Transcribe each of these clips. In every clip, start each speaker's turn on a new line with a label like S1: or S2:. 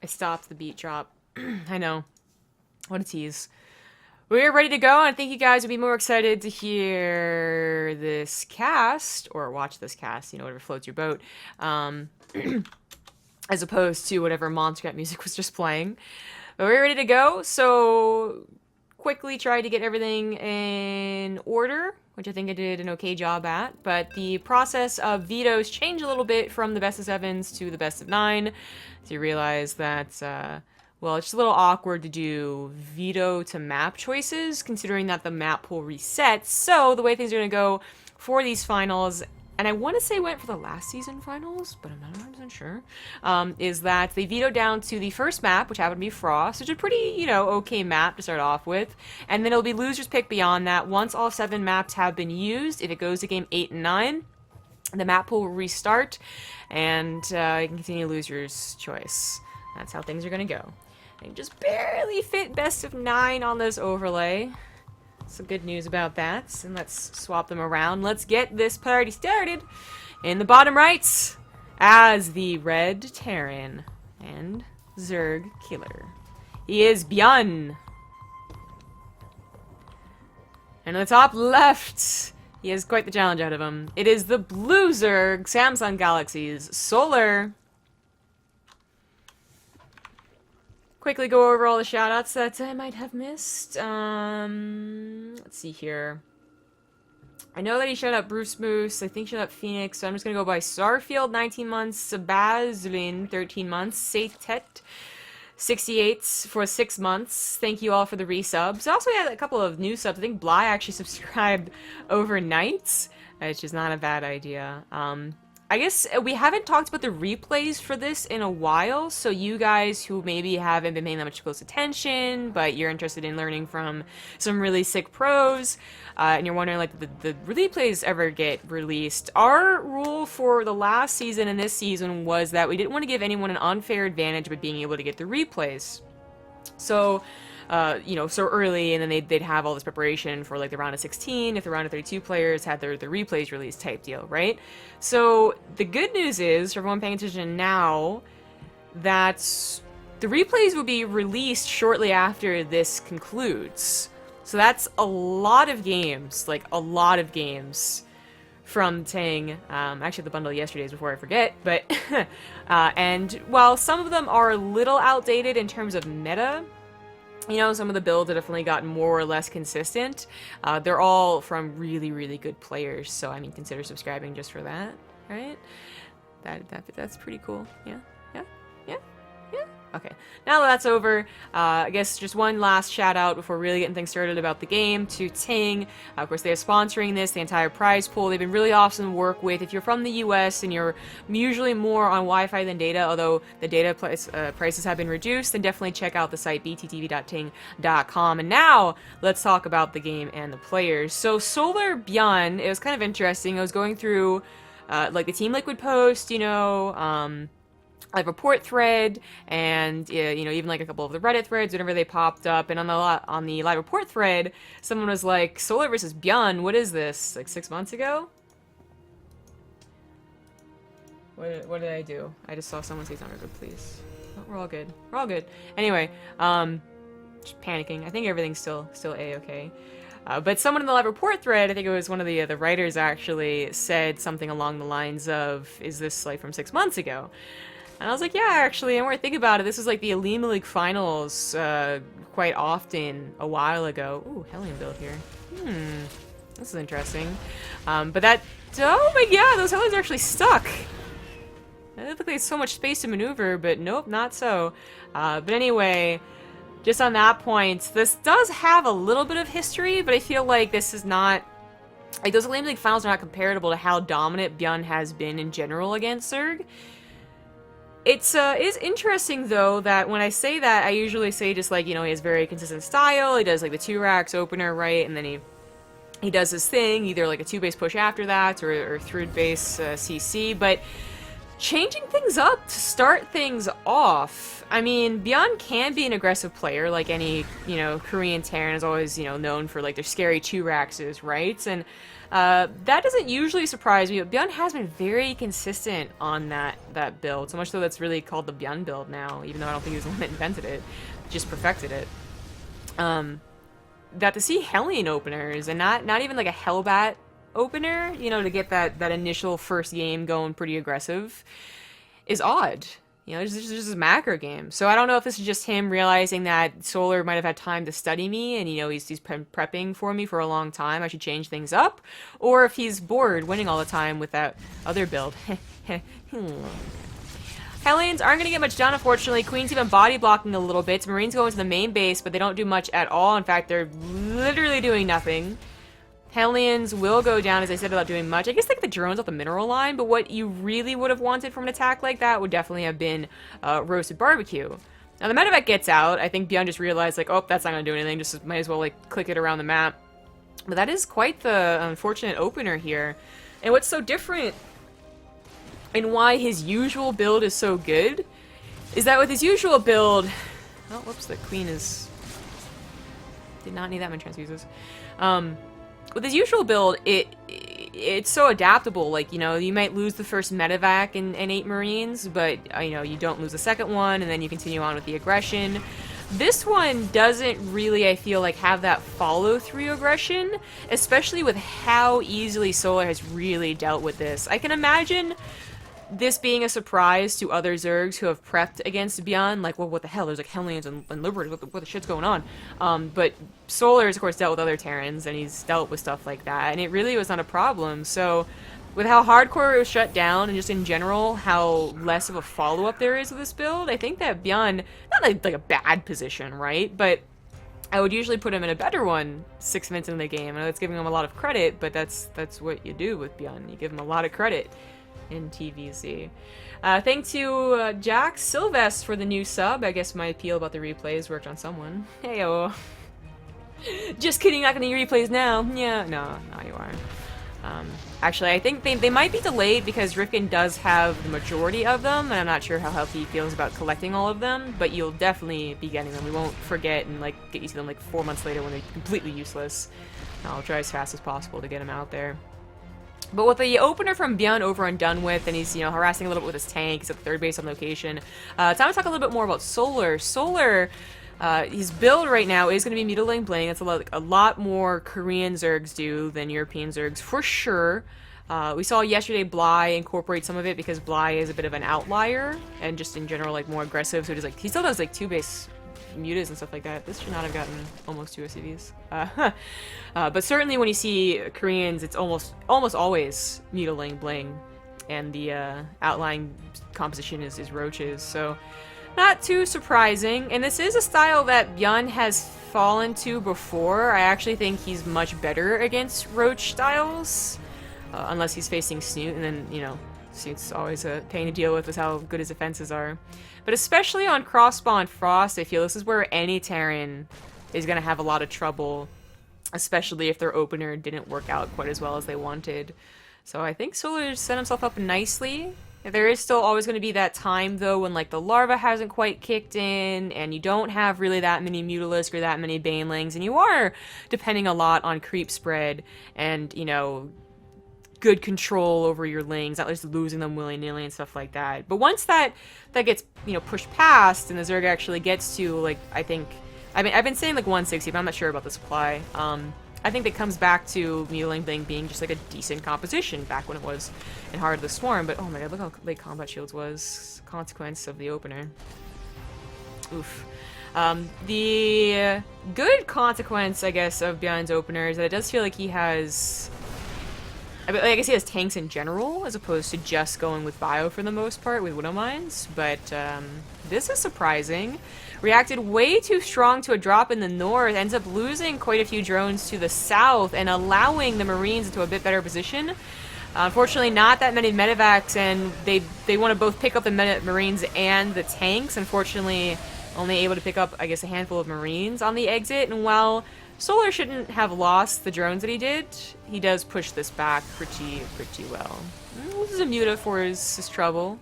S1: I stopped the beat drop. I know. What a tease. We're ready to go, and I think you guys would be more excited to hear this cast, or watch this cast, you know, whatever floats your boat, as opposed to whatever Monster Cat music was just playing. But we're ready to go, so quickly tried to get everything in order, which I think I did an okay job at, but the process of vetoes changed a little bit from the best of sevens to the best of nine, so you realize that, well, it's just a little awkward to do veto to map choices, considering that the map pool resets. So the way things are going to go for these finals, and I want to say went for the last season finals, but I'm not 100% sure, is that they veto down to the first map, which happened to be Frost, which is a pretty, you know, okay map to start off with, and then it'll be losers pick beyond that. Once all 7 maps have been used, if it goes to game 8 and 9, the map pool will restart, and you can continue losers choice. That's how things are going to go. And just barely fit best of 9 on this overlay. Some good news about that. And let's swap them around. Let's get this party started. In the bottom right, as the Red Terran and Zerg Killer, he is ByuN. And on the top left, he has quite the challenge ahead of him. It is the Blue Zerg, Samsung Galaxy's Solar. Quickly go over all the shoutouts that I might have missed. Let's see here. I know that he shouted out Bruce Moose. I think he shouted out Phoenix. So I'm just going to go by Starfield, 19 months. Sabazlin, 13 months. Satet, 68 for 6 months. Thank you all for the resubs. I also had a couple of new subs. I think Bly actually subscribed overnight, which is not a bad idea. I guess we haven't talked about the replays for this in a while, so you guys who maybe haven't been paying that much close attention, but you're interested in learning from some really sick pros, and you're wondering, like, the replays ever get released, our rule for the last season and this season was that we didn't want to give anyone an unfair advantage by being able to get the replays. So, you know, so early, and then they'd have all this preparation for, like, the round of 16, if the round of 32 players had their replays released type deal, right? So, the good news is, for everyone paying attention now, that the replays will be released shortly after this concludes. So that's a lot of games, like, a lot of games from TING. Actually, the bundle yesterday's before I forget, but, and while some of them are a little outdated in terms of meta, you know, some of the builds have definitely gotten more or less consistent. They're all from really, really good players. So, I mean, consider subscribing just for that, right? That's pretty cool. Yeah, yeah, yeah, yeah. Okay, now that that's over, I guess just one last shout out before really getting things started about the game to TING. Of course, they're sponsoring this, the entire prize pool. They've been really awesome to work with. If you're from the US and you're usually more on Wi-Fi than data, although the data prices have been reduced, then definitely check out the site bttv.ting.com. And now let's talk about the game and the players. So Solar ByuN, it was kind of interesting. I was going through like the Team Liquid post, you know, live report thread, and you know, even like a couple of the Reddit threads whenever they popped up, and on the live report thread, someone was like, Solar versus ByuN, what is this? Like 6 months ago? What did I do? I just saw someone say something good, please. Oh, we're all good. We're all good. Anyway, just panicking. I think everything's still a-okay. But someone in the live report thread, I think it was one of the writers actually, said something along the lines of, is this like from 6 months ago? And I was like, yeah, actually, and when I think about it, this was like the Elima League finals quite often a while ago. Ooh, Hellion build here. This is interesting. But that, oh my god, those Hellions are actually stuck. It looked like they had so much space to maneuver, but nope, not so. But anyway, just on that point, this does have a little bit of history, but I feel like this is not, like those Elima League finals are not comparable to how dominant ByuN has been in general against Zerg. It's is interesting though that when I say that, I usually say just like, you know, he has very consistent style. He does like the 2 racks opener, right, and then he does his thing, either like a 2 base push after that or 3 base CC. But changing things up to start things off. I mean, ByuN can be an aggressive player, like any, you know, Korean Terran is always, you know, known for, like, their scary 2-Raxes, right? And that doesn't usually surprise me, but ByuN has been very consistent on that build, so much so that's really called the ByuN build now, even though I don't think he was the one that invented it, just perfected it. That to see Hellion openers, and not even like a Hellbat opener, you know, to get that initial first game going pretty aggressive, is odd. You know, this is just a macro game. So I don't know if this is just him realizing that Solar might have had time to study me, and, you know, he's prepping for me for a long time, I should change things up, or if he's bored winning all the time with that other build. Hellions aren't going to get much done, unfortunately. Queen's even body blocking a little bit. Marines go into the main base, but they don't do much at all. In fact, they're literally doing nothing. Hellions will go down, as I said, without doing much. I guess like the drones off the mineral line, but what you really would have wanted from an attack like that would definitely have been roasted barbecue. Now the medevac gets out. I think ByuN just realized, like, oh, that's not going to do anything. Just might as well, like, click it around the map. But that is quite the unfortunate opener here. And what's so different and why his usual build is so good is that with his usual build... Oh, whoops, the queen is... Did not need that many transfuses. With his usual build, it's so adaptable. Like, you know, you might lose the first medevac and 8 Marines, but, you know, you don't lose the second one, and then you continue on with the aggression. This one doesn't really, I feel like, have that follow-through aggression, especially with how easily Solar has really dealt with this. I can imagine this being a surprise to other Zergs who have prepped against ByuN, like, well, what the hell, there's like Hellions and Liberators, what the shit's going on? But Solar's, of course, dealt with other Terrans, and he's dealt with stuff like that, and it really was not a problem. So, with how hardcore it was shut down, and just in general, how less of a follow-up there is with this build, I think that ByuN, not like a bad position, right? But I would usually put him in a better one 6 minutes into the game. I know that's giving him a lot of credit, but that's what you do with ByuN. You give him a lot of credit in TVZ. Thank to Jack Sylvest for the new sub. I guess my appeal about the replays worked on someone. Heyo. Just kidding, not gonna do replays now. Yeah, no, you are. Actually, I think they might be delayed because Rifkin does have the majority of them, and I'm not sure how healthy he feels about collecting all of them, but you'll definitely be getting them. We won't forget and, like, get you to them, like, 4 months later when they're completely useless. I'll try as fast as possible to get them out there. But with the opener from ByuN over and done with, and he's, you know, harassing a little bit with his tank, he's at the third base on location, time to talk a little bit more about Solar. Solar, his build right now is going to be Mutilating Bling. That's a lot more Korean Zergs do than European Zergs, for sure. We saw yesterday Bly incorporate some of it because Bly is a bit of an outlier, and just in general, like, more aggressive, so he still does, like, 2-base mutas and stuff like that. This should not have gotten almost 2 SCVs. But certainly when you see Koreans, it's almost always Mutilating Bling, and the outlying composition is roaches, so not too surprising. And this is a style that ByuN has fallen to before. I actually think he's much better against roach styles, unless he's facing Snoot, and then, you know, Snoot's always a pain to deal with how good his defenses are. But especially on Crosspaw and Frost, I feel this is where any Terran is going to have a lot of trouble, especially if their opener didn't work out quite as well as they wanted. So I think Solar set himself up nicely. There is still always going to be that time, though, when, like, the larva hasn't quite kicked in, and you don't have really that many Mutalisk or that many Banelings, and you are depending a lot on creep spread and, you know, good control over your lings, not just losing them willy-nilly and stuff like that. But once that gets, you know, pushed past and the Zerg actually gets to, like, I've been saying, like, 160, but I'm not sure about the supply. I think it comes back to Mutilating Bling being just, like, a decent composition back when it was in Heart of the Swarm, but oh my god, look how late Combat Shields was. Consequence of the opener. Oof. The good consequence, I guess, of ByuN's opener is that it does feel like he has... I guess he has tanks in general, as opposed to just going with bio for the most part, with Widow Mines, but this is surprising. Reacted way too strong to a drop in the north, ends up losing quite a few drones to the south, and allowing the Marines into a bit better position. Unfortunately, not that many medevacs, and they want to both pick up the Marines and the tanks. Unfortunately, only able to pick up, I guess, a handful of Marines on the exit, and while Solar shouldn't have lost the drones that he did, he does push this back pretty well. This is a muta for his trouble.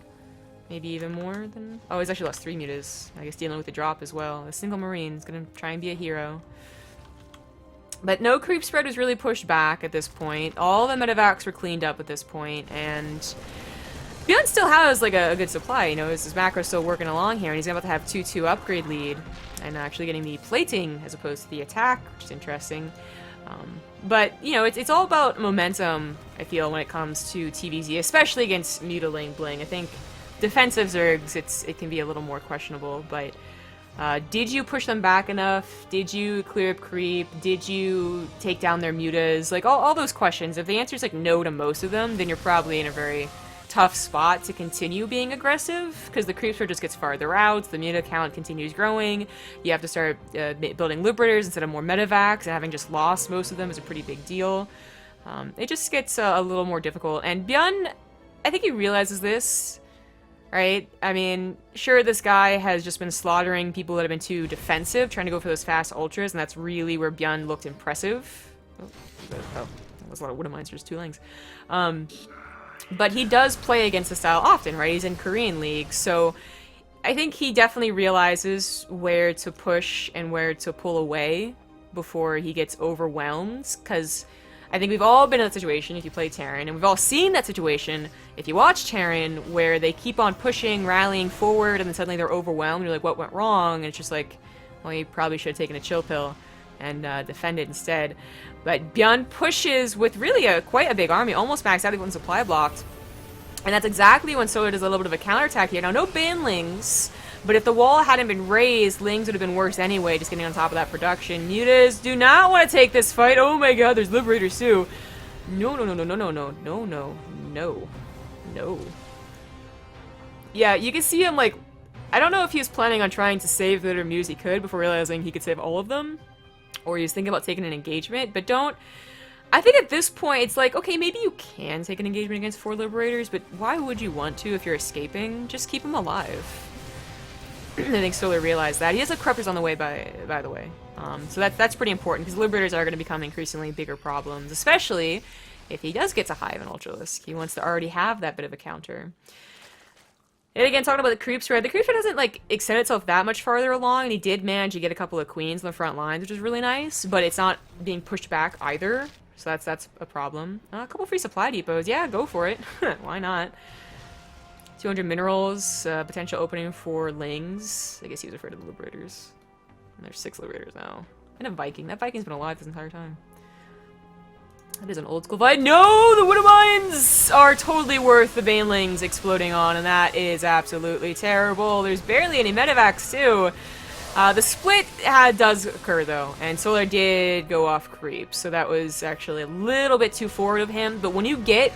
S1: Maybe even more than... Oh, he's actually lost 3 mutas. I guess dealing with the drop as well. A single Marine is going to try and be a hero. But no creep spread was really pushed back at this point. All the medevacs were cleaned up at this point, and ByuN still has like a good supply. You know, his macro's still working along here, and he's about to have 2-2 upgrade lead, and actually getting the plating as opposed to the attack, which is interesting. But, you know, it's all about momentum, I feel, when it comes to TVZ, especially against Mutiling Bling. I think defensive Zergs, it can be a little more questionable, but did you push them back enough? Did you clear up creep? Did you take down their mutas? Like, all those questions. If the answer is like no to most of them, then you're probably in a very tough spot to continue being aggressive, because the creep spread just gets farther out, the muta count continues growing, you have to start building liberators instead of more medevacs, and having just lost most of them is a pretty big deal. It just gets a little more difficult, and ByuN, I think he realizes this, right? I mean, sure, this guy has just been slaughtering people that have been too defensive, trying to go for those fast ultras, and that's really where ByuN looked impressive. Oh, that was a lot of Widowmines for just 2 lanes. But he does play against the style often, right? He's in Korean League, so I think he definitely realizes where to push and where to pull away before he gets overwhelmed, because I think we've all been in that situation if you play Terran, and we've all seen that situation if you watch Terran, where they keep on pushing, rallying forward, and then suddenly they're overwhelmed, you're like, what went wrong? And it's just like, well, you probably should have taken a chill pill and defend it instead. But ByuN pushes with really quite a big army, almost maxed out even when supply blocked. And that's exactly when Solar does a little bit of a counterattack here. Now, no banlings, but if the wall hadn't been raised, Lings would have been worse anyway, just getting on top of that production. Mutas do not want to take this fight. Oh my god, there's Liberators too. No, no, no, no, no, no, no, no, no, no, no. Yeah, you can see him, like, I don't know if he was planning on trying to save the Mutas he could before realizing he could save all of them, or he was thinking about taking an engagement, but don't... I think at this point, it's like, okay, maybe you can take an engagement against 4 Liberators, but why would you want to if you're escaping? Just keep them alive. I think Solar realized that. He has a Corruptors on the way, by the way. So that's pretty important, because Liberators are going to become increasingly bigger problems, especially if he does get to Hive and Ultralisk. He wants to already have that bit of a counter. And again, talking about the creep spread, the creep spread doesn't, like, extend itself that much farther along, and he did manage to get a couple of queens on the front lines, which is really nice, but it's not being pushed back either, so that's a problem. A couple free supply depots, yeah, go for it. Why not? 200 minerals, potential opening for Lings. I guess he was afraid of the Liberators. And there's 6 Liberators now. And a Viking. That Viking's been alive this entire time. That is an old school fight. No! The Widowmines are totally worth the Banelings exploding on, and that is absolutely terrible. There's barely any medevacs, too. The split does occur, though, and Solar did go off creep, so that was actually a little bit too forward of him. But when you get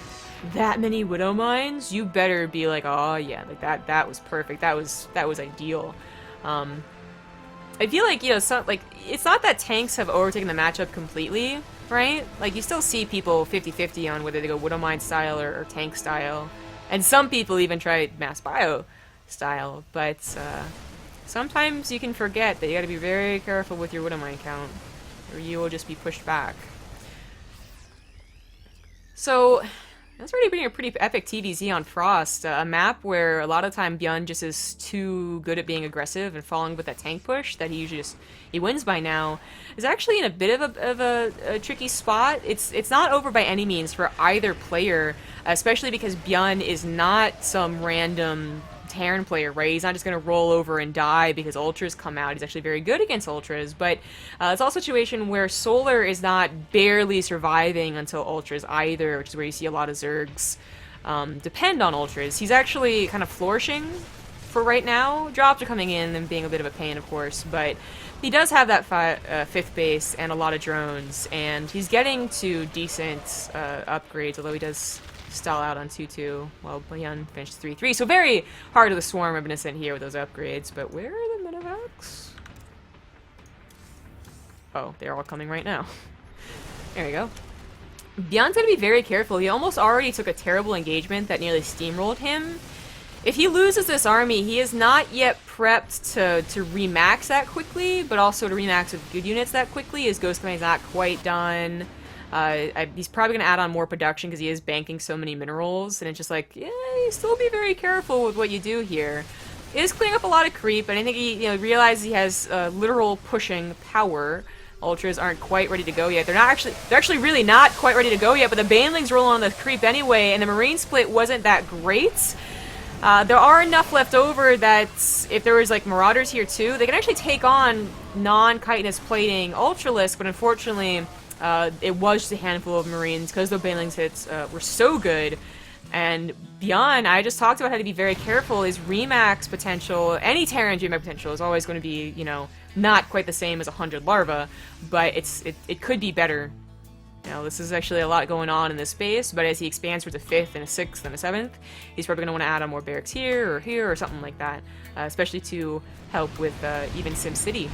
S1: that many Widowmines, you better be like, oh yeah, like that was perfect. That was ideal. I feel like, you know, it's not that tanks have overtaken the matchup completely, right? Like, you still see people 50-50 on whether they go Widowmine style or tank style. And some people even try mass bio style, but sometimes you can forget that you gotta be very careful with your Widowmine count, or you will just be pushed back. So, that's already been a pretty epic TVZ on Frost, a map where a lot of time ByuN just is too good at being aggressive and following with that tank push that he usually he wins by now. Is actually in a bit of a tricky spot. It's not over by any means for either player, especially because ByuN is not some random Terran player, right? He's not just going to roll over and die because Ultras come out. He's actually very good against Ultras, but it's also a situation where Solar is not barely surviving until Ultras either, which is where you see a lot of Zergs depend on Ultras. He's actually kind of flourishing for right now. Drops are coming in and being a bit of a pain, of course, but he does have that 5th base and a lot of drones, and he's getting to decent upgrades, although he does stall out on 2-2 while ByuN finished 3-3. So very hard of the swarm reminiscent here with those upgrades, but where are the medevacs? Oh, they're all coming right now. There we go. ByuN's gonna be very careful. He almost already took a terrible engagement that nearly steamrolled him. If he loses this army, he is not yet prepped to remax that quickly, but also to remax with good units that quickly. His Ghost Command's not quite done. He's probably going to add on more production because he is banking so many minerals, and it's just like, yeah, you still be very careful with what you do here. He is clearing up a lot of creep, and I think he, realizes he has literal pushing power. Ultras aren't quite ready to go yet. They're actually really not quite ready to go yet, but the Banelings roll on the creep anyway, and the Marine split wasn't that great. There are enough left over that if there was like Marauders here too, they can actually take on non-chitinous plating Ultralisk, but unfortunately, it was just a handful of Marines because the Banelings hits were so good. And ByuN, I just talked about how to be very careful. His Remax potential, any Terran Remax potential, is always going to be, not quite the same as 100 larva, but it could be better. This is actually a lot going on in this space, but as he expands towards a 5th and a 6th and a 7th, he's probably going to want to add on more barracks here or something like that, especially to help with even SimCity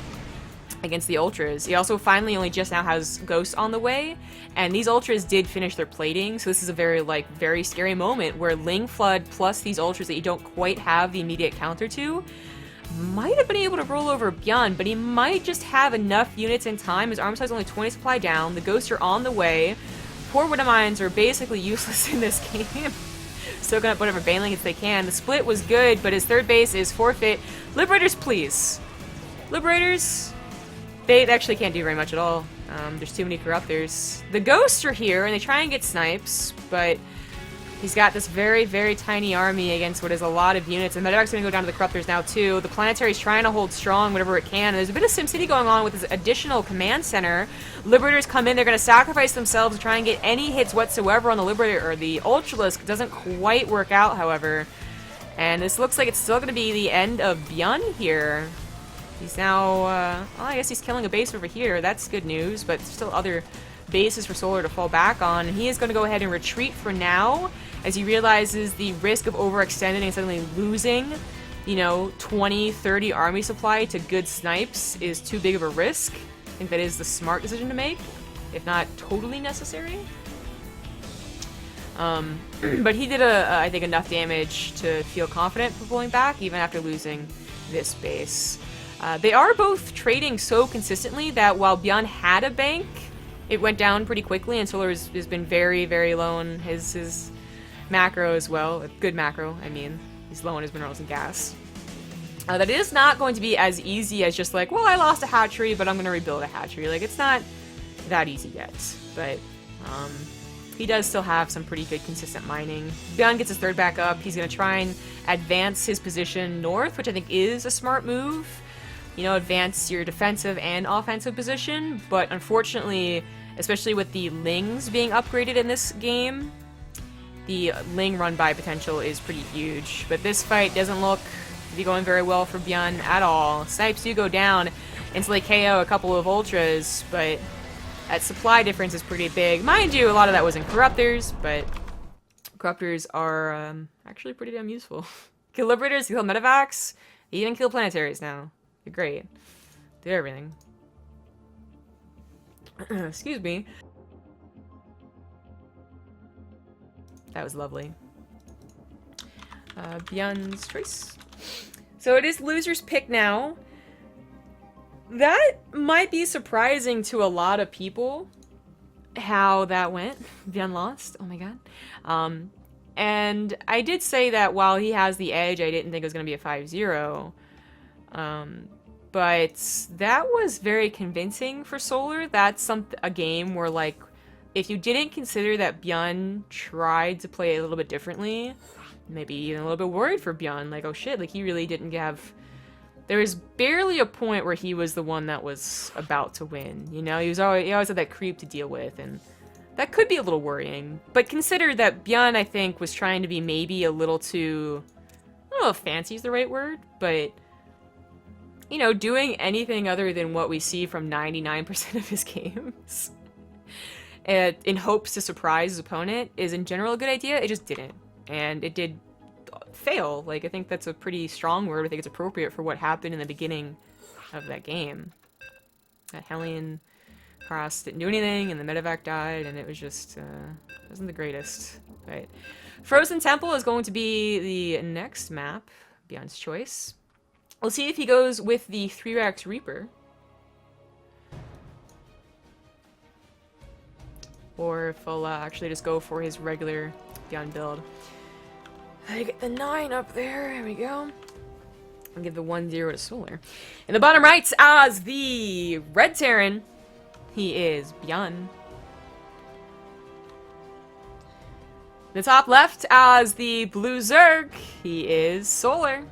S1: against the Ultras. He also finally only just now has Ghosts on the way, and these Ultras did finish their plating, so this is a very scary moment where Ling Flood plus these Ultras that you don't quite have the immediate counter to might have been able to roll over ByuN, but he might just have enough units in time. His arm size is only 20 supply down, the Ghosts are on the way, poor Widow Mines are basically useless in this game. Soaking up whatever Baneling hits they can. The split was good, but his third base is forfeit. Liberators, please. Liberators, they actually can't do very much at all. There's too many Corruptors. The Ghosts are here, and they try and get snipes, but he's got this very tiny army against what is a lot of units, and Medevac's going to go down to the Corruptors now, too. The Planetary's trying to hold strong whatever it can, and there's a bit of SimCity going on with this additional command center. Liberators come in, they're going to sacrifice themselves to try and get any hits whatsoever on the Liberator, or the Ultralisk. It doesn't quite work out, however. And this looks like it's still going to be the end of ByuN here. He's now, well, I guess he's killing a base over here. That's good news, but still other bases for Solar to fall back on. And he is going to go ahead and retreat for now, as he realizes the risk of overextending and suddenly losing, 20, 30 army supply to good snipes is too big of a risk. I think that is the smart decision to make, if not totally necessary. But he did, I think, enough damage to feel confident for pulling back, even after losing this base. They are both trading so consistently that while ByuN had a bank, it went down pretty quickly, and Solar has been very low on his macro as well. A good macro, I mean. He's low on his minerals and gas. That is not going to be as easy as just like, well, I lost a hatchery, but I'm going to rebuild a hatchery. Like, it's not that easy yet. But he does still have some pretty good consistent mining. ByuN gets his third back up. He's going to try and advance his position north, which I think is a smart move. Advance your defensive and offensive position, but unfortunately, especially with the Lings being upgraded in this game, the Ling run-by potential is pretty huge. But this fight doesn't look to be going very well for ByuN at all. Snipes do go down until they KO a couple of Ultras, but that supply difference is pretty big. Mind you, a lot of that was in Corruptors, but Corruptors are actually pretty damn useful. Kill Liberators, kill Medevacs, even kill Planetaries now. You're great. Do everything. Excuse me. That was lovely. ByuN's choice. So it is loser's pick now. That might be surprising to a lot of people, how that went. ByuN lost. Oh my god. And I did say that while he has the edge, I didn't think it was going to be a 5-0. But that was very convincing for Solar. That's a game where, like, if you didn't consider that ByuN tried to play a little bit differently, maybe even a little bit worried for ByuN, like, oh shit, like, he really didn't have... There was barely a point where he was the one that was about to win, he always had that creep to deal with, and that could be a little worrying. But consider that ByuN, I think, was trying to be maybe a little too... I don't know if fancy is the right word, but... doing anything other than what we see from 99% of his games in hopes to surprise his opponent is in general a good idea. It just didn't. And it did fail. Like, I think that's a pretty strong word. I think it's appropriate for what happened in the beginning of that game. That Hellion Cross didn't do anything, and the Medevac died, and it was just, wasn't the greatest. Right. Frozen Temple is going to be the next map, ByuN's choice. We'll see if he goes with the 3-Rax Reaper. or if he'll actually just go for his regular ByuN build. I get the 9 up there. There we go. I'll give the 1-0 to Solar. In the bottom right, as the Red Terran, he is ByuN. The top left, as the Blue Zerg, he is Solar.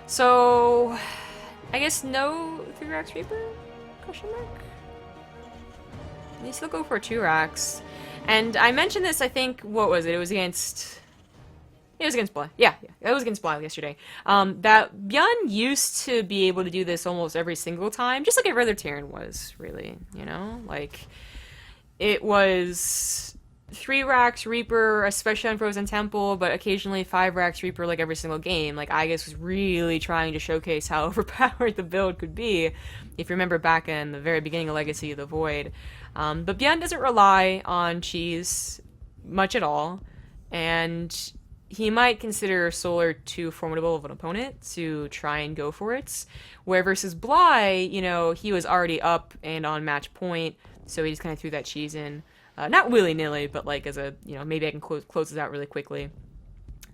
S1: So, I guess no 3-Rax Reaper? Question mark? They still go for 2-Rax. And I mentioned this, I think, what was it? It was against... It was against Bly. Yeah, it was against Bly yesterday. That ByuN used to be able to do this almost every single time, just like every other Terran was, really, you know? Like, it was 3-Rax Reaper, especially on Frozen Temple, but occasionally 5-Rax Reaper, like, every single game. Like, Aegis was really trying to showcase how overpowered the build could be, if you remember back in the very beginning of Legacy of the Void. But ByuN doesn't rely on cheese much at all, and he might consider Solar too formidable of an opponent to try and go for it. Where versus Bly, you know, he was already up and on match point, so he just kind of threw that cheese in. Not willy-nilly, but like as a, you know, maybe I can close this out really quickly.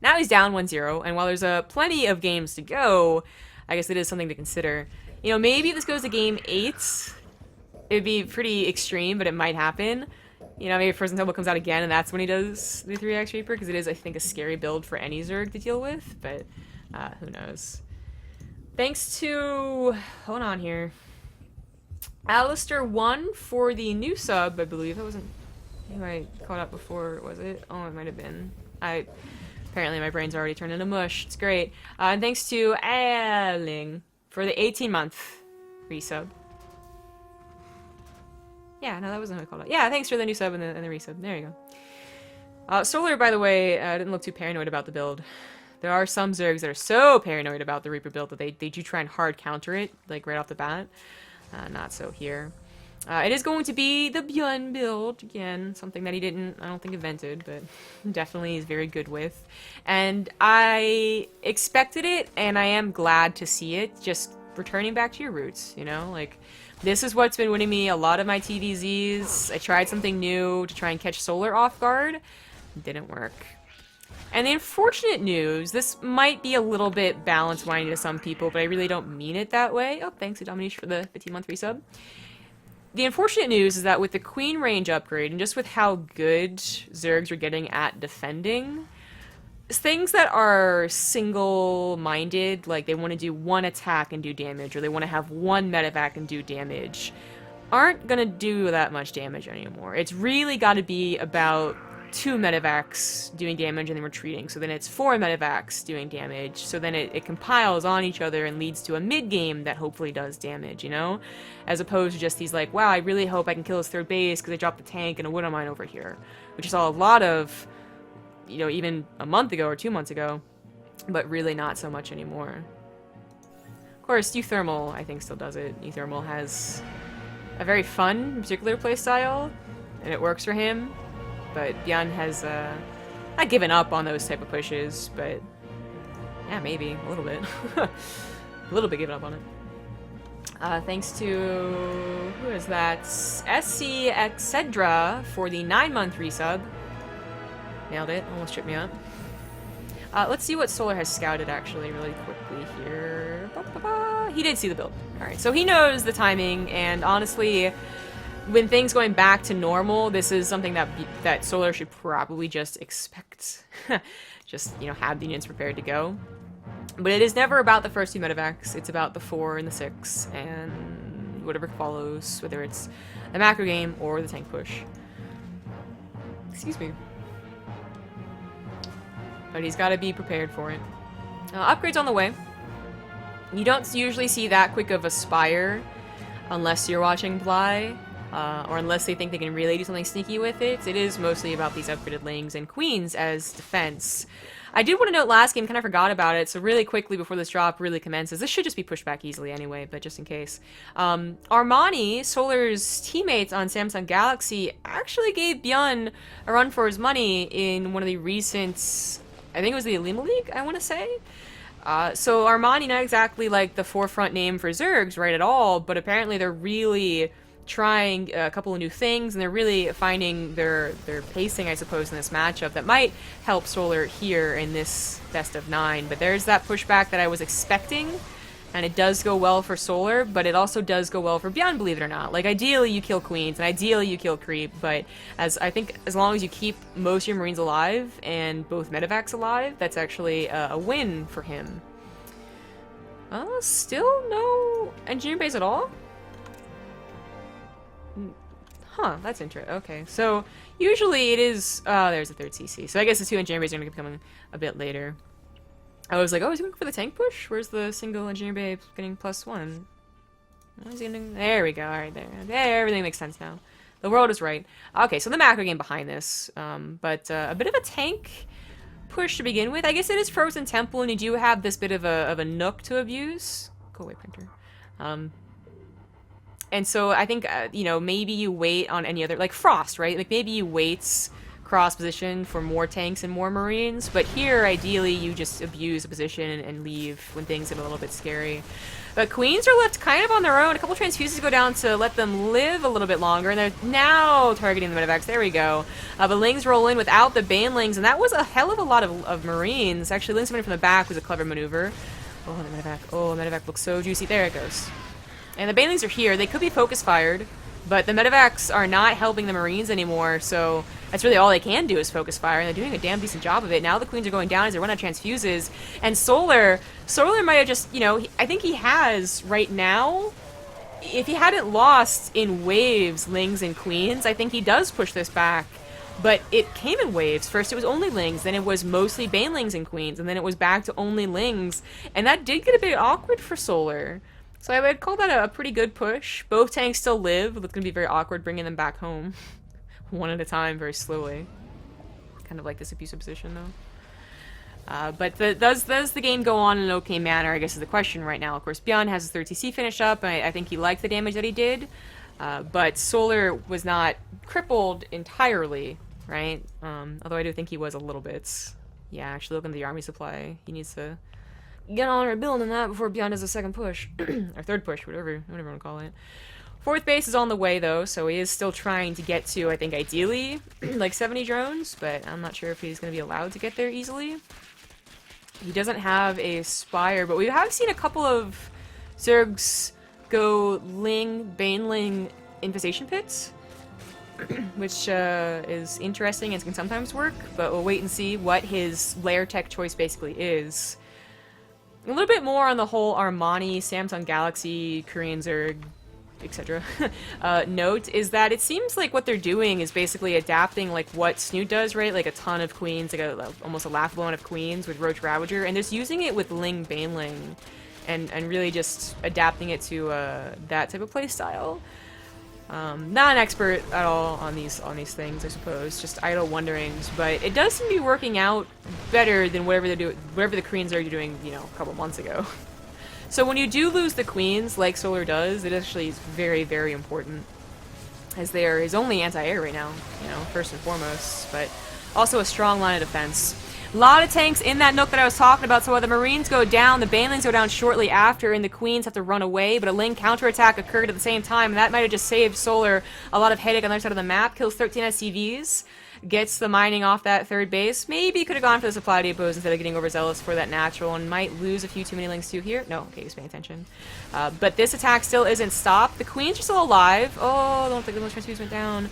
S1: Now he's down 1-0, and while there's plenty of games to go, I guess it is something to consider. You know, maybe this goes to game 8. It'd be pretty extreme, but it might happen. You know, maybe Frozen Temple comes out again, and that's when he does the 3-Rax Reaper, because it is, I think, a scary build for any Zerg to deal with, but who knows. Thanks to... Hold on here. Alistair1 for the new sub, I believe. That wasn't who I called up before, was it? Oh, it might have been. Apparently my brain's already turned into mush. It's great. And thanks to Aling for the 18-month resub. Yeah, no, that wasn't who I called out. Yeah, thanks for the new sub and the resub. There you go. Solar, by the way, didn't look too paranoid about the build. There are some Zergs that are so paranoid about the Reaper build that they do try and hard counter it, like right off the bat. Not so here. It is going to be the ByuN build, again, something that he didn't, I don't think, invented, but definitely is very good with. And I expected it, and I am glad to see it, just returning back to your roots, you know? Like, this is what's been winning me a lot of my TVZs. I tried something new to try and catch Solar off guard. It didn't work. And the unfortunate news, this might be a little bit balance-winding to some people, but I really don't mean it that way. Oh, thanks to Dominique for the 15-month resub. The unfortunate news is that with the Queen range upgrade, and just with how good Zergs are getting at defending, things that are single-minded, like they want to do one attack and do damage, or they want to have one medevac and do damage, aren't going to do that much damage anymore. It's really got to be about 2 medevacs doing damage and then retreating, so then it's 4 medevacs doing damage, so then it compiles on each other and leads to a mid-game that hopefully does damage, you know? As opposed to just these like, wow, I really hope I can kill his third base because I dropped the tank and a Widow Mine over here, which I saw a lot of, you know, even a month ago or 2 months ago, but really not so much anymore. Of course, Euthermal, I think, still does it. Euthermal has a very fun, particular playstyle, and it works for him. But ByuN has not given up on those type of pushes, but yeah, maybe a little bit. A little bit given up on it. Thanks to, who is that? SC Excedra for the 9-month resub. Nailed it, almost tripped me up. Let's see what Solar has scouted actually really quickly here. He did see the build. Alright, so he knows the timing, and honestly, when things going back to normal, this is something that Solar should probably just expect. Just, you know, have the units prepared to go. But it is never about the first 2 medevacs, it's about the 4 and the 6, and whatever follows, whether it's the macro game or the tank push. Excuse me. But he's got to be prepared for it. Upgrades on the way. You don't usually see that quick of a spire unless you're watching Bly. Or unless they think they can really do something sneaky with it. It is mostly about these upgraded lings and queens as defense. I did want to note last game, kind of forgot about it, so really quickly before this drop really commences, this should just be pushed back easily anyway, but just in case. Armani, Solar's teammates on Samsung Galaxy, actually gave ByuN a run for his money in one of the recent I think it was the Alima League, I want to say. So Armani, not exactly like the forefront name for Zergs, right, at all, but apparently they're really trying a couple of new things, and they're really finding their pacing, I suppose, in this matchup that might help Solar here in this best of 9. But there's that pushback that I was expecting, and it does go well for Solar, but it also does go well for ByuN, believe it or not. Like, ideally you kill Queens, and ideally you kill Creep, but I think as long as you keep most of your Marines alive, and both medevacs alive, that's actually a win for him. Still no engineering base at all? Huh, that's interesting. Okay, so usually it is... there's a third CC. So I guess the 2 engineering bays are going to be coming a bit later. I was like, oh, is he going for the tank push? Where's the single engineering bay getting +1? What is he gonna... There we go. Alright, there. Everything makes sense now. The world is right. Okay, so the macro game behind this. But a bit of a tank push to begin with. I guess it is Frozen Temple, and you do have this bit of a nook to abuse. Go away, printer. And so I think, you know, maybe you wait on any other... Like Frost, right? Like, maybe you wait cross position for more tanks and more Marines, but here, ideally, you just abuse a position and leave when things get a little bit scary. But Queens are left kind of on their own. A couple transfuses go down to let them live a little bit longer, and they're now targeting the medevacs. There we go. But Lings roll in without the Banelings, and that was a hell of a lot of Marines. Actually, Lings coming from the back was a clever maneuver. Oh, the medevac. Oh, the medevac looks so juicy. There it goes. And the Banelings are here. They could be focus fired, but the medevacs are not helping the Marines anymore, so that's really all they can do is focus fire, and they're doing a damn decent job of it. Now the Queens are going down as they run out of transfuses, and Solar might have just, you know, I think he has right now, if he hadn't lost in waves, Lings and Queens, I think he does push this back. But it came in waves. First it was only Lings, then it was mostly Banelings and Queens, and then it was back to only Lings, and that did get a bit awkward for Solar. So I would call that a pretty good push. Both tanks still live, but it's going to be very awkward bringing them back home. One at a time, very slowly. Kind of like this abusive position, though. But does the game go on in an okay manner, I guess is the question right now. Of course, ByuN has his third TC finished up, and I think he liked the damage that he did. But Solar was not crippled entirely, right? Although I do think he was a little bit. Yeah, actually, looking at the army supply, he needs to get on rebuilding that before ByuN does a second push. Or third push, whatever you want to call it. Fourth base is on the way, though, so he is still trying to get to, I think, ideally, like 70 drones, but I'm not sure if he's going to be allowed to get there easily. He doesn't have a Spire, but we have seen a couple of Zergs go Baneling Infestation Pits, which is interesting and can sometimes work, but we'll wait and see what his lair tech choice basically is. A little bit more on the whole Armani, Samsung Galaxy, Korean Zerg, etc. Note is that it seems like what they're doing is basically adapting like what Snoot does, right? Like a ton of queens, like almost a laughable amount of queens with Roach Ravager, and just using it with Ling Baneling, and really just adapting it to that type of play style. Not an expert at all on these things, I suppose. Just idle wonderings, but it does seem to be working out better than whatever the Koreans are doing, you know, a couple months ago. So when you do lose the Queens, like Solar does, it actually is very, very important, as they are his only anti-air right now, you know, first and foremost, but also a strong line of defense. A lot of tanks in that nook that I was talking about, so while the Marines go down, the Banelings go down shortly after, and the Queens have to run away, but a Ling counterattack occurred at the same time, and that might have just saved Solar a lot of headache on the other side of the map. Kills 13 SCVs, gets the mining off that third base. Maybe could have gone for the supply depots instead of getting overzealous for that natural, and might lose a few too many Lings too here. No, okay, he's paying attention. But this attack still isn't stopped. The Queens are still alive. Oh, I don't think the most transfuse went down.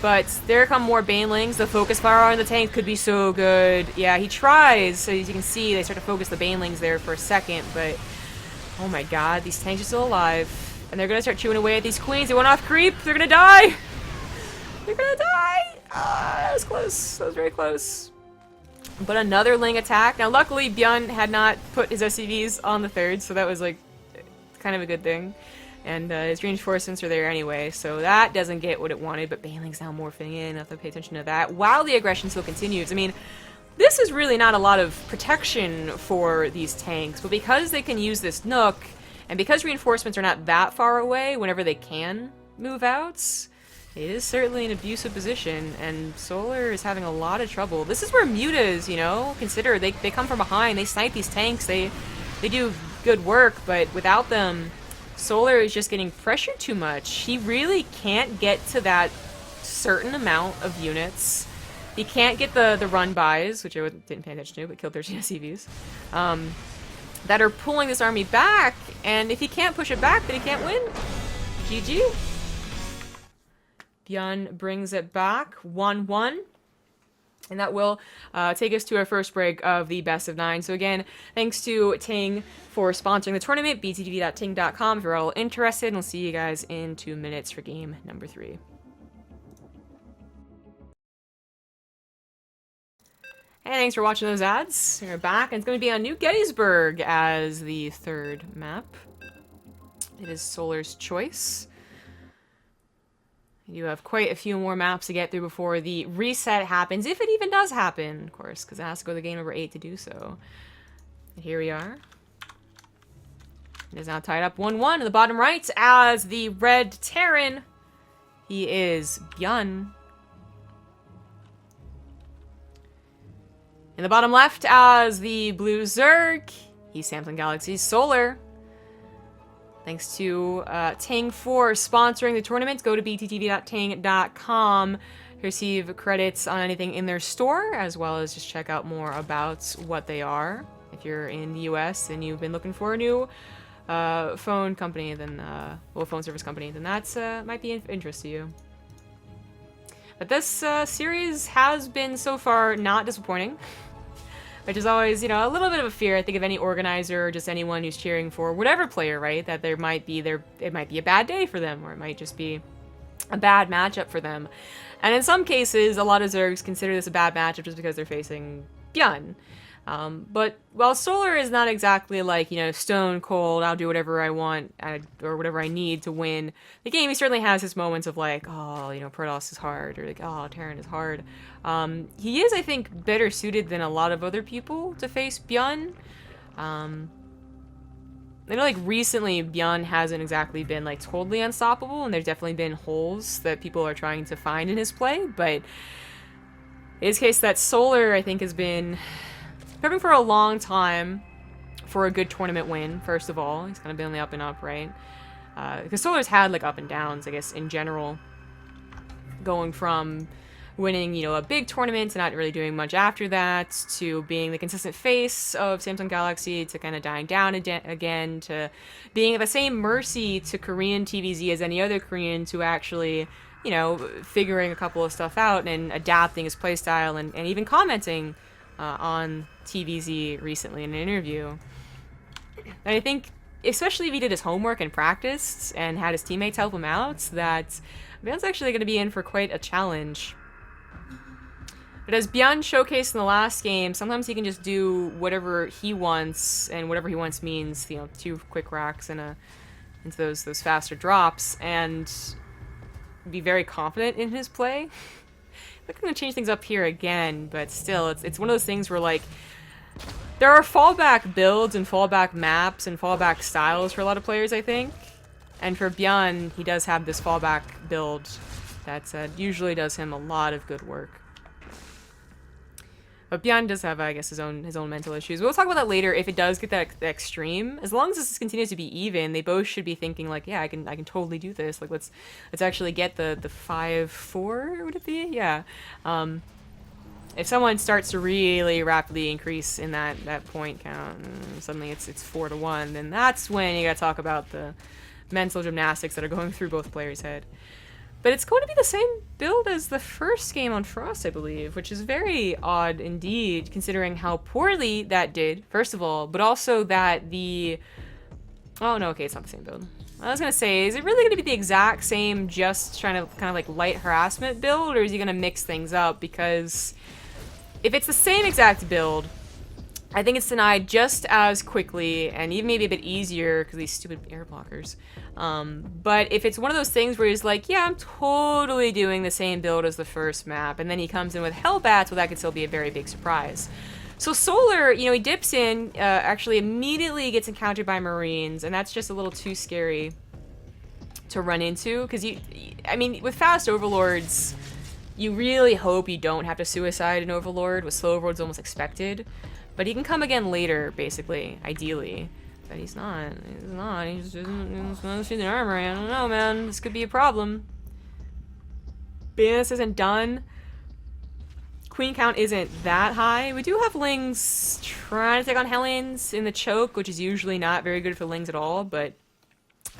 S1: But there come more Banelings. The focus fire on the tank could be so good. Yeah, he tries. So as you can see, they start to focus the Banelings there for a second, but oh my god, these tanks are still alive. And they're gonna start chewing away at these Queens. They went off creep. They're gonna die. They're gonna die. Ah, that was close. That was very close. But another Ling attack. Now, luckily, ByuN had not put his SCVs on the third, so that was like kind of a good thing. And his reinforcements are there anyway, so that doesn't get what it wanted, but Baneling's now morphing in. I have to pay attention to that while the aggression still continues. I mean, this is really not a lot of protection for these tanks, but because they can use this nook, and because reinforcements are not that far away whenever they can move out, It is certainly an abusive position, and Solar is having a lot of trouble. This is where mutas, you know, consider they come from behind, they snipe these tanks, they do good work, but without them, Solar is just getting pressured too much. He really can't get to that certain amount of units. He can't get the run-bys, which I didn't pay attention to, but killed 13 SCVs, that are pulling this army back, and if he can't push it back, then he can't win. GG. ByuN brings it back, 1-1. And that will take us to our first break of the best of 9. So again, thanks to TING for sponsoring the tournament, btv.ting.com if you're all interested. And we'll see you guys in 2 minutes for game number 3. Hey, thanks for watching those ads. We're back, and it's going to be on New Gettysburg as the 3rd map. It is Solar's choice. You have quite a few more maps to get through before the reset happens, if it even does happen, of course, because it has to go to game number 8 to do so. And here we are. It is now tied up 1-1 in the bottom right as the red Terran. He is ByuN. In the bottom left as the blue Zerg, he's Samsung Galaxy's Solar. Thanks to TING for sponsoring the tournament. Go to bttv.ting.com to receive credits on anything in their store, as well as just check out more about what they are. If you're in the US and you've been looking for a new phone company, then phone service company, then that's might be of interest to you. But this series has been so far not disappointing. Which is always, you know, a little bit of a fear, I think, of any organizer or just anyone who's cheering for whatever player, right? That it might be a bad day for them, or it might just be a bad matchup for them. And in some cases, a lot of Zergs consider this a bad matchup just because they're facing ByuN. But while Solar is not exactly like, you know, stone cold, I'll do whatever I want or whatever I need to win the game, he certainly has his moments of like, oh, you know, Protoss is hard, or like, oh, Terran is hard. He is, I think, better suited than a lot of other people to face ByuN. I know, like, recently ByuN hasn't exactly been, like, totally unstoppable, and there's definitely been holes that people are trying to find in his play, but in his case, that Solar, I think, has been prepping for a long time for a good tournament win, first of all. He's kind of been on the up and up, right? Because Solar's had, like, up and downs, I guess, in general, going from winning, you know, a big tournament to not really doing much after that, to being the consistent face of Samsung Galaxy, to kind of dying down again, to being at the same mercy to Korean TVZ as any other Korean, to actually, you know, figuring a couple of stuff out and adapting his playstyle and even commenting on TVZ recently in an interview. And I think, especially if he did his homework and practiced and had his teammates help him out, that ByuN's actually going to be in for quite a challenge. But as ByuN showcased in the last game, sometimes he can just do whatever he wants, and whatever he wants means, you know, 2 quick racks and into those faster drops, and be very confident in his play. They're going to change things up here again, but still, it's one of those things where, like, there are fallback builds and fallback maps and fallback styles for a lot of players, I think. And for ByuN, he does have this fallback build that usually does him a lot of good work. But ByuN does have, I guess, his own mental issues. We'll talk about that later if it does get that extreme. As long as this continues to be even, they both should be thinking like, yeah, I can totally do this. Like, let's actually get the 5-4, would it be? Yeah. If someone starts to really rapidly increase in that point count, and suddenly it's 4-1, then that's when you gotta talk about the mental gymnastics that are going through both players' head. But it's going to be the same build as the first game on Frost, I believe, which is very odd indeed, considering how poorly that did, first of all, but also that the... Oh, no, okay, it's not the same build. I was going to say, is it really going to be the exact same, just trying to kind of like light harassment build, or is he going to mix things up? Because if it's the same exact build, I think it's denied just as quickly, and even maybe a bit easier, because these stupid air blockers. But if it's one of those things where he's like, yeah, I'm totally doing the same build as the first map, and then he comes in with Hellbats, well, that could still be a very big surprise. So Solar, you know, he dips in, actually immediately gets encountered by Marines, and that's just a little too scary to run into, because I mean, with fast overlords, you really hope you don't have to suicide an overlord. With slow overlords, almost expected. But he can come again later, basically, ideally. But he's not. He's not. He's just not shooting the armor. I don't know, man. This could be a problem. BaseTradeTV isn't done. Queen count isn't that high. We do have Lings trying to take on Hellions in the choke, which is usually not very good for Lings at all, but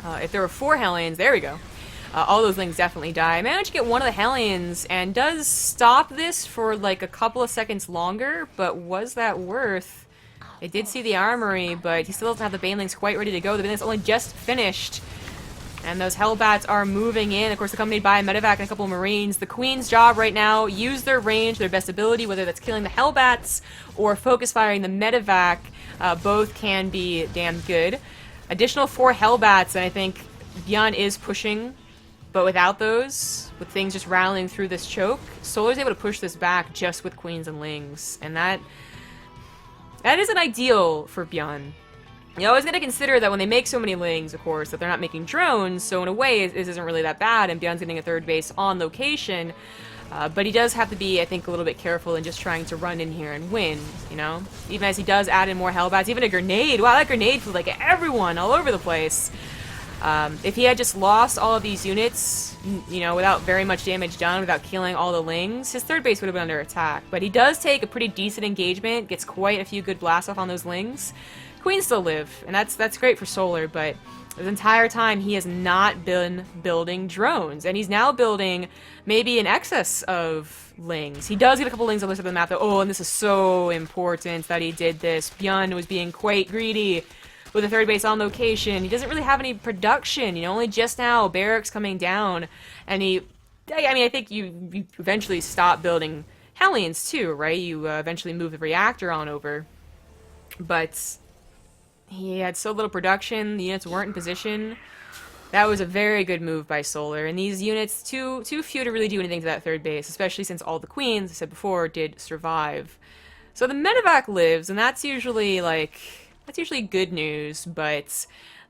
S1: if there were 4 Hellions, there we go. All those Lings definitely die. I managed to get one of the Hellions, and does stop this for like a couple of seconds longer, but was that worth? It did see the armory, but he still doesn't have the Banelings quite ready to go. The Banelings only just finished. And those Hellbats are moving in, of course accompanied by a Medevac and a couple of Marines. The Queen's job right now, use their range, their best ability, whether that's killing the Hellbats or focus firing the Medevac. Both can be damn good. Additional 4 Hellbats, and I think ByuN is pushing, but without those, with things just rattling through this choke, Solar's able to push this back just with Queens and Lings. And that isn't ideal for ByuN. You always gotta consider that when they make so many Lings, of course, that they're not making drones, so in a way, this isn't really that bad, and ByuN's getting a 3rd base on location, but he does have to be, I think, a little bit careful in just trying to run in here and win, you know? Even as he does add in more Hellbats, even a grenade. Wow, that grenade flew like everyone all over the place. If he had just lost all of these units, you know, without very much damage done, without killing all the Lings, his 3rd base would have been under attack. But he does take a pretty decent engagement, gets quite a few good blasts off on those Lings. Queens still live, and that's great for Solar, but this entire time he has not been building drones, and he's now building maybe in excess of Lings. He does get a couple Lings on the side of the map, though. Oh, and this is so important that he did this. ByuN was being quite greedy with a 3rd base on location. He doesn't really have any production, you know, only just now barracks coming down, and I mean, I think you eventually stop building Hellions too, right? You eventually move the reactor on over, but he had so little production, the units weren't in position. That was a very good move by Solar, and these units, too few to really do anything to that 3rd base, especially since all the Queens, I said before, did survive. So the Medevac lives, and that's usually good news, but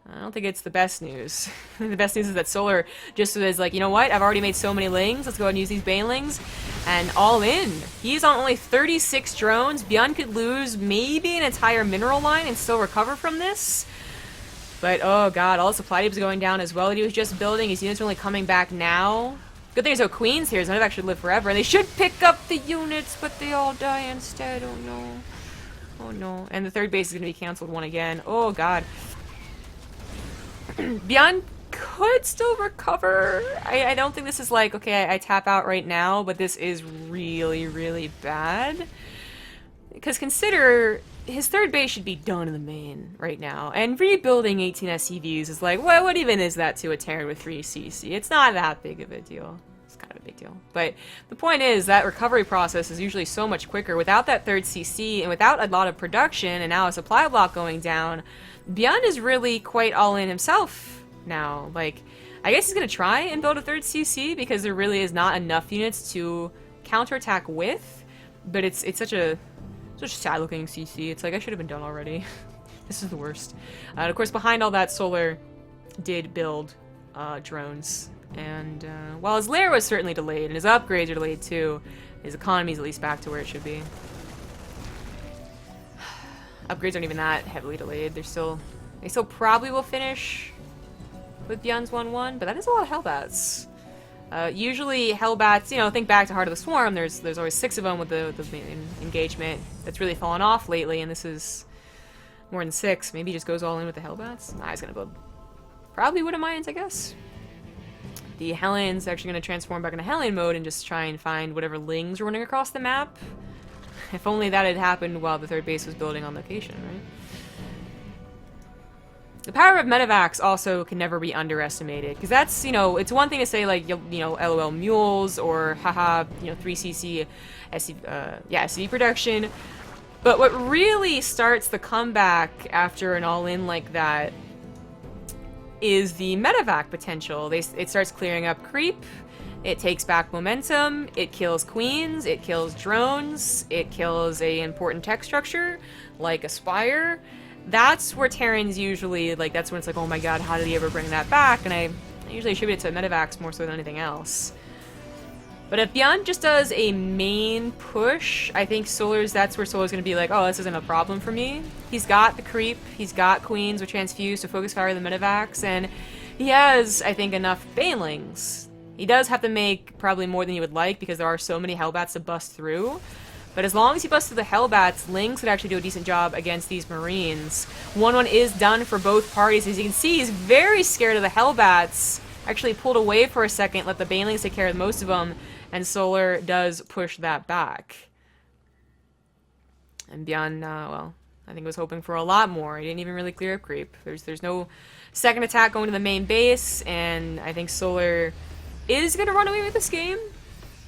S1: I don't think it's the best news. The best news is that Solar just was like, you know what, I've already made so many Lings, let's go ahead and use these Banelings, and all in. He's on only 36 drones. ByuN could lose maybe an entire mineral line and still recover from this. But, oh god, all the supply depots going down as well that he was just building. His units are only coming back now. Good thing there's no Queens here, so none of that should live forever. And they should pick up the units, but they all die instead. Oh no. Oh no. And the 3rd base is going to be canceled one again. Oh god. ByuN could still recover. I don't think this is like, okay, I tap out right now, but this is really, really bad. Because consider, his 3rd base should be done in the main right now. And rebuilding 18 SCVs is like, well, what even is that to a Terran with 3 CC? It's not that big of a deal. It's kind of a big deal. But the point is, that recovery process is usually so much quicker. Without that 3rd CC, and without a lot of production, and now a supply block going down, ByuN is really quite all in himself now. Like, I guess he's gonna try and build a 3rd CC because there really is not enough units to counterattack with. But it's such a sad looking CC. It's like, I should have been done already. This is the worst. And of course, behind all that, Solar did build drones. And while his lair was certainly delayed, and his upgrades are delayed too, his economy is at least back to where it should be. Upgrades aren't even that heavily delayed. They still probably will finish with ByuN's 1-1, but that is a lot of Hellbats. Usually Hellbats, you know, think back to Heart of the Swarm, there's always 6 of them with the engagement. That's really fallen off lately, and this is more than 6. Maybe he just goes all in with the Hellbats. Nah, he's gonna build probably Woodamines, I guess. The Hellions actually gonna transform back into Hellion mode and just try and find whatever Lings are running across the map. If only that had happened while the 3rd base was building on location, right? The power of Medevacs also can never be underestimated, because that's, you know, it's one thing to say, like, you know, LOL mules, or haha, you know, 3cc SCV production, but what really starts the comeback after an all-in like that is the Medevac potential. It starts clearing up creep, it takes back momentum, it kills Queens, it kills drones, it kills a important tech structure, like a Spire. That's where Terrans usually, like, that's when it's like, oh my god, how did he ever bring that back? And I usually attribute it to Medivacs more so than anything else. But if ByuN just does a main push, I think that's where Solar's going to be like, oh, this isn't a problem for me. He's got the creep, he's got queens with transfuse to focus fire the Medivacs, and he has, I think, enough banelings. He does have to make probably more than you would like because there are so many Hellbats to bust through. But as long as he busts through the Hellbats, Lings could actually do a decent job against these Marines. 1-1 is done for both parties. As you can see, he's very scared of the Hellbats. Actually pulled away for a second, let the Banelings take care of most of them, and Solar does push that back. And ByuN, well, I think was hoping for a lot more. He didn't even really clear up creep. There's no second attack going to the main base, and I think Solar is going to run away with this game.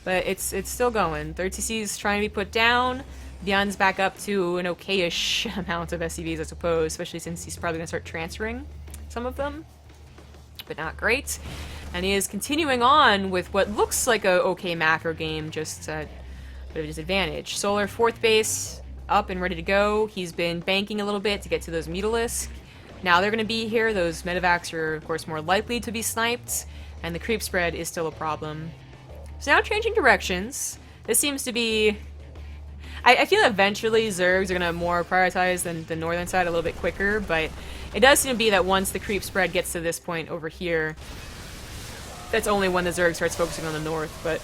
S1: But it's still going. Third CC is trying to be put down. ByuN's back up to an okay-ish amount of SCVs, I suppose, especially since he's probably going to start transferring some of them. But not great. And he is continuing on with what looks like a okay macro game, just a bit of a disadvantage. Solar, 4th base, up and ready to go. He's been banking a little bit to get to those Mutalisks. Now they're going to be here. Those Medivacs are, of course, more likely to be sniped. And the creep spread is still a problem. So now changing directions. This seems to be... I feel eventually Zergs are going to more prioritize the northern side a little bit quicker, but it does seem to be that once the creep spread gets to this point over here, that's only when the Zerg starts focusing on the north. But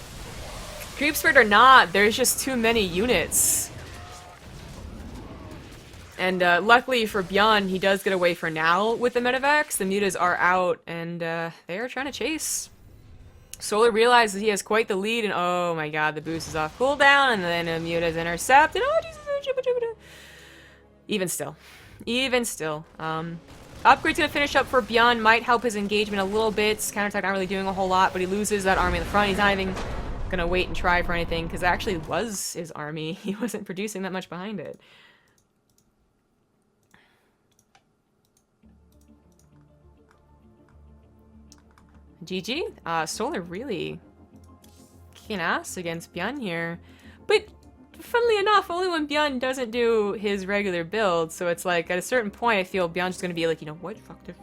S1: creep spread or not, there's just too many units. And luckily for ByuN, he does get away for now with the Medivacs. The Mutas are out, and they are trying to chase. Solar realizes he has quite the lead, and oh my god, the boost is off cooldown, and then a Muta's intercept, and oh Jesus, even still. Upgrade's gonna finish up for ByuN, might help his engagement a little bit. Counterattack not really doing a whole lot, but he loses that army in the front. He's not even gonna wait and try for anything, because it actually was his army. He wasn't producing that much behind it. GG. Solar really kicking ass against ByuN here. But funnily enough, only when ByuN doesn't do his regular build. So it's like, at a certain point, I feel ByuN's just going to be like, you know what? Fuck this.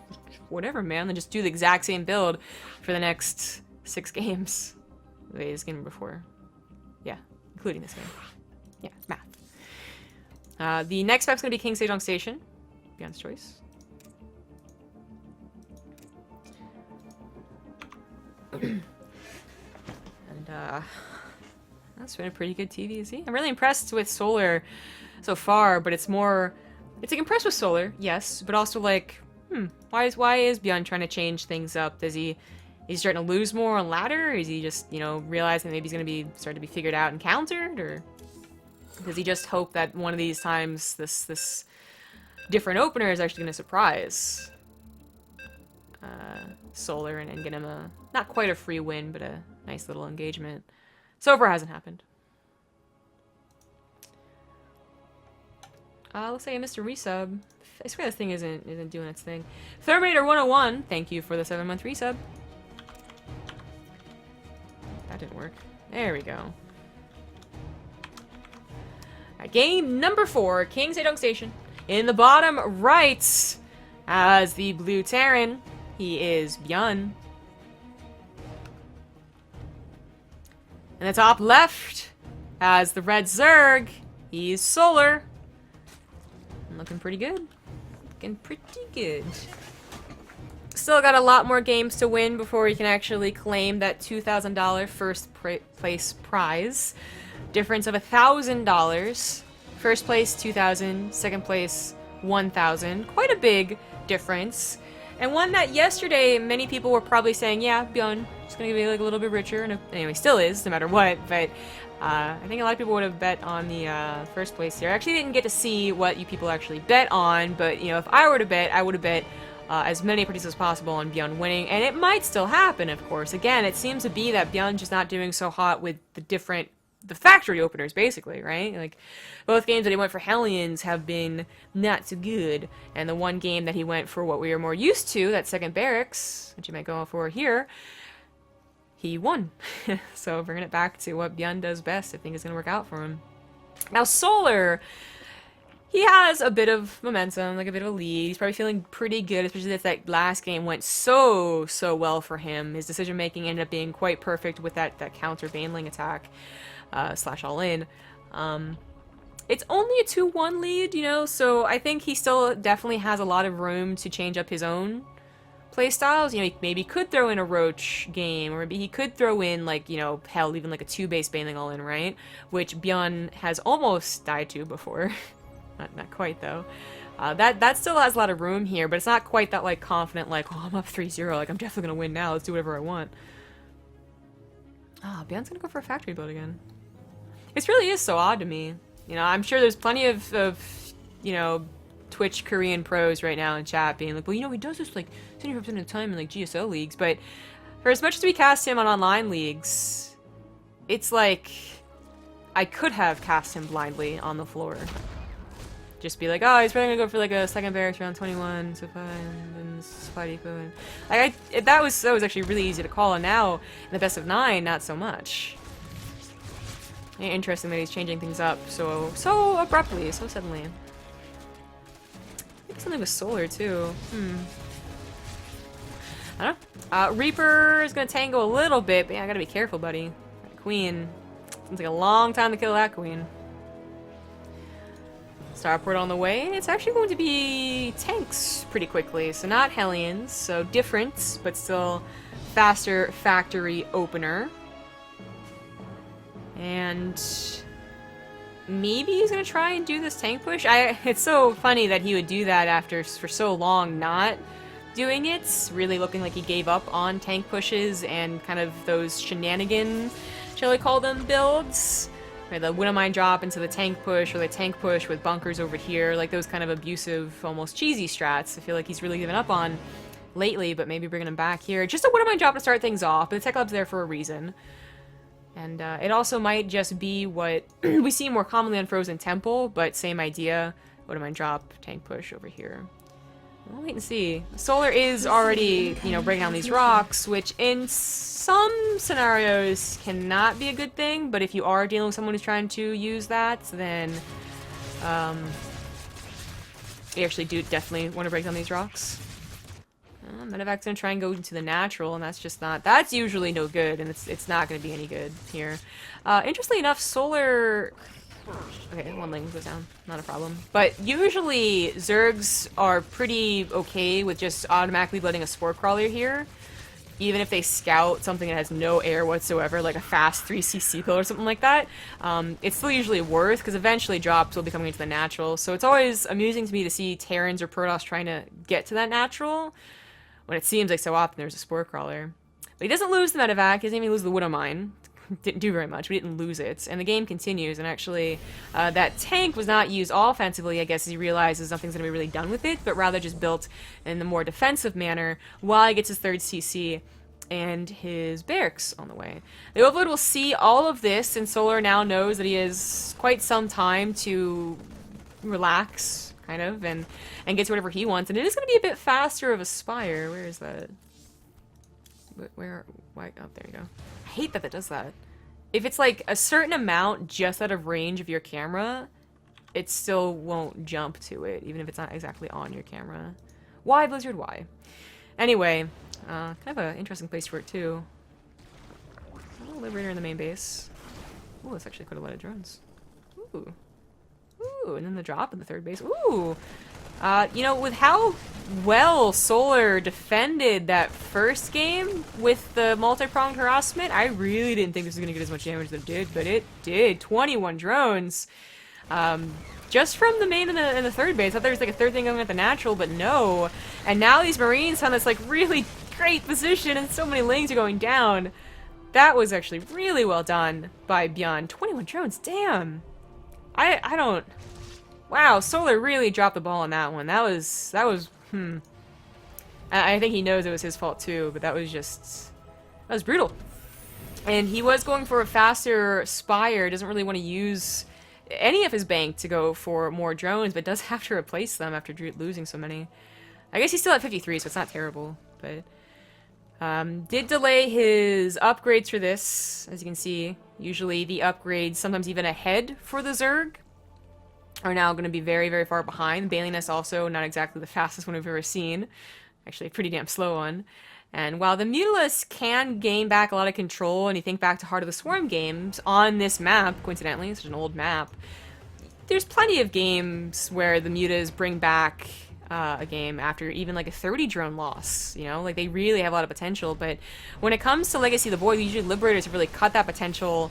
S1: Whatever, man. Then just do the exact same build for the next 6 games. Wait, this game before. Yeah, including this game. Yeah, math. The next map's going to be King Sejong Station. ByuN's choice. And that's been a pretty good TVZ. I'm really impressed with Solar so far, but it's like impressed with Solar, yes, but also like, why is ByuN trying to change things up? Is he starting to lose more on ladder? Or is he just, realizing maybe he's gonna be starting to be figured out and countered, or does he just hope that one of these times this different opener is actually gonna surprise Solar and get him a, not quite a free win, but a nice little engagement. So far hasn't happened. Looks like I missed a resub. I swear this thing isn't doing its thing. Therminator 101, thank you for the 7-month resub. That didn't work. There we go. Alright, game number 4, King Sejong Station. In the bottom right, as the blue Terran, he is ByuN. In the top left, as the red Zerg, he's Solar. Looking pretty good. Looking pretty good. Still got a lot more games to win before he can actually claim that $2,000 first place prize. Difference of $1,000. First place, $2,000. Second place, $1,000. Quite a big difference. And one that yesterday many people were probably saying, yeah, ByuN is going to be like a little bit richer. And anyway, still is, no matter what. But I think a lot of people would have bet on the first place here. I actually didn't get to see what you people actually bet on. But, if I were to bet, I would have bet as many parties as possible on ByuN winning. And it might still happen, of course. Again, it seems to be that ByuN's just not doing so hot with the factory openers, basically, right? Like, both games that he went for Hellions have been not so good, and the one game that he went for what we are more used to, that second barracks, which you might go for here, he won. So bringing it back to what ByuN does best, I think is going to work out for him. Now, Solar, he has a bit of momentum, like a bit of a lead. He's probably feeling pretty good, especially if that last game went so well for him. His decision making ended up being quite perfect with that counter Baneling attack, slash all in. It's only a 2-1 lead, you know, so I think he still definitely has a lot of room to change up his own playstyles. You know, he maybe could throw in a Roach game, or maybe he could throw in, like, you know, hell, even like a 2-base Baneling all in, right? Which ByuN has almost died to before. Not quite, though. That still has a lot of room here, but it's not quite that, like, confident, like, oh, I'm up 3-0, like, I'm definitely gonna win now, let's do whatever I want. Ah, ByuN's gonna go for a factory build again. This really is so odd to me. You know, I'm sure there's plenty of you know, Twitch Korean pros right now in chat being like, well, you know, he does this, like, 75% of the time in, like, GSL leagues, but for as much as we cast him on online leagues, it's like, I could have cast him blindly on the floor. Just be like, oh, he's probably gonna go for like a second barracks around 21, so fine, and Spidey and like that was actually really easy to call, and now in the best of 9, not so much. Interesting that he's changing things up so abruptly, so suddenly. Maybe something with solar too. I don't know. Reaper is gonna tango a little bit, but yeah, I gotta be careful, buddy. That queen. Seems like a long time to kill that queen. Starport on the way. It's actually going to be tanks pretty quickly, so not Hellions, so different, but still faster factory opener. And maybe he's gonna try and do this tank push. It's so funny that he would do that after for so long not doing it, really looking like he gave up on tank pushes and kind of those shenanigan, shall we call them, builds. The Wintermine drop into the tank push, or the tank push with bunkers over here, like those kind of abusive, almost cheesy strats. I feel like he's really given up on lately, but maybe bringing him back here. Just a Wintermine drop to start things off, but the Tech Lab's there for a reason. And it also might just be what we see more commonly on Frozen Temple, but same idea. Wintermine drop, tank push over here. We'll wait and see. Solar is already, you know, breaking down these rocks, which in some scenarios cannot be a good thing, but if you are dealing with someone who's trying to use that, then you actually do definitely want to break down these rocks. Medevac's gonna try and go into the natural, and that's just not, that's usually no good, and it's not gonna be any good here. Interestingly enough, Solar... Okay, one lane goes down. Not a problem. But usually, Zergs are pretty okay with just automatically letting a Spore Crawler here. Even if they scout something that has no air whatsoever, like a fast 3cc pill or something like that, it's still usually worth, because eventually drops will be coming into the natural. So it's always amusing to me to see Terrans or Protoss trying to get to that natural, when it seems like so often there's a Spore Crawler. But he doesn't lose the Medevac, he doesn't even lose the Widowmine. Didn't do very much. We didn't lose it. And the game continues, and actually that tank was not used offensively, I guess, as he realizes nothing's going to be really done with it, but rather just built in the more defensive manner while he gets his 3rd CC and his barracks on the way. The Overlord will see all of this, and Solar now knows that he has quite some time to relax, kind of, and get to whatever he wants. And it is going to be a bit faster of a Spire. Where is that? Why? Oh, there you go. I hate that does that. If it's like a certain amount just out of range of your camera, it still won't jump to it, even if it's not exactly on your camera. Why, Blizzard? Why? Anyway, kind of an interesting place for it too. Oh, Liberator in the main base. Ooh, that's actually quite a lot of drones. Ooh. Ooh, and then the drop in the 3rd base. Ooh! You know, with how well Solar defended that first game with the multi-pronged harassment, I really didn't think this was going to get as much damage as it did, but it did. 21 drones. Just from the main and the 3rd base. I thought there was like a 3rd thing going at the natural, but no. And now these Marines on this like really great position, and so many lanes are going down. That was actually really well done by ByuN. 21 drones, damn! I don't... Wow, Solar really dropped the ball on that one. That was, I think he knows it was his fault too, but that was brutal. And he was going for a faster Spire, doesn't really want to use any of his bank to go for more drones, but does have to replace them after losing so many. I guess he's still at 53, so it's not terrible, but... did delay his upgrades for this, as you can see. Usually the upgrades sometimes even ahead for the Zerg. are now going to be very, very far behind. Bailiness also not exactly the fastest one we've ever seen. Actually, a pretty damn slow one. And while the Mutalisk can gain back a lot of control, and you think back to Heart of the Swarm games, on this map, coincidentally, it's an old map, there's plenty of games where the Mutas bring back a game after even like a 30 drone loss, you know? Like, they really have a lot of potential, but when it comes to Legacy of the Void, usually Liberators have really cut that potential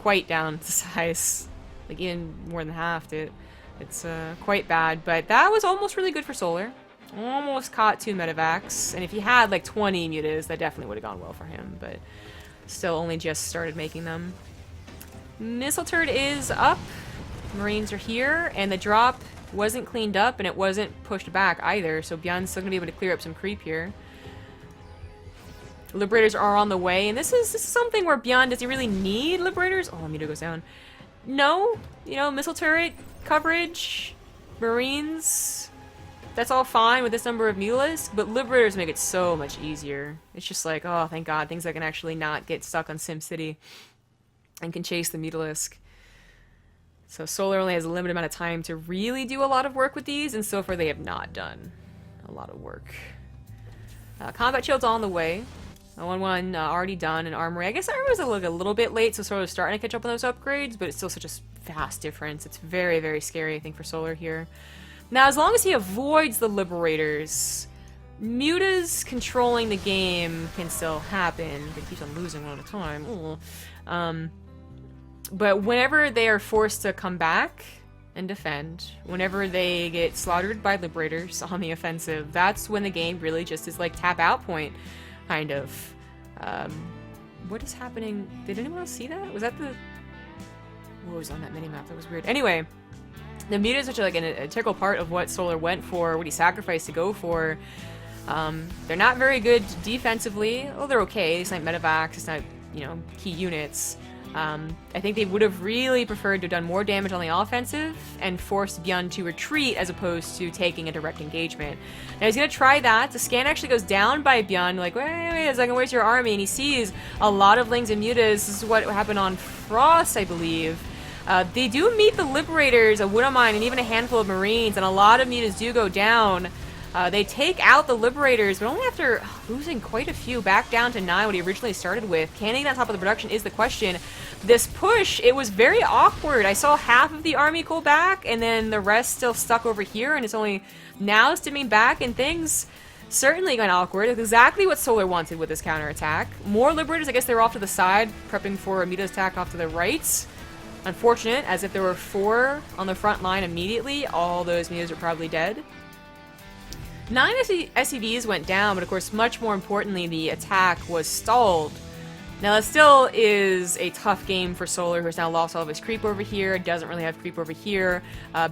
S1: quite down to size. Like, even more than half, it's quite bad. But that was almost really good for Solar. Almost caught 2 medevacs. And if he had, like, 20 mutas, that definitely would have gone well for him. But still only just started making them. Missile turret is up. Marines are here. And the drop wasn't cleaned up, and it wasn't pushed back either. So ByuN's still going to be able to clear up some creep here. Liberators are on the way. And this is something where ByuN, does he really need Liberators? Oh, Muta goes down. No, you know, missile turret coverage, Marines, that's all fine with this number of Mutalisks, but Liberators make it so much easier. It's just like, oh, thank God, things that can actually not get stuck on SimCity and can chase the Mutalisk. So Solar only has a limited amount of time to really do a lot of work with these, and so far they have not done a lot of work. Combat shield's on the way. 1-1 already done, and armory. I guess armory was a little bit late, so sort of starting to catch up on those upgrades, but it's still such a vast difference. It's very, very scary, I think, for Solar here. Now, as long as he avoids the Liberators, Mutas controlling the game can still happen, but he keeps on losing one at a time. But whenever they are forced to come back and defend, whenever they get slaughtered by Liberators on the offensive, that's when the game really just is like tap out point. Kind of. What is happening? Did anyone else see that? Was that the... What was on that mini-map? That was weird. Anyway, the Mutas, which are like an integral part of what Solar went for, what he sacrificed to go for, they're not very good defensively. Oh, they're okay. It's not medevacs. It's not, you know, key units. I think they would have really preferred to have done more damage on the offensive and forced ByuN to retreat as opposed to taking a direct engagement. Now he's going to try that. The scan actually goes down by ByuN, like, wait a second, where's your army? And he sees a lot of Lings and Mutas. This is what happened on Frost, I believe. They do meet the Liberators, a Widowmine, and even a handful of Marines, and a lot of Mutas do go down. They take out the Liberators, but only after losing quite a few, back down to 9, what he originally started with. Can he get on top of the production is the question. This push, it was very awkward. I saw half of the army go back, and then the rest still stuck over here, and it's only now stimming back, and things certainly got awkward. It's exactly what Solar wanted with this counterattack. More Liberators, I guess they were off to the side, prepping for a Muta's attack off to the right. Unfortunate, as if there were 4 on the front line immediately, all those Mutas are probably dead. 9 SCVs went down, but of course, much more importantly, the attack was stalled. Now, that still is a tough game for Solar, who has now lost all of his creep over here, doesn't really have creep over here,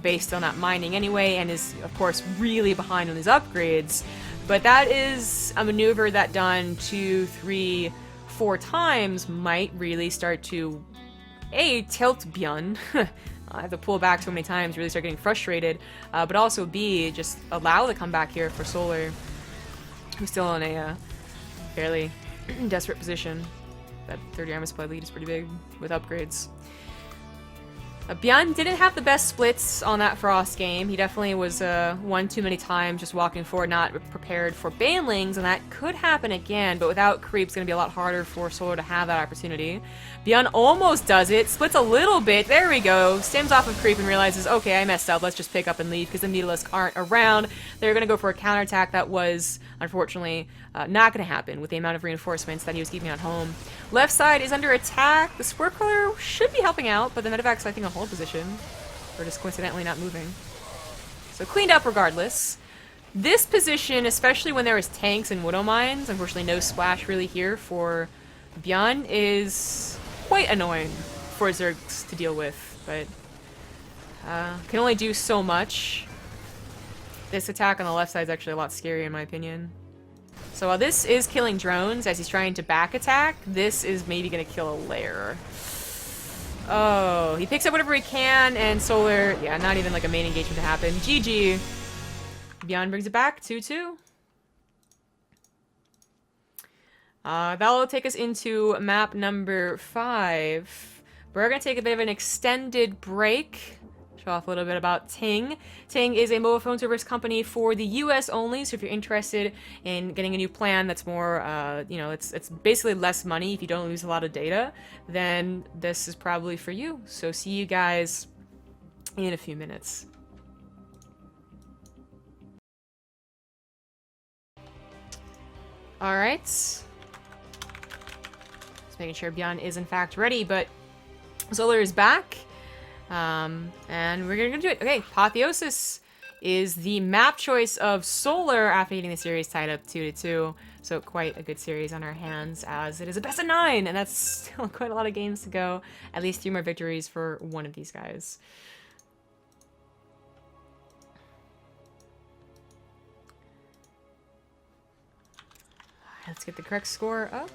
S1: base still not mining anyway, and is, of course, really behind on his upgrades. But that is a maneuver that done 2, 3, 4 times might really start to, A, tilt ByuN. I have to pull back so many times, really start getting frustrated, but also B, just allow the comeback here for Solar, who's still in a fairly desperate position. That 30 armor supply lead is pretty big with upgrades. ByuN didn't have the best splits on that Frost game. He definitely was one too many times just walking forward, not prepared for banelings, and that could happen again, but without creep, it's going to be a lot harder for Solar to have that opportunity. ByuN almost does it, splits a little bit, there we go, stims off of creep and realizes, okay, I messed up, let's just pick up and leave because the Mutalisk aren't around. They're going to go for a counterattack that was, unfortunately, not going to happen with the amount of reinforcements that he was keeping at home. Left side is under attack. The Spore Crawler should be helping out, but the medevac's, I think, in hold position. Or just coincidentally not moving. So cleaned up regardless. This position, especially when there was tanks and Widow Mines, unfortunately no splash really here for ByuN, is quite annoying for Zergs to deal with, but can only do so much. This attack on the left side is actually a lot scarier in my opinion. So while this is killing drones as he's trying to back attack, this is maybe going to kill a lair. Oh, he picks up whatever he can, and Solar, yeah, not even like a main engagement to happen. GG. ByuN brings it back, 2-2. That'll take us into map number 5. We're going to take a bit of an extended break. show off a little bit about TING. TING is a mobile phone service company for the US only, so if you're interested in getting a new plan that's more, you know, it's basically less money if you don't lose a lot of data, then this is probably for you. So see you guys in a few minutes. Alright. Just making sure ByuN is in fact ready, but Solar is back. And we're gonna do it. Okay, Apotheosis is the map choice of Solar after getting the series tied up 2-2. So quite a good series on our hands, as it is a best of 9, and that's still quite a lot of games to go. At least 3 more victories for one of these guys. Let's get the correct score up.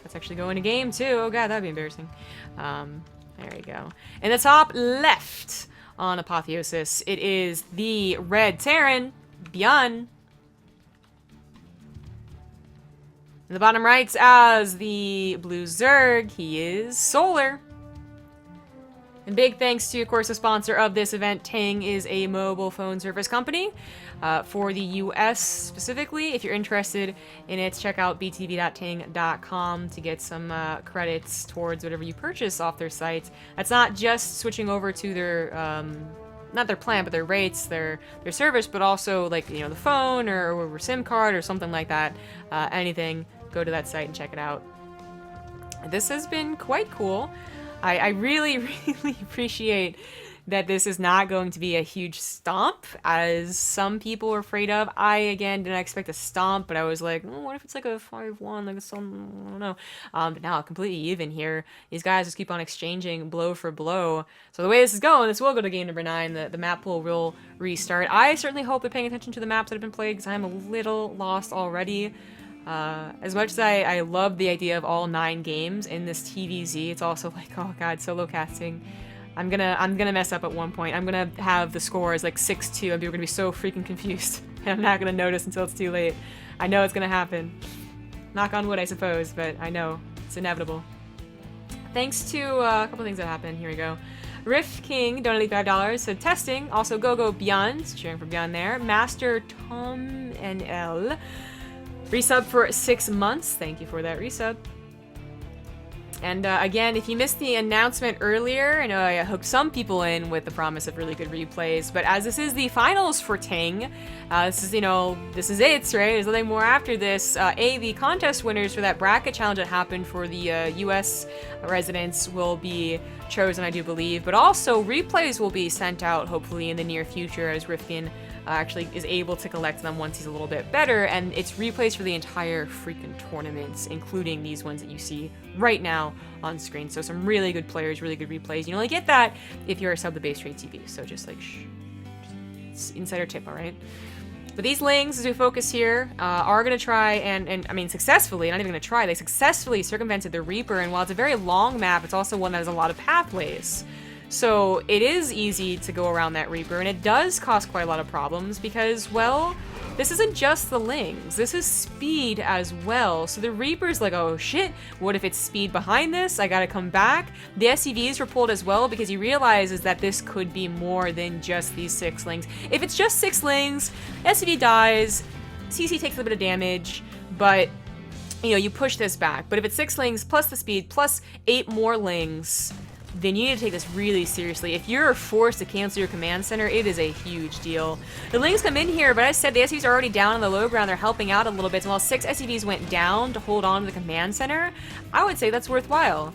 S1: Let's actually go into game too. Oh god, that'd be embarrassing. There we go. In the top left on Apotheosis, it is the red Terran, ByuN. In the bottom right, as the blue Zerg, he is Solar. And big thanks to, of course, the sponsor of this event. TING is a mobile phone service company for the US specifically. If you're interested in it, check out btv.ting.com to get some credits towards whatever you purchase off their site. That's not just switching over to their, not their plan, but their rates, their service, but also like, you know, the phone or SIM card or something like that. Anything, go to that site and check it out. This has been quite cool. I really, really appreciate that this is not going to be a huge stomp, as some people are afraid of. I, again, didn't expect a stomp, but I was like, oh, what if it's like a 5-1, like a some, I don't know. But now, completely even here. These guys just keep on exchanging blow for blow. So the way this is going, this will go to game number 9. The map pool will restart. I certainly hope they're paying attention to the maps that have been played, because I'm a little lost already. As much as I love the idea of all 9 games in this TVZ, it's also like, oh god, solo casting. I'm gonna mess up at one point. I'm gonna have the scores like 6-2 and people are gonna be so freaking confused. And I'm not gonna notice until it's too late. I know it's gonna happen. Knock on wood, I suppose, but I know. It's inevitable. Thanks to a couple things that happened. Here we go. Riff King donated $5, said testing. Also go ByuN, cheering for ByuN there. Master Tom NL. Resub for 6 months. Thank you for that resub. And again, if you missed the announcement earlier, I know I hooked some people in with the promise of really good replays, but as this is the finals for TING, this is, you know, this is it, right? There's nothing more after this. The contest winners for that bracket challenge that happened for the US residents will be chosen, I do believe, but also replays will be sent out, hopefully, in the near future, as Rifkin actually is able to collect them once he's a little bit better, and it's replays for the entire freaking tournaments, including these ones that you see right now on screen. So some really good players, really good replays. You only get that if you're a sub to BaseTradeTV, so just like, it's insider tip, alright? But these lings, as we focus here, are going to try and I mean successfully, not even going to try, they successfully circumvented the Reaper, and while it's a very long map, it's also one that has a lot of pathways. So it is easy to go around that Reaper, and it does cause quite a lot of problems because, well, this isn't just the lings, this is speed as well. So the Reaper's like, oh shit, what if it's speed behind this? I gotta come back. The SCVs were pulled as well because he realizes that this could be more than just these 6 lings. If it's just 6 lings, SCV dies, CC takes a little bit of damage, but you know, you push this back. But if it's 6 lings plus the speed plus 8 more lings, then you need to take this really seriously. If you're forced to cancel your command center, it is a huge deal. The lings come in here, but as I said, the SCVs are already down on the low ground. They're helping out a little bit. So while 6 SCVs went down to hold on to the command center, I would say that's worthwhile.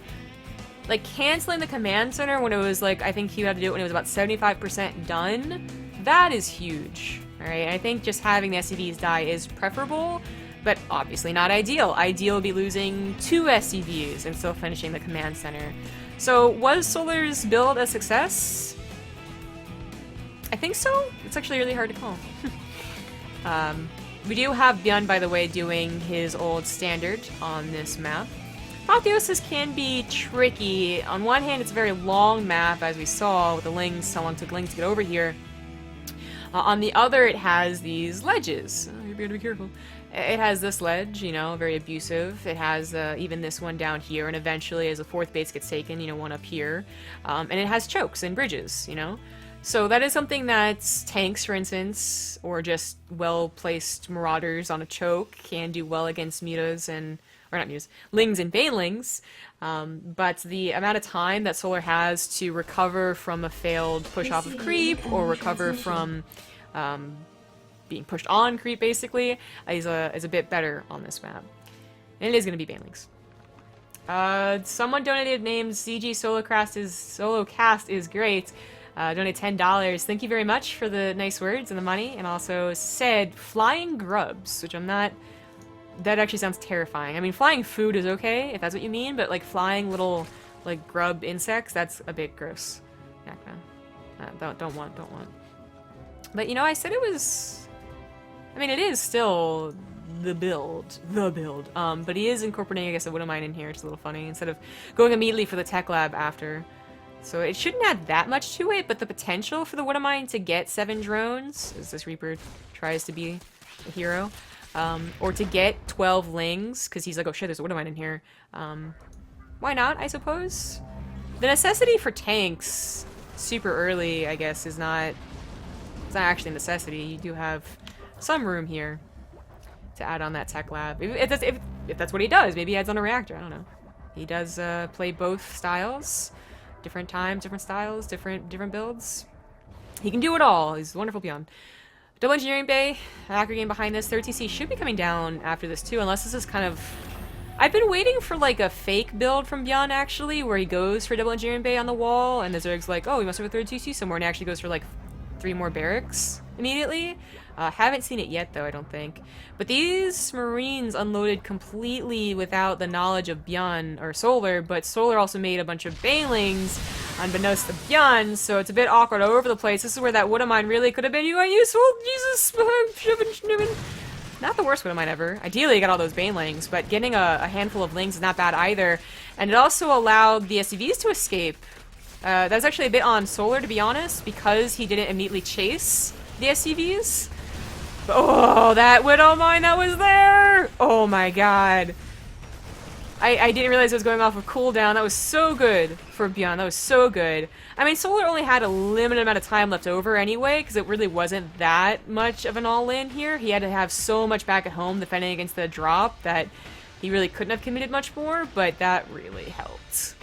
S1: Like, canceling the command center when it was like, I think he had to do it when it was about 75% done, that is huge. Alright, I think just having the SCVs die is preferable, but obviously not ideal. Ideal would be losing 2 SCVs and still finishing the command center. So, was Solar's build a success? I think so. It's actually really hard to call. We do have ByuN, by the way, doing his old standard on this map. Apotheosis can be tricky. On one hand, it's a very long map, as we saw with the lings, how long it took lings to get over here. On the other, it has these ledges. Oh, you better be careful. It has this ledge, you know, very abusive. It has even this one down here, and eventually, as a 4th base gets taken, you know, one up here. And it has chokes and bridges, you know. So that is something that tanks, for instance, or just well-placed marauders on a choke can do well against mutas and, or not mutas, lings and banelings. But the amount of time that Solar has to recover from a failed push off of creep or recover from being pushed on creep, basically, is a bit better on this map. And it is going to be banelings. Someone donated named CG Solocast is great. Donate $10. Thank you very much for the nice words and the money. And also said flying grubs, which I'm not... That actually sounds terrifying. I mean, flying food is okay, if that's what you mean, but like flying little, like, grub insects, that's a bit gross. Yeah, don't want. But, you know, I said it was... I mean, it is still the build. But he is incorporating, I guess, a Widowmine in here, which is a little funny, instead of going immediately for the tech lab after. So it shouldn't add that much to it, but the potential for the Widowmine to get 7 drones, as this Reaper tries to be a hero, or to get 12 lings, because he's like, oh shit, there's a Widowmine in here. Why not, I suppose? The necessity for tanks super early, I guess, is not... It's not actually a necessity. You do have some room here to add on that tech lab. If that's what he does, maybe he adds on a reactor, I don't know. He does play both styles. Different times, different styles, different builds. He can do it all. He's wonderful ByuN. Double Engineering Bay, hacker game behind this. 3TC should be coming down after this too, unless this is kind of... I've been waiting for like a fake build from ByuN actually, where he goes for Double Engineering Bay on the wall, and the Zerg's like, oh, we must have a 3TC somewhere, and he actually goes for like 3 more barracks immediately. Haven't seen it yet though, I don't think. But these Marines unloaded completely without the knowledge of ByuN or Solar, but Solar also made a bunch of banelings unbeknownst to ByuN, so it's a bit awkward all over the place. This is where that Widowmine really could have been useful. Jesus! Not the worst Widowmine ever. Ideally, you got all those banelings, but getting a handful of lings is not bad either. And it also allowed the SCVs to escape. That's actually a bit on Solar, to be honest, because he didn't immediately chase the SCVs. Oh, that Widowmine that was there! Oh my god. I didn't realize it was going off of cooldown. That was so good for ByuN. That was so good. I mean, Solar only had a limited amount of time left over anyway, because it really wasn't that much of an all-in here. He had to have so much back at home defending against the drop that he really couldn't have committed much more, but that really helped.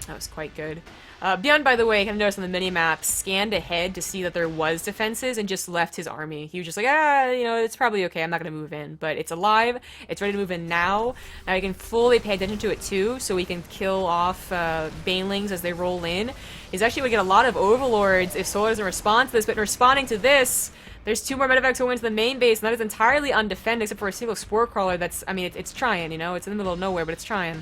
S1: That was quite good. ByuN, by the way, I kind of noticed on the minimap, scanned ahead to see that there was defenses and just left his army. He was just like, you know, it's probably okay, I'm not going to move in. But it's alive, it's ready to move in now. Now we can fully pay attention to it too, so we can kill off banelings as they roll in. He's actually going to get a lot of overlords if Solar doesn't respond to this, but in responding to this, there's 2 more medevacs going into the main base, and that is entirely undefended except for a single spore crawler that's, I mean, it's trying, you know, it's in the middle of nowhere, but it's trying.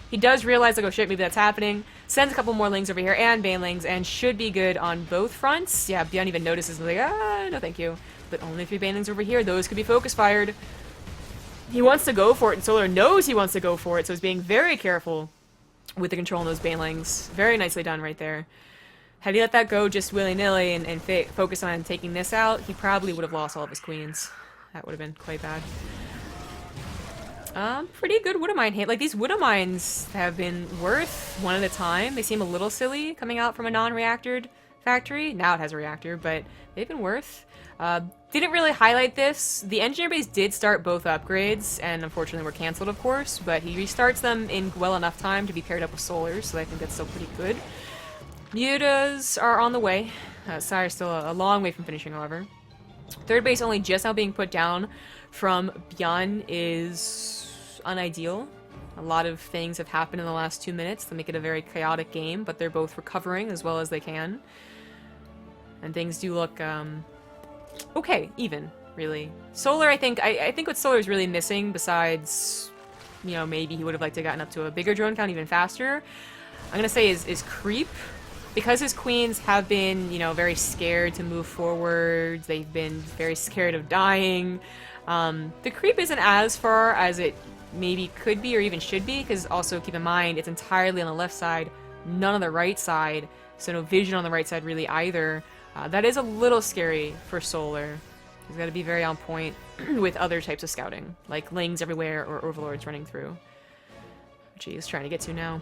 S1: He does realize, like, oh shit, maybe that's happening. Sends a couple more lings over here and banelings, and should be good on both fronts. Yeah, ByuN even notices, like, no thank you. But only 3 banelings over here. Those could be focus fired. He wants to go for it, and Solar knows he wants to go for it, so he's being very careful with the control on those banelings. Very nicely done right there. Had he let that go just willy-nilly and focus on taking this out, he probably would have lost all of his queens. That would have been quite bad. Pretty good Widowmine hit. Like, these Widowmines have been worth one at a time. They seem a little silly coming out from a non-reactored factory. Now it has a reactor, but they've been worth. Didn't really highlight this. The engineer base did start both upgrades, and unfortunately were cancelled, of course, but he restarts them in well enough time to be paired up with Solar, so I think that's still pretty good. Mutas are on the way. Sire's still a long way from finishing, however. Third base only just now being put down from ByuN is unideal. A lot of things have happened in the last 2 minutes that make it a very chaotic game, but they're both recovering as well as they can. And things do look, okay, even, really. Solar, I think what Solar is really missing, besides, you know, maybe he would have liked to gotten up to a bigger drone count even faster, I'm gonna say is creep. Because his queens have been, you know, very scared to move forward, they've been very scared of dying, the creep isn't as far as it maybe could be or even should be, because also keep in mind it's entirely on the left side, none on the right side, so no vision on the right side really either. That is a little scary for Solar. He's got to be very on point with other types of scouting, like lings everywhere or overlords running through, which he is trying to get to now.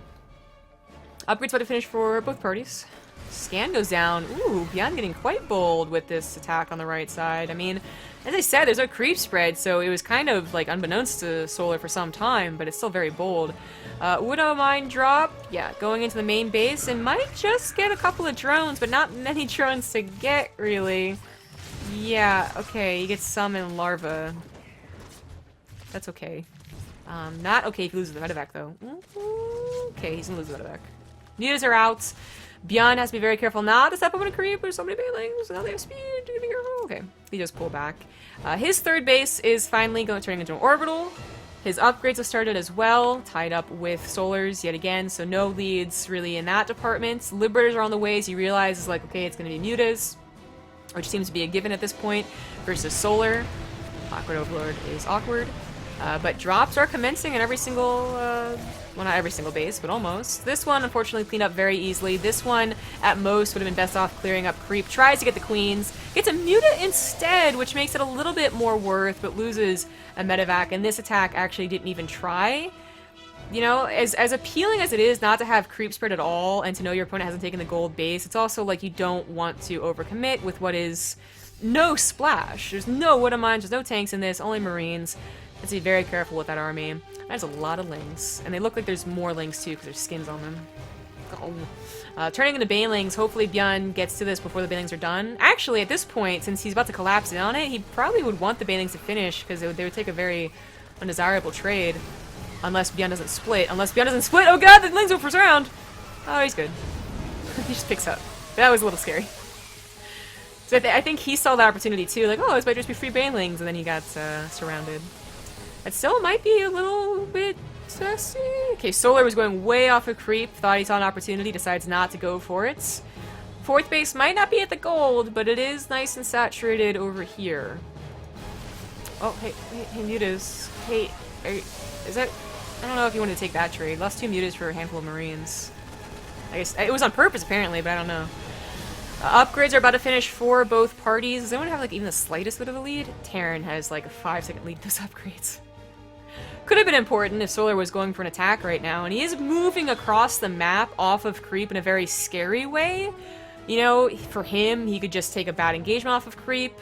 S1: Upgrades about to finish for both parties. Scan goes down. Ooh, ByuN getting quite bold with this attack on the right side. I mean, as I said, there's no creep spread, so it was kind of like unbeknownst to Solar for some time, but it's still very bold. Widow Mine drop, yeah, going into the main base, and might just get a couple of drones, but not many drones to get, really. Yeah, okay, he gets some in Larva. That's okay. Not okay if he loses the medevac, though. Okay, he's gonna lose the medevac. Mutas are out. ByuN has to be very careful not to step up on a creep. There's so many banelings. Now they have speed. Be careful. Okay, he just pull back. His third base is finally turning into an orbital. His upgrades have started as well, tied up with Solars yet again, so no leads really in that department. Liberators are on the way as he realizes, like, okay, it's going to be Mutas, which seems to be a given at this point, versus Solar. Awkward Overlord is awkward. But drops are commencing in every single, well, not every single base, but almost. This one, unfortunately, cleaned up very easily. This one, at most, would have been best off clearing up creep. Tries to get the queens. Gets a Muta instead, which makes it a little bit more worth, but loses a medevac. And this attack actually didn't even try. You know, as appealing as it is not to have creep spread at all, and to know your opponent hasn't taken the gold base, it's also like you don't want to overcommit with what is no splash. There's no Widow Mines, there's no tanks in this, only Marines. Let's be very careful with that army. There's a lot of lings, and they look like there's more lings too because there's skins on them. Oh. Turning into banelings, hopefully ByuN gets to this before the banelings are done. Actually, at this point, since he's about to collapse in on it, he probably would want the banelings to finish because they would take a very undesirable trade. Unless ByuN doesn't split. Unless ByuN doesn't split! Oh god, the lings will first round! Oh, he's good. He just picks up. That was a little scary. So I think he saw the opportunity too, like, oh, this might just be free banelings, and then he got surrounded. It still might be a little bit sassy. Okay, Solar was going way off of creep, thought he saw an opportunity, decides not to go for it. Fourth base might not be at the gold, but it is nice and saturated over here. Oh, hey, Mutas. Hey, is that... I don't know if you want to take that trade. Lost 2 Mutas for a handful of Marines. I guess it was on purpose, apparently, but I don't know. Upgrades are about to finish for both parties. Does anyone have, like, even the slightest bit of a lead? Terran has, like, a 5-second lead with those upgrades. Could have been important if Solar was going for an attack right now, and he is moving across the map off of creep in a very scary way. You know, for him, he could just take a bad engagement off of creep.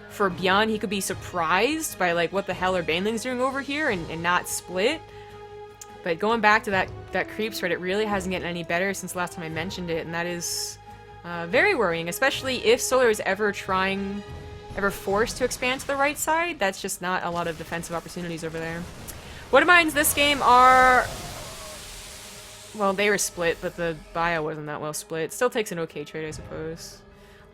S1: For ByuN, he could be surprised by, like, what the hell are banelings doing over here and not split. But going back to that creep spread, it really hasn't gotten any better since the last time I mentioned it, and that is very worrying, especially if Solar is ever forced to expand to the right side. That's just not a lot of defensive opportunities over there. Widow Mines this game are... Well, they were split, but the bio wasn't that well split. It still takes an okay trade, I suppose.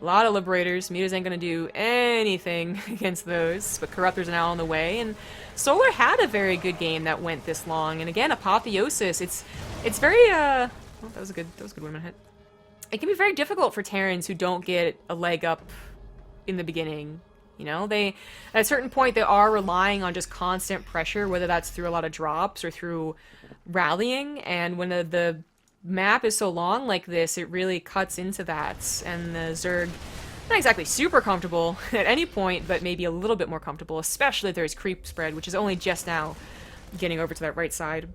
S1: A lot of Liberators. Mutas ain't gonna do anything against those, but Corruptors are now on the way, and Solar had a very good game that went this long, and again, Apotheosis, it's very, oh, that was a good women hit. It can be very difficult for Terrans who don't get a leg up in the beginning. You know, at a certain point, they are relying on just constant pressure, whether that's through a lot of drops or through rallying, and when the map is so long like this, it really cuts into that, and the Zerg, not exactly super comfortable at any point, but maybe a little bit more comfortable, especially if there's creep spread, which is only just now getting over to that right side.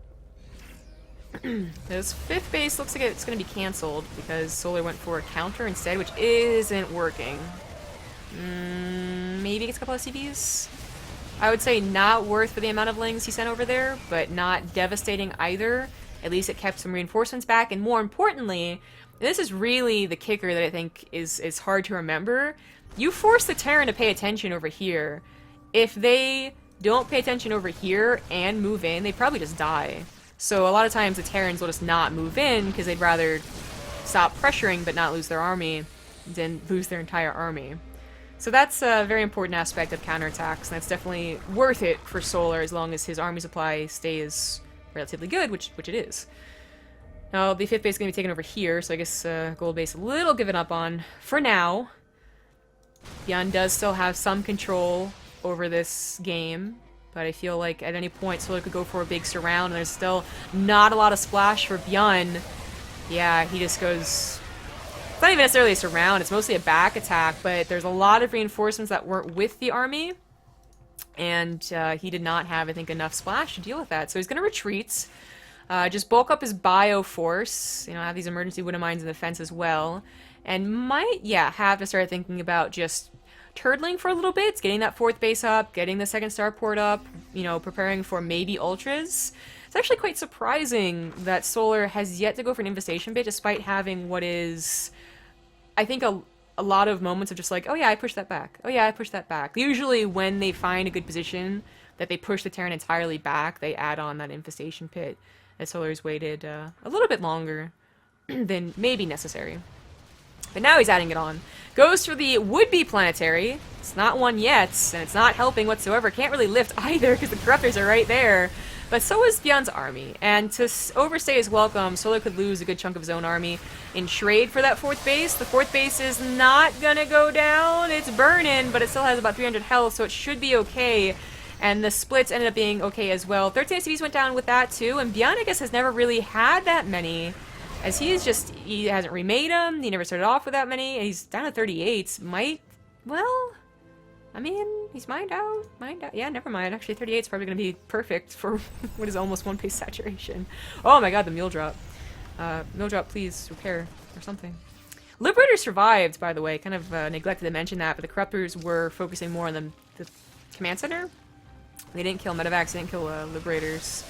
S1: This fifth base looks like it's going to be cancelled because Solar went for a counter instead, which isn't working. Maybe gets a couple of CVs. I would say not worth for the amount of lings he sent over there, but not devastating either. At least it kept some reinforcements back, and more importantly, and this is really the kicker that I think is hard to remember, you force the Terran to pay attention over here. If they don't pay attention over here and move in, they probably just die. So a lot of times the Terrans will just not move in because they'd rather stop pressuring but not lose their army than lose their entire army. So that's a very important aspect of counterattacks, and that's definitely worth it for Solar as long as his army supply stays relatively good, which it is. Now, the fifth base is going to be taken over here, so I guess gold base a little given up on for now. ByuN does still have some control over this game, but I feel like at any point Solar could go for a big surround, and there's still not a lot of splash for ByuN. Yeah, he just goes... It's not even necessarily a surround, it's mostly a back attack, but there's a lot of reinforcements that weren't with the army, and he did not have, I think, enough splash to deal with that. So he's going to retreat. Just bulk up his bio force. You know, have these emergency widow mines in the fence as well. And might, yeah, have to start thinking about just turtling for a little bit, getting that 4th base up, getting the 2nd starport up, you know, preparing for maybe ultras. It's actually quite surprising that Solar has yet to go for an infestation bit, despite having what is, I think, a lot of moments of just like, oh yeah, I pushed that back. Oh yeah, I pushed that back. Usually when they find a good position that they push the Terran entirely back, they add on that infestation pit, as Solar's waited a little bit longer than maybe necessary. But now he's adding it on. Goes for the would-be planetary. It's not one yet, and it's not helping whatsoever. Can't really lift either because the corruptors are right there. But so is ByuN's army. And to overstay his welcome, Solar could lose a good chunk of his own army in trade for that 4th base. The 4th base is not gonna go down. It's burning, but it still has about 300 health, so it should be okay. And the splits ended up being okay as well. 13 SCVs went down with that too, and ByuN, I guess, has never really had that many. As he hasn't remade them, he never started off with that many, and he's down to 38. Well, I mean, he's mined out. Yeah, never mind. Actually, 38 is probably going to be perfect for what is almost 1 base saturation. Oh my god, the mule drop. Mule drop, please, repair, or something. Liberator survived, by the way. Kind of neglected to mention that, but the Corruptors were focusing more on the command center. They didn't kill medevacs, they didn't kill Liberators.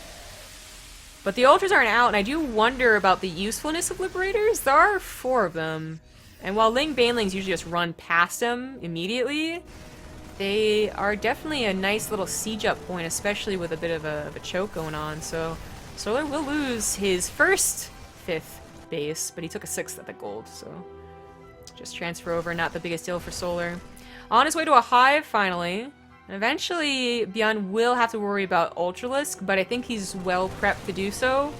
S1: But the Ultras aren't out, and I do wonder about the usefulness of Liberators. There are 4 of them. And while Ling Banelings usually just run past them immediately, they are definitely a nice little siege up point, especially with a bit of a choke going on. So Solar will lose his first 5th base, but he took a 6th at the gold, so just transfer over, not the biggest deal for Solar. On his way to a hive, finally. Eventually, ByuN will have to worry about Ultralisk, but I think he's well prepped to do so,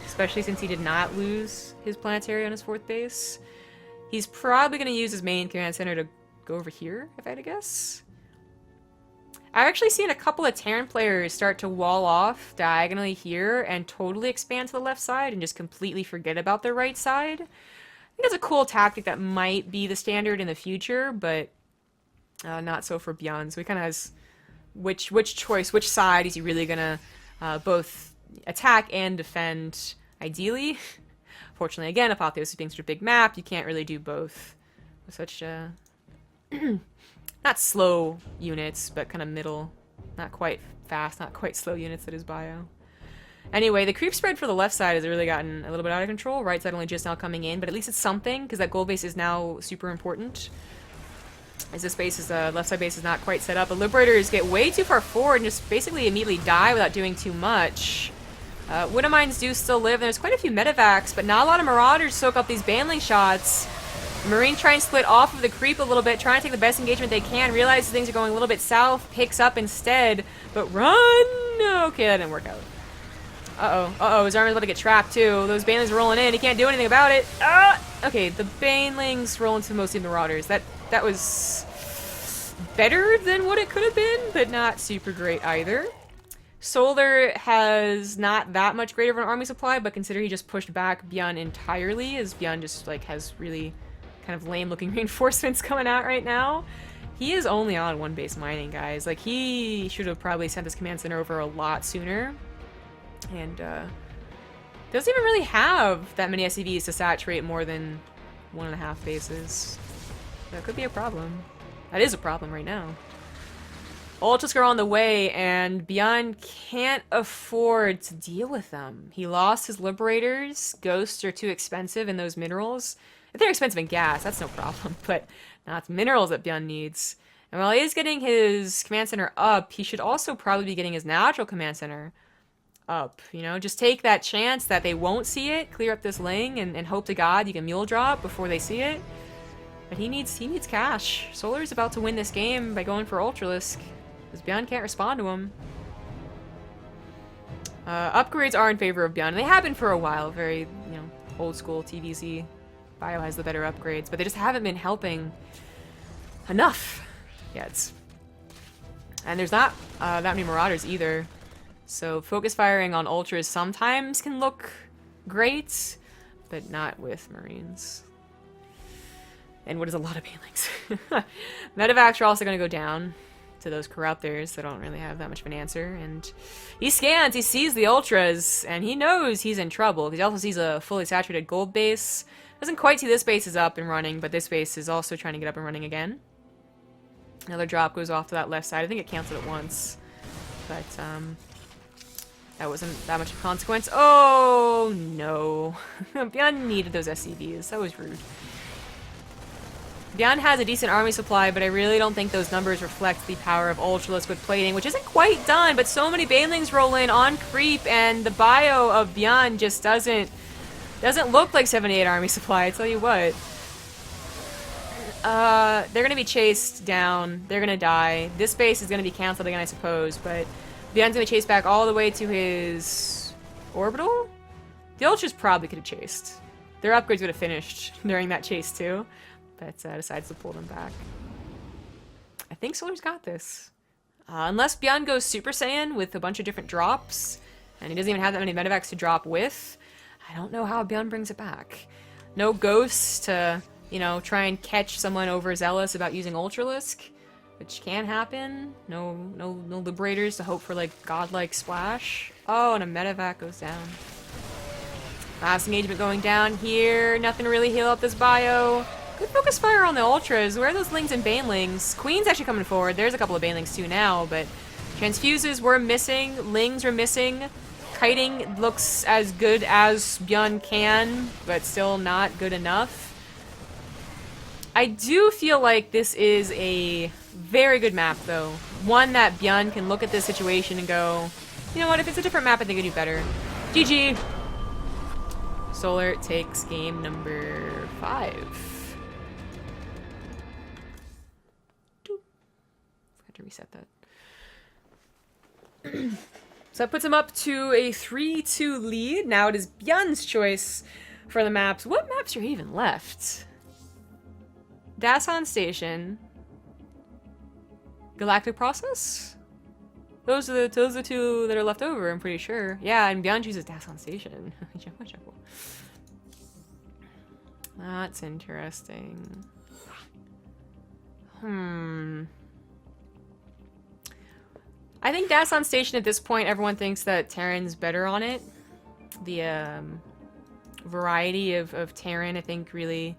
S1: especially since he did not lose his planetary on his 4th base. He's probably going to use his main command center to go over here, if I had to guess. I've actually seen a couple of Terran players start to wall off diagonally here and totally expand to the left side and just completely forget about their right side. I think that's a cool tactic that might be the standard in the future, but not so for ByuN. So he kind of has which side is he really gonna both attack and defend ideally. Fortunately, again, Apotheosis being such a big map, you can't really do both with such not slow units, but kind of middle, not quite fast, not quite slow units that is bio. Anyway, the creep spread for the left side has really gotten a little bit out of control. Right side only just now coming in, but at least it's something, because that gold base is now super important. As this base is, left side base is not quite set up. But Liberators get way too far forward and just basically immediately die without doing too much. Widow Mines do still live. There's quite a few medevacs, but not a lot of Marauders soak up these Baneling shots. Marine try and split off of the creep a little bit, trying to take the best engagement they can, realizes things are going a little bit south, picks up instead, but run! Okay, that didn't work out. Uh-oh, his army's about to get trapped too. Those Banelings are rolling in, he can't do anything about it. Okay, the Banelings roll into mostly Marauders. That was better than what it could have been, but not super great either. Solar has not that much greater of an army supply, but consider he just pushed back ByuN entirely, as ByuN just like has really kind of lame looking reinforcements coming out right now. He is only on 1 base mining, guys. Like, he should have probably sent his command center over a lot sooner. And doesn't even really have that many SCVs to saturate more than 1.5 bases. That could be a problem. That is a problem right now. Ultras are on the way, and ByuN can't afford to deal with them. He lost his Liberators. Ghosts are too expensive in those minerals. If they're expensive in gas, that's no problem, but not the minerals that ByuN needs. And while he's getting his command center up, he should also probably be getting his natural command center up. You know, just take that chance that they won't see it, clear up this Ling, and hope to God you can mule drop before they see it. But he needs cash. Solar's about to win this game by going for Ultralisk, because ByuN can't respond to him. Upgrades are in favor of ByuN, and they have been for a while. Very, you know, old school TVZ. Bio has the better upgrades, but they just haven't been helping enough yet. And there's not that many Marauders either. So focus firing on Ultras sometimes can look great, but not with Marines. And what is a lot of Banelings. Medevacs are also going to go down. to those corruptors that don't really have that much of an answer. And he scans, he sees the ultras, and he knows he's in trouble because he also sees a fully saturated gold base. Doesn't quite see this base is up and running, but this base is also trying to get up and running again. Another drop goes off to that left side. I think it canceled at once, but that wasn't that much of a consequence. Oh no, ByuN needed those SCVs. That was rude. ByuN has a decent army supply, but I really don't think those numbers reflect the power of Ultralisk with plating, which isn't quite done, but so many Banelings roll in on creep, and the bio of ByuN just doesn't look like 78 army supply, I tell you what. They're gonna be chased down, they're gonna die. This base is gonna be cancelled again, I suppose, but ByuN's gonna chase back all the way to his orbital? The Ultras probably could have chased. Their upgrades would have finished during that chase too, but decides to pull them back. I think Solar's got this. Unless ByuN goes Super Saiyan with a bunch of different drops, and he doesn't even have that many medevacs to drop with, I don't know how ByuN brings it back. No ghosts to, you know, try and catch someone overzealous about using Ultralisk, which can happen. No Liberators to hope for, like, godlike splash. Oh, and a medevac goes down. Last engagement going down here. Nothing to really heal up this bio. Good focus fire on the Ultras. Where are those Lings and Banelings? Queen's actually coming forward. There's a couple of Banelings too now, but Transfuses were missing. Lings were missing. Kiting looks as good as ByuN can, but still not good enough. I do feel like this is a very good map, though. One that ByuN can look at this situation and go, you know what, if it's a different map, I think I do better. GG! Solar takes game number 5. Forgot to reset that. So that puts him up to a 3-2 lead. Now it is ByuN's choice for the maps. What maps are even left? Dasan Station. Galactic Process? Those are the two that are left over, I'm pretty sure. Yeah, and ByuN chooses Dasan Station. That's interesting. I think Dasan Station at this point, everyone thinks that Terran's better on it. The variety of Terran, I think, really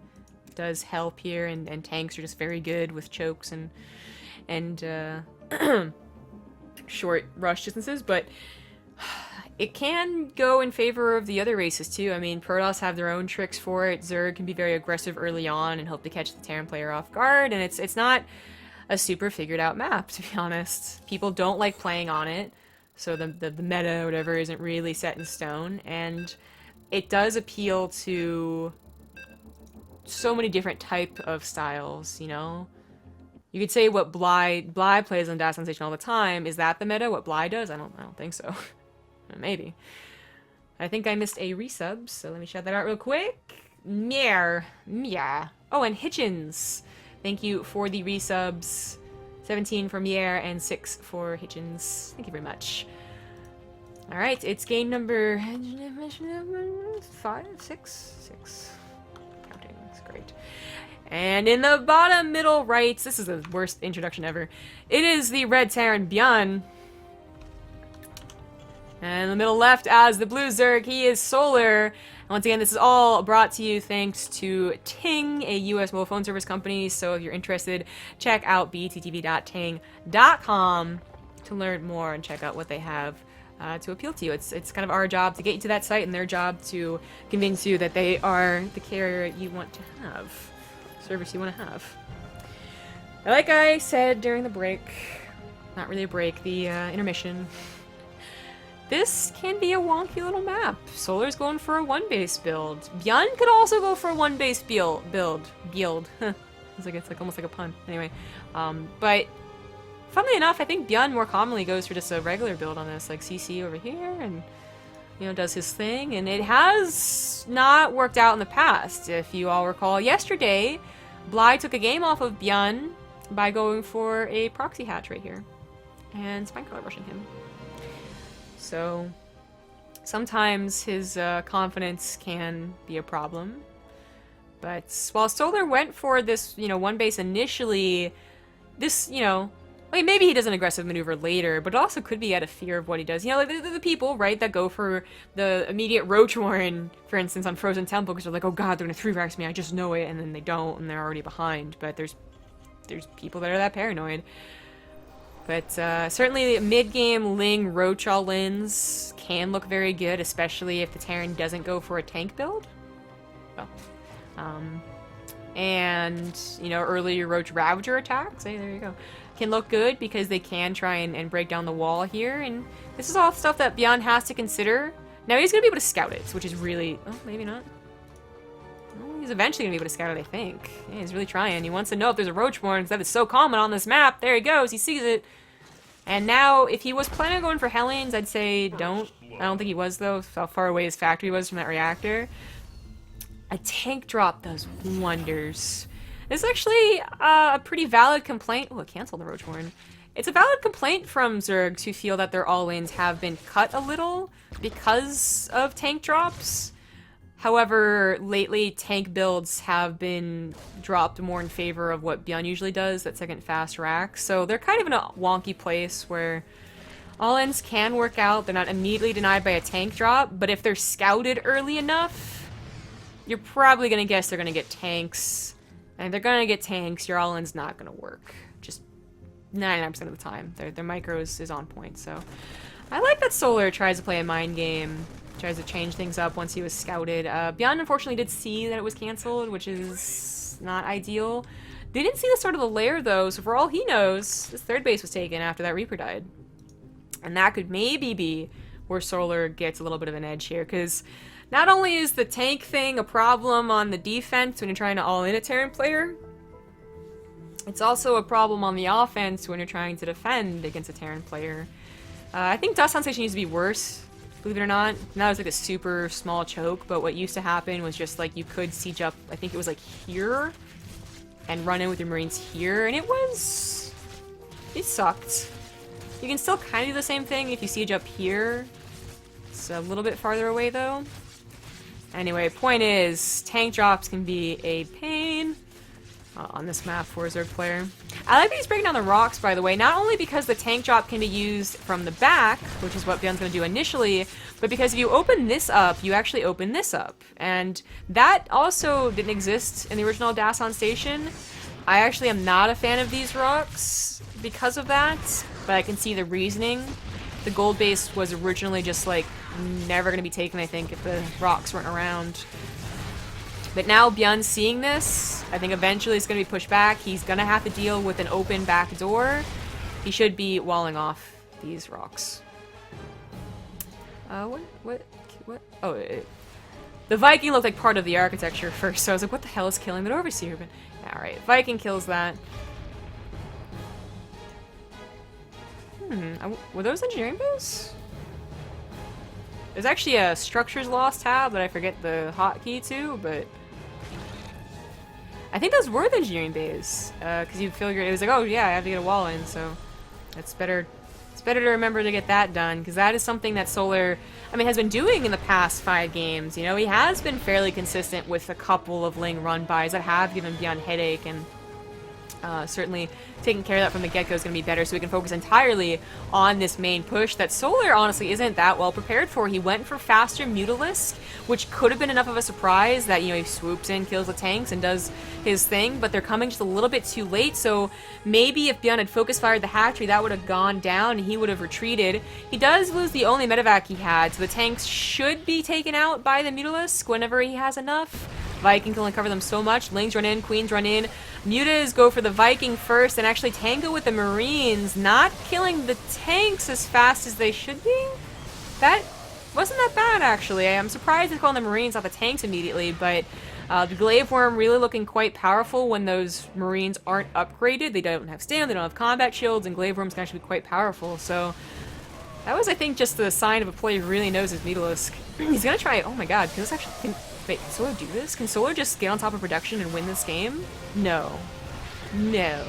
S1: does help here, and tanks are just very good with chokes and short rush distances, but it can go in favor of the other races too. I mean, Protoss have their own tricks for it. Zerg can be very aggressive early on and hope to catch the Terran player off guard, and it's not a super figured out map, to be honest. People don't like playing on it, so the meta or whatever isn't really set in stone, and it does appeal to so many different type of styles, you know? You could say what Bly plays on Dasan Station all the time. Is that the meta? What Bly does? I don't think so. Maybe. I think I missed a resub, so let me shout that out real quick. Myer. Oh, and Hitchens. Thank you for the resubs. 17 for Myer and 6 for Hitchens. Thank you very much. Alright, it's game number 5, 6. Counting, that's great. And in the bottom middle right, this is the worst introduction ever. It is the Red Terran ByuN. And in the middle left as the blue Zerg, he is Solar. And once again, this is all brought to you thanks to TING, a US mobile phone service company. So if you're interested, check out byuTV.ting.com to learn more and check out what they have to appeal to you. It's kind of our job to get you to that site and their job to convince you that they are the carrier you want to have, service you want to have. Like I said during the break, not really a break, the intermission, this can be a wonky little map. Solar's going for a one base build. ByuN could also go for a one base build. It's like almost like a pun. Anyway, but funnily enough, I think ByuN more commonly goes for just a regular build on this, like CC over here, and you know, does his thing. And it has not worked out in the past. If you all recall, yesterday, Bly took a game off of ByuN by going for a proxy hatch right here, and Spinecolor rushing him. So sometimes his confidence can be a problem. But while Solar went for this, you know, one base initially, this, you know, Like, maybe he does an aggressive maneuver later, but it also could be out of fear of what he does. You know, like the people, right, that go for the immediate Roach Warren, for instance, on Frozen Temple, because they're like, oh god, they're gonna 3-rax me, I just know it, and then they don't, and they're already behind. But there's people that are that paranoid. But certainly mid-game Ling Roach all-ins can look very good, especially if the Terran doesn't go for a tank build. Well, and, you know, early Roach Ravager attacks, hey, there you go, can look good because they can try and break down the wall here. And this is all stuff that ByuN has to consider. Now he's going to be able to scout it, which is really... Oh, maybe not. Well, he's eventually going to be able to scout it, I think. Yeah, he's really trying. He wants to know if there's a Roachborn, that is so common on this map. There he goes. He sees it. And now, if he was planning on going for Hellions, I'd say don't. I don't think he was, though. How far away his factory was from that reactor. A tank drop does wonders. This is actually a pretty valid complaint. Oh, it canceled the Roachborn. It's a valid complaint from Zergs who feel that their all-ins have been cut a little because of tank drops. However, lately tank builds have been dropped more in favor of what ByuN usually does, that second fast rack. So they're kind of in a wonky place where all-ins can work out. They're not immediately denied by a tank drop, but if they're scouted early enough, you're probably going to guess they're going to get tanks. And if they're going to get tanks, your all-in's not going to work. Just 99% of the time. Their micros is on point, so... I like that Solar tries to play a mind game. Tries to change things up once he was scouted. ByuN unfortunately did see that it was cancelled, which is not ideal. They didn't see the start of the lair, though, so for all he knows, this third base was taken after that Reaper died. And that could maybe be where Solar gets a little bit of an edge here, because... Not only is the tank thing a problem on the defense when you're trying to all-in a Terran player, it's also a problem on the offense when you're trying to defend against a Terran player. I think Dust Sensation used to be worse, believe it or not. Now it's like a super small choke, but what used to happen was just like you could siege up, I think it was like here, and run in with your Marines here, and it sucked. You can still kind of do the same thing if you siege up here. It's a little bit farther away though. Anyway, point is, tank drops can be a pain on this map for a Zerg player. I like that he's breaking down the rocks, by the way, not only because the tank drop can be used from the back, which is what ByuN's going to do initially, but because if you open this up, you actually open this up. And that also didn't exist in the original Dasan station. I actually am not a fan of these rocks because of that, but I can see the reasoning. The gold base was originally just like never going to be taken, I think, if the rocks weren't around. But now ByuN's seeing this. I think eventually it's going to be pushed back. He's going to have to deal with an open back door. He should be walling off these rocks. What? Oh, the Viking looked like part of the architecture first, so I was like, what the hell is killing the Overseer? But, alright, Viking kills that. Were those engineering bays? There's actually a structures lost tab that I forget the hotkey to, but I think those were the engineering bays. Because you figure it was like, oh yeah, I have to get a wall in, so it's better. It's better to remember to get that done, because that is something that Solar, I mean, has been doing in the past 5 games. You know, he has been fairly consistent with a couple of Ling run bys that have given ByuN headache, and certainly taking care of that from the get-go is going to be better, so we can focus entirely on this main push that Solar honestly isn't that well prepared for. He went for faster Mutalisk, which could have been enough of a surprise that, you know, he swoops in, kills the tanks, and does his thing, but they're coming just a little bit too late, so maybe if ByuN had focus fired the hatchery, that would have gone down, and he would have retreated. He does lose the only medevac he had, so the tanks should be taken out by the Mutalisk whenever he has enough. Viking can only cover them so much. Lings run in, Queens run in. Mutas go for the Viking first and actually tango with the Marines, not killing the tanks as fast as they should be. That wasn't that bad, actually. I'm surprised they're calling the Marines, not the tanks immediately, but the Glaive Worm really looking quite powerful when those Marines aren't upgraded. They don't have stam, they don't have combat shields, and Glaive Worms can actually be quite powerful, so that was, I think, just the sign of a player who really knows his Mutalisk. He's gonna try, oh my god, can this actually... Wait, can Solar do this? Can Solar just get on top of production and win this game? No. No.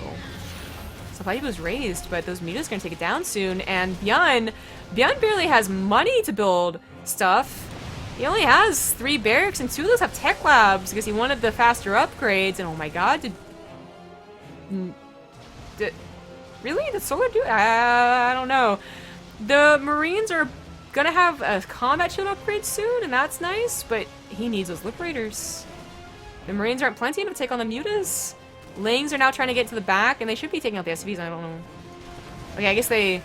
S1: So I thought he was raised, but those Muta's gonna take it down soon, and ByuN barely has money to build stuff. He only has 3 barracks, and 2 of those have tech labs, because he wanted the faster upgrades, and oh my god, Really? Did Solar do it? I don't know. The Marines are gonna have a combat shield upgrade soon, and that's nice, but he needs those Liberators. The Marines aren't plenty enough to take on the Mutas. Lings are now trying to get to the back, and they should be taking out the SCVs. I don't know. Okay, I guess they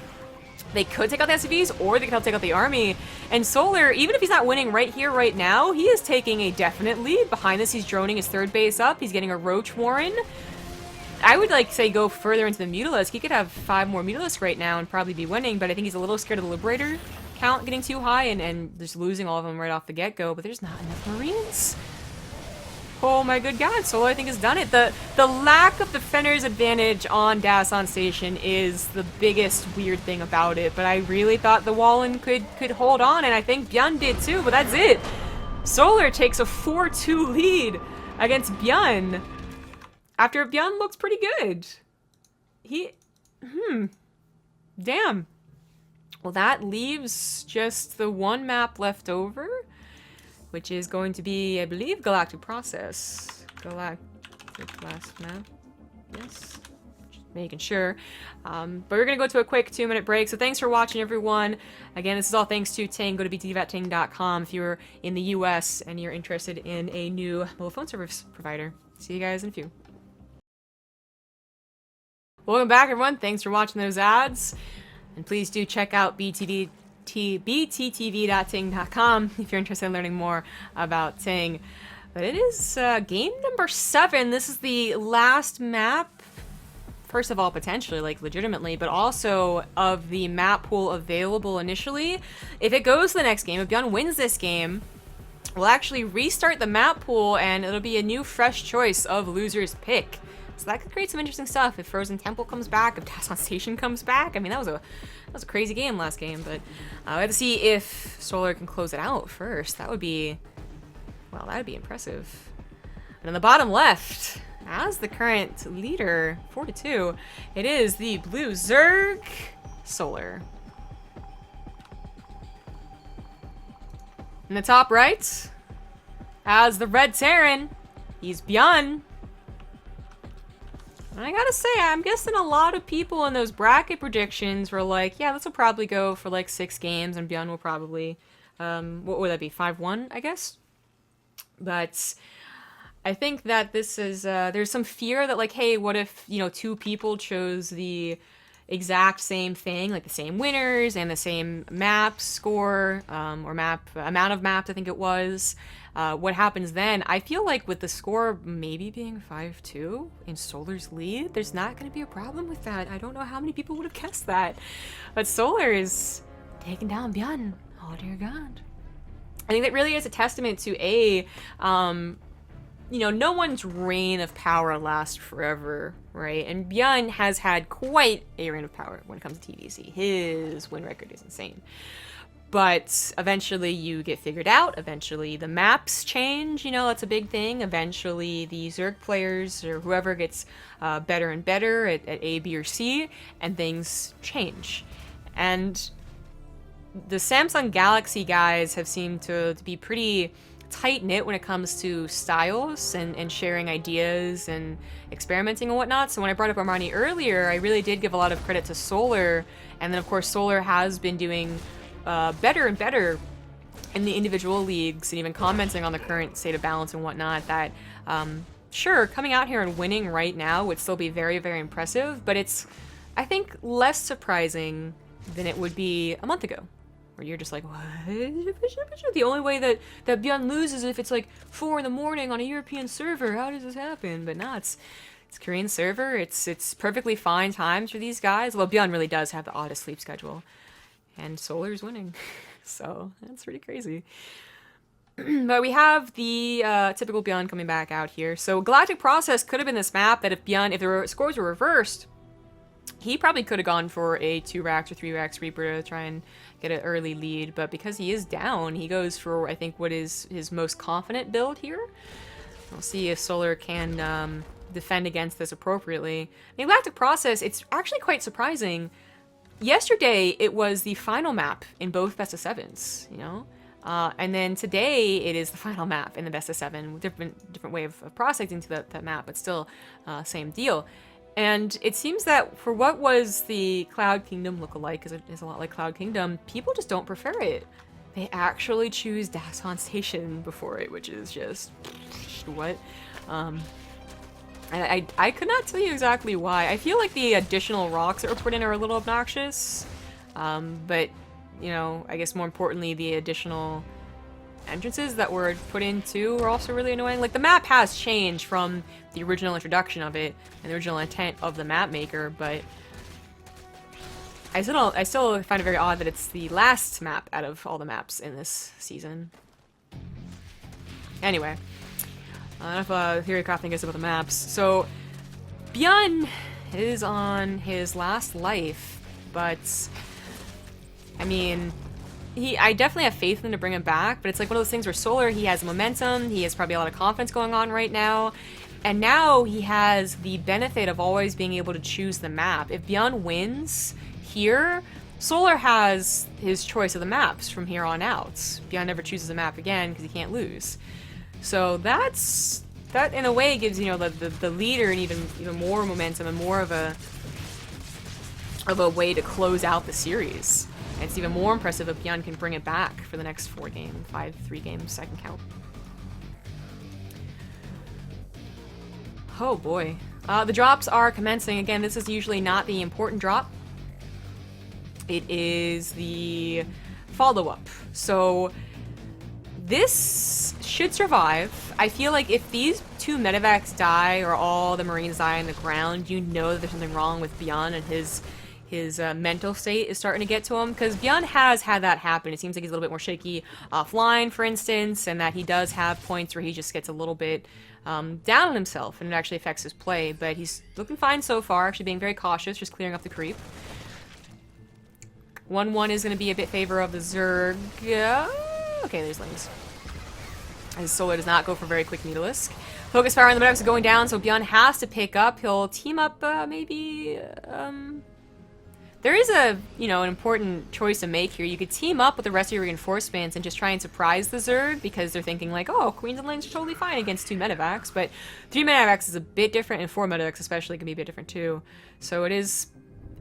S1: could take out the SCVs, or they could help take out the army. And Solar, even if he's not winning right here, right now, he is taking a definite lead. Behind this, he's droning his third base up. He's getting a Roach Warren. I would, like, say go further into the Mutalisk. He could have 5 more Mutalisk right now and probably be winning, but I think he's a little scared of the Liberator count getting too high and just losing all of them right off the get-go, but there's not enough Marines. Oh my good god, Solar I think has done it. The lack of defender's advantage on Dasan Station is the biggest weird thing about it, but I really thought the Wallen could hold on, and I think ByuN did too, but that's it. Solar takes a 4-2 lead against ByuN after ByuN looks pretty good. Damn. Well, that leaves just the one map left over, which is going to be, I believe, Galactic Process. Galactic last map. Yes. Just making sure. But we're going to go to a quick 2-minute break. So thanks for watching, everyone. Again, this is all thanks to TING. Go to ZvT.ting.com if you're in the US and you're interested in a new mobile phone service provider. See you guys in a few. Welcome back, everyone. Thanks for watching those ads. And please do check out bttv.ting.com if you're interested in learning more about Ting. But it is game number 7. This is the last map, first of all, potentially, like legitimately, but also of the map pool available initially. If it goes to the next game, if ByuN wins this game, we'll actually restart the map pool and it'll be a new fresh choice of loser's pick. So that could create some interesting stuff if Frozen Temple comes back, if Dasan Station comes back. I mean, that was a crazy game last game, but we have to see if Solar can close it out first. That would be, well, that would be impressive. And in the bottom left, as the current leader, 4-2, it is the blue Zerg Solar. In the top right, as the red Terran, he's ByuN. And I gotta say, I'm guessing a lot of people in those bracket predictions were like, yeah, this will probably go for like 6 games, and ByuN will probably, what would that be, 5-1, I guess? But I think that this is, there's some fear that like, hey, what if, 2 people chose the exact same thing, like the same winners and the same map score, or amount of maps, I think it was. What happens then? I feel like with the score maybe being 5-2 in Solar's lead, there's not going to be a problem with that. I don't know how many people would have guessed that. But Solar is taking down ByuN. Oh dear God. I think that really is a testament to no one's reign of power lasts forever, right? And ByuN has had quite a reign of power when it comes to TVC. His win record is insane. But eventually you get figured out. Eventually the maps change, that's a big thing. Eventually the Zerg players or whoever gets better and better at A, B, or C, and things change. And the Samsung Galaxy guys have seemed to be pretty tight-knit when it comes to styles and sharing ideas and experimenting and whatnot. So when I brought up Armani earlier, I really did give a lot of credit to Solar. And then, of course, Solar has been doing better and better in the individual leagues, and even commenting on the current state of balance and whatnot, that sure, coming out here and winning right now would still be very, very impressive, but it's, I think, less surprising than it would be a month ago, where you're just like, what? The only way that ByuN loses is if it's like 4 in the morning on a European server. How does this happen? But no, it's Korean server. It's perfectly fine times for these guys. Well, ByuN really does have the oddest sleep schedule. And Solar's winning. So that's pretty crazy. But we have the typical ByuN coming back out here. So Galactic Process could have been this map that if the scores were reversed, he probably could have gone for a 2-Rax or 3-Rax Reaper to try and get an early lead. But because he is down, he goes for, I think, what is his most confident build here. We'll see if Solar can defend against this appropriately. The Galactic Process, it's actually quite surprising. Yesterday, it was the final map in both best of 7s, and then today it is the final map in the best of 7, with different way of processing to that map, but still same deal. And it seems that for what was the Cloud Kingdom look-alike, because it is a lot like Cloud Kingdom, people just don't prefer it. They actually choose Daxon Station before it, which is just... what? And I could not tell you exactly why. I feel like the additional rocks that were put in are a little obnoxious. But, you know, I guess more importantly, the additional entrances that were put in too were also really annoying. Like, the map has changed from the original introduction of it and the original intent of the map maker, but I still find it very odd that it's the last map out of all the maps in this season. Anyway, enough theory crafting is about the maps. So, ByuN is on his last life, but I mean, I definitely have faith in him to bring him back, but it's like one of those things where Solar, he has momentum, he has probably a lot of confidence going on right now, and now he has the benefit of always being able to choose the map. If ByuN wins here, Solar has his choice of the maps from here on out. ByuN never chooses a map again because he can't lose. So that in a way gives, you know, the leader and even more momentum and more of a way to close out the series. And it's even more impressive if ByuN can bring it back for the next 3 games, I can count. Oh boy. The drops are commencing. Again, this is usually not the important drop. It is the follow-up. So this should survive. I feel like if these 2 medevacs die or all the Marines die on the ground, you know that there's something wrong with ByuN and his mental state is starting to get to him, because ByuN has had that happen. It seems like he's a little bit more shaky offline, for instance, and that he does have points where he just gets a little bit down on himself, and it actually affects his play, but he's looking fine so far, actually being very cautious, just clearing up the creep. 1-1 is going to be a bit favor of the Zerg. Okay, there's lanes. As Solar does not go for very quick Needleisk. Focus fire on the medics is going down, so ByuN has to pick up. He'll team up, maybe... There is an important choice to make here. You could team up with the rest of your reinforcements and just try and surprise the Zerg, because they're thinking like, oh, Queens and Lanes are totally fine against 2 medevacs, but 3 medevacs is a bit different, and 4 medevacs especially can be a bit different too. So it is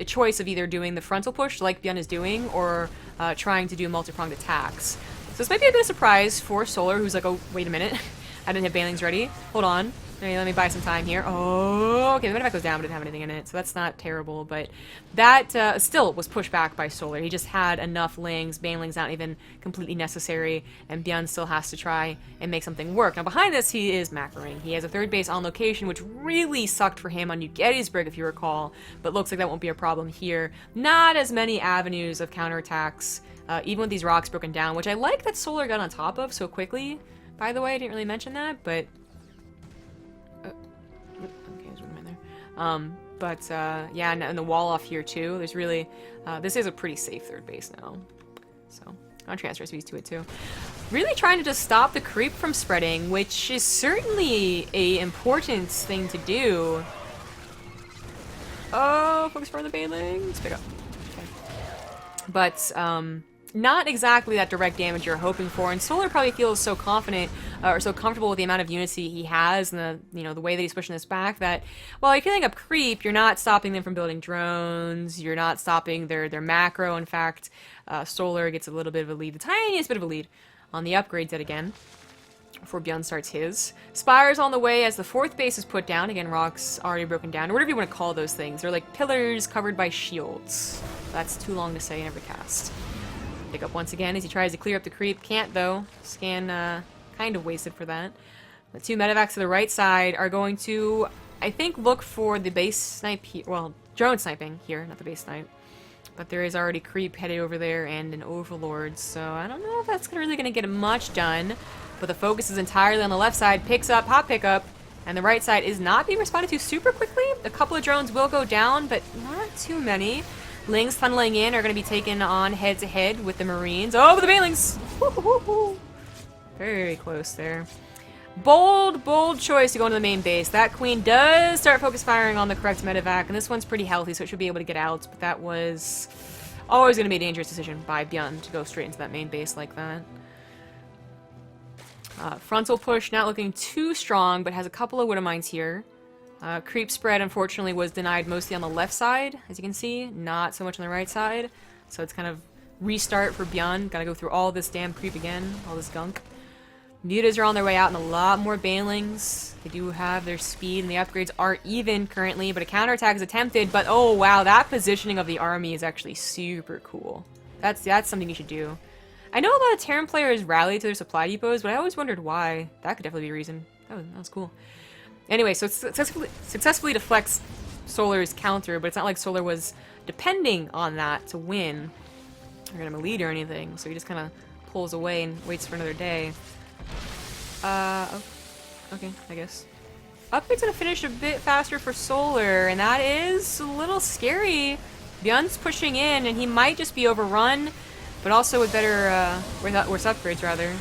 S1: a choice of either doing the frontal push like ByuN is doing, or trying to do multi-pronged attacks. So this might be a bit of a surprise for Solar, who's like, oh, wait a minute. I didn't have banelings ready. Hold on. Let me buy some time here. Oh, okay, the medevac goes down, but didn't have anything in it, so that's not terrible, but that still was pushed back by Solar. He just had enough lings, banelings not even completely necessary, and ByuN still has to try and make something work. Now behind this, he is macroing. He has a 3rd base on location, which really sucked for him on New Gettysburg, if you recall, but looks like that won't be a problem here. Not as many avenues of counterattacks, even with these rocks broken down, which I like that Solar got on top of so quickly. By the way, I didn't really mention that, but... okay, there's one in there. Yeah, and the wall off here too. There's really, this is a pretty safe 3rd base now. So, I'll transfer speeds to it too. Really trying to just stop the creep from spreading, which is certainly a important thing to do. Oh, focus for the banelings. Pick up. Okay. But, not exactly that direct damage you're hoping for, and Solar probably feels so confident or so comfortable with the amount of unity he has and the way that he's pushing this back that while you're killing up creep, you're not stopping them from building drones, you're not stopping their macro. In fact, Solar gets a little bit of a lead, the tiniest bit of a lead on the upgrades yet again before ByuN starts his. Spire's on the way as the 4th base is put down. Again, rocks already broken down, or whatever you want to call those things. They're like pillars covered by shields. That's too long to say in every cast. Pick up once again as he tries to clear up the creep. Can't though. Scan kind of wasted for that. The 2 medevacs to the right side are going to, I think, look for the base snipe here. Well, drone sniping here, not the base snipe. But there is already creep headed over there and an overlord, so I don't know if that's really going to get much done. But the focus is entirely on the left side. Picks up, hot pickup, and the right side is not being responded to super quickly. A couple of drones will go down, but not too many. Lings funneling in are going to be taken on head-to-head with the Marines. Oh, but the banelings! Very close there. Bold choice to go into the main base. That queen does start focus firing on the correct medevac, and this one's pretty healthy, so it should be able to get out, but that was always going to be a dangerous decision by ByuN to go straight into that main base like that. Frontal push, not looking too strong, but has a couple of Widow Mines here. Creep spread, unfortunately, was denied mostly on the left side, as you can see, not so much on the right side. So it's kind of restart for ByuN. Gotta go through all this damn creep again, all this gunk. Mutas are on their way out and a lot more banelings. They do have their speed and the upgrades are even currently, but a counterattack is attempted. But oh wow, that positioning of the army is actually super cool. That's something you should do. I know a lot of Terran players rally to their supply depots, but I always wondered why. That could definitely be a reason. That was cool. Anyway, so it successfully deflects Solar's counter, but it's not like Solar was depending on that to win or get him a lead or anything. So he just kind of pulls away and waits for another day. Oh, okay, I guess. Upgrade's gonna finish a bit faster for Solar, and that is a little scary. ByuN's pushing in, and he might just be overrun, but also with better, worse upgrades, rather.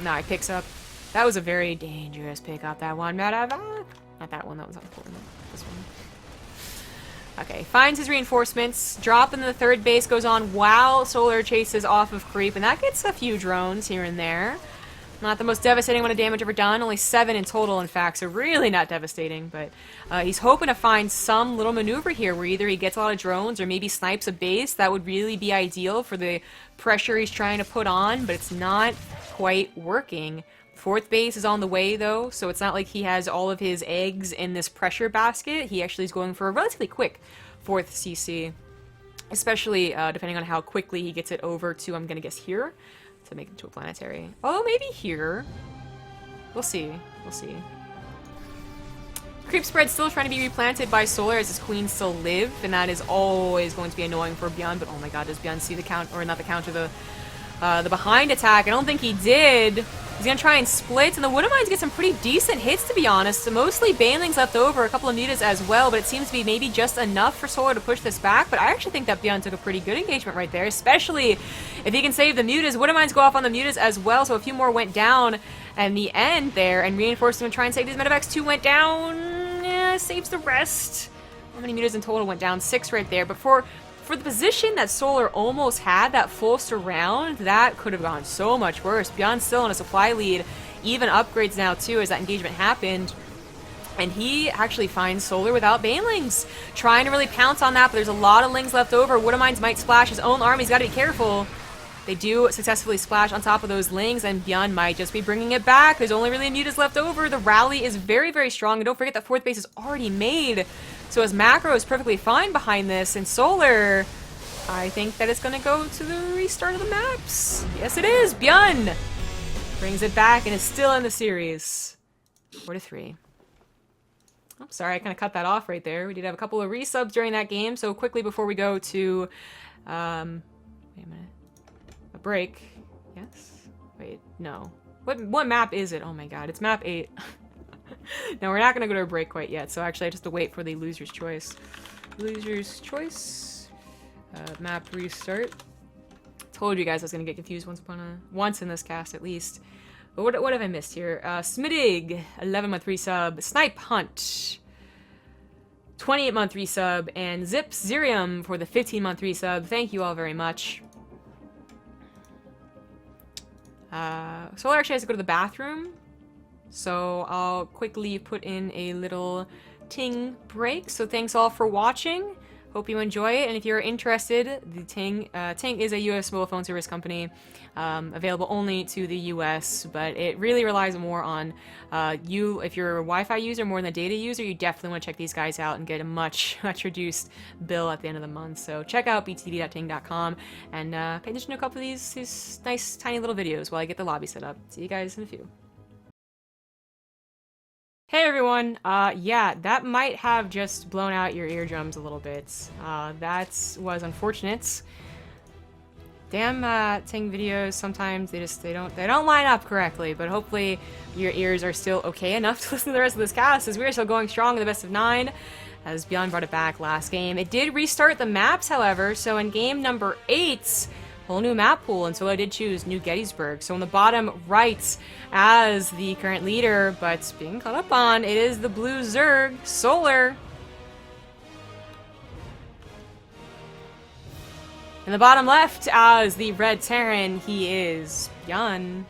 S1: Nah, he picks up. That was a very dangerous pickup, that one. Not that one, that was important. This one. Okay, finds his reinforcements, drop in the third base goes on while Solar chases off of creep, and that gets a few drones here and there. Not the most devastating amount of damage ever done, only 7 in total, in fact, so really not devastating, but he's hoping to find some little maneuver here where either he gets a lot of drones or maybe snipes a base. That would really be ideal for the pressure he's trying to put on, but it's not quite working. Fourth base is on the way, though, so it's not like he has all of his eggs in this pressure basket. He actually is going for a relatively quick 4th CC, especially depending on how quickly he gets it over to, I'm gonna guess, here. To make it to a planetary. Oh, maybe here. We'll see. We'll see. Creep spread still trying to be replanted by Solar as his queens still live, and that is always going to be annoying for ByuN. But oh my god, does ByuN see the count, or not the counter, the behind attack? I don't think he did. He's gonna try and split, and the Woodamines get some pretty decent hits, to be honest. So mostly banelings left over, a couple of mutas as well, but it seems to be maybe just enough for Solar to push this back. But I actually think that ByuN took a pretty good engagement right there, especially if he can save the mutas. Woodamines go off on the mutas as well, so a few more went down, and the end there, and reinforcement try and save these medevacs. 2 went down, yeah, saves the rest. How many mutas in total went down? 6 right there, but for the position that Solar almost had, that full surround, that could have gone so much worse. ByuN's still on a supply lead, even upgrades now too as that engagement happened. And he actually finds Solar without banelings. Trying to really pounce on that, but there's a lot of lings left over. Woodamines might splash his own army. He's got to be careful. They do successfully splash on top of those lings, and ByuN might just be bringing it back. There's only really mutas left over. The rally is very, very strong. And don't forget that 4th base is already made. So his macro is perfectly fine behind this, and Solar, I think that it's going to go to the restart of the maps. Yes, it is. ByuN brings it back and is still in the series. 4-3. Oh, sorry, I kind of cut that off right there. We did have a couple of resubs during that game, so quickly before we go to, wait a minute, a break. Yes? Wait, no. What map is it? Oh my god, it's map 8. No, we're not going to go to a break quite yet, so actually I just have to wait for the loser's choice. Loser's choice. Map restart. Told you guys I was going to get confused once in this cast at least. But what have I missed here? Smidig, 11-month resub. Snipe Hunt, 28-month resub. And Zip Zirium for the 15-month resub. Thank you all very much. Solar actually has to go to the bathroom, so I'll quickly put in a little Ting break. So thanks all for watching. Hope you enjoy it, and if you're interested, the Ting is a US mobile phone service company, available only to the US, but it really relies more on if you're a Wi-Fi user more than a data user, you definitely want to check these guys out and get a much reduced bill at the end of the month. So check out btv.ting.com and pay attention to a couple of these nice tiny little videos while I get the lobby set up. See you guys in a few. Hey everyone, yeah, that might have just blown out your eardrums a little bit. That was unfortunate. Damn, Ting videos, sometimes they don't line up correctly, but hopefully your ears are still okay enough to listen to the rest of this cast, as we are still going strong in the best of 9, as ByuN brought it back last game. It did restart the maps, however, so in game number 8, whole new map pool, and so I did choose New Gettysburg. So on the bottom right, as the current leader, but being caught up on, it is the blue Zerg, Solar. In the bottom left, as the red Terran, he is ByuN.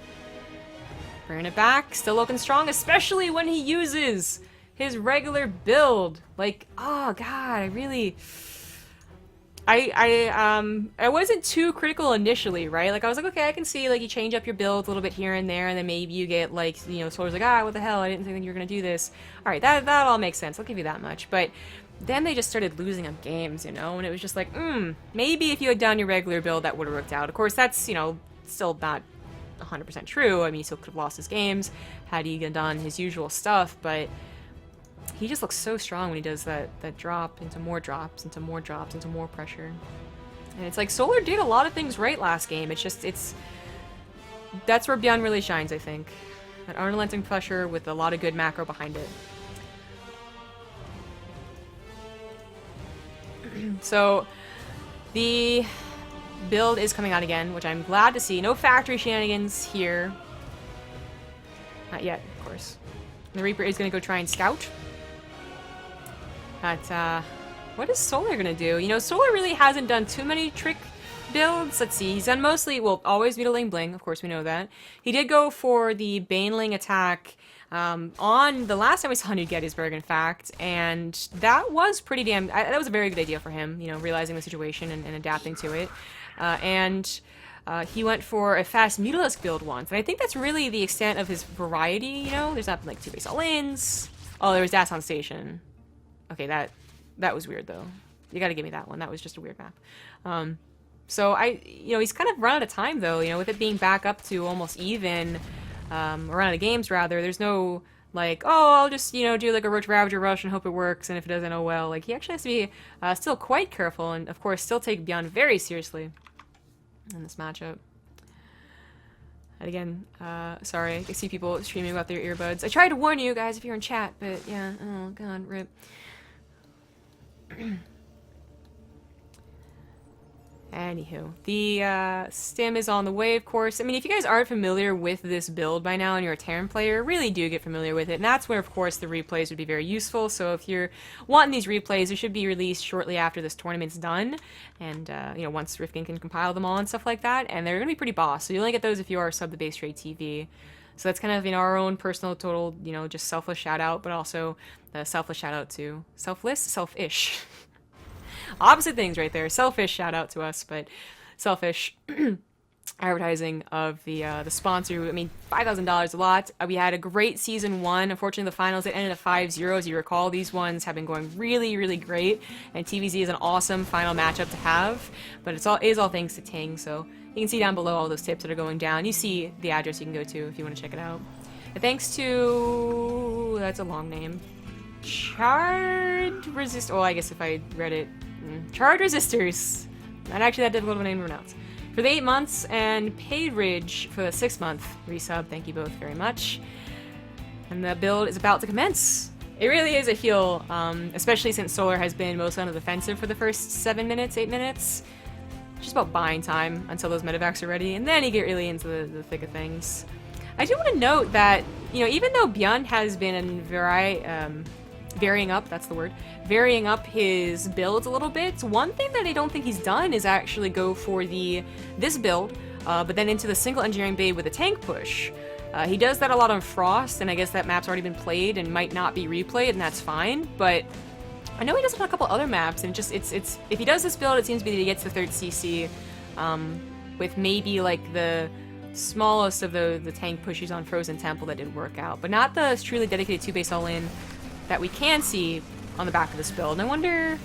S1: Bringing it back, still looking strong, especially when he uses his regular build. Like, oh god, I wasn't too critical initially, right? Like, I was like, okay, I can see, like, you change up your build a little bit here and there, and then maybe you get, like, you know, Solar's like, ah, what the hell, I didn't think you were gonna do this. Alright, that all makes sense, I'll give you that much, but then they just started losing up games, you know, and it was just like, maybe if you had done your regular build, that would have worked out. Of course, that's, you know, still not 100% true. I mean, he still could have lost his games had he done his usual stuff, but he just looks so strong when he does that drop into more drops, into more drops, into more pressure. And it's like, Solar did a lot of things right last game. It's just, that's where ByuN really shines, I think. That unrelenting pressure with a lot of good macro behind it. So, the build is coming out again, which I'm glad to see. No factory shenanigans here. Not yet, of course. The Reaper is going to go try and scout. But, what is Solar going to do? You know, Solar really hasn't done too many trick builds. Let's see. He's done mostly, well, always Beetling Bling. Of course, we know that. He did go for the Baneling attack on the last time we saw New Gettysburg, in fact, and that was pretty damn... that was a very good idea for him, you know, realizing the situation and adapting to it. He went for a fast Mutalisk build once, and I think that's really the extent of his variety, you know? There's not, like, 2 base all-ins. Oh, there was Das on Station. Okay, that was weird, though. You gotta give me that one. That was just a weird map. So you know, he's kind of run out of time, though, you know, with it being back up to almost even... or out of games, rather. There's no, like, oh, I'll just, you know, do, like, a Roach Ravager rush and hope it works, and if it doesn't, oh well. Like, he actually has to be still quite careful, and, of course, still take ByuN very seriously in this matchup. And again, sorry, I see people streaming about their earbuds. I tried to warn you guys if you're in chat, but, yeah, oh, god, rip. Anywho, the stim is on the way, of course. I mean, if you guys aren't familiar with this build by now and you're a Terran player, really do get familiar with it. And that's where, of course, the replays would be very useful. So if you're wanting these replays, they should be released shortly after this tournament's done. And, you know, once Rifkin can compile them all and stuff like that. And they're going to be pretty boss. So you only get those if you are sub the BaseTradeTV. So that's kind of, you know, our own personal, total, you know, just selfless shout out, but also the selfless shout out to selfless, selfish. Opposite things right there. Selfish shout out to us, but selfish advertising of the sponsor. I mean, $5,000 a lot. We had a great season 1. Unfortunately, the finals, it ended at 5-0. As you recall, these ones have been going really, really great, and TVZ is an awesome final matchup to have. But it is all thanks to Ting. So you can see down below all those tips that are going down. You see the address you can go to if you want to check it out. And thanks to, that's a long name, Charred Resist. Oh, I guess if I read it. Charred Resistors. Not actually that difficult of a name to pronounce. For the 8 months, and Paid Ridge for the 6-month resub. Thank you both very much. And the build is about to commence. It really is, I feel, especially since Solar has been mostly on the defensive for the first 7 minutes, 8 minutes. Just about buying time until those medevacs are ready, and then you get really into the thick of things. I do want to note that, you know, even though ByuN has been varying up his builds a little bit, one thing that I don't think he's done is actually go for this build, but then into the single engineering bay with a tank push. He does that a lot on Frost, and I guess that map's already been played and might not be replayed, and that's fine, but I know he does it on a couple other maps, and just it's if he does this build, it seems to be that he gets the 3rd CC with maybe like the smallest of the tank pushes on Frozen Temple that didn't work out, but not the truly dedicated 2-base all-in that we can see on the back of this build. And I wonder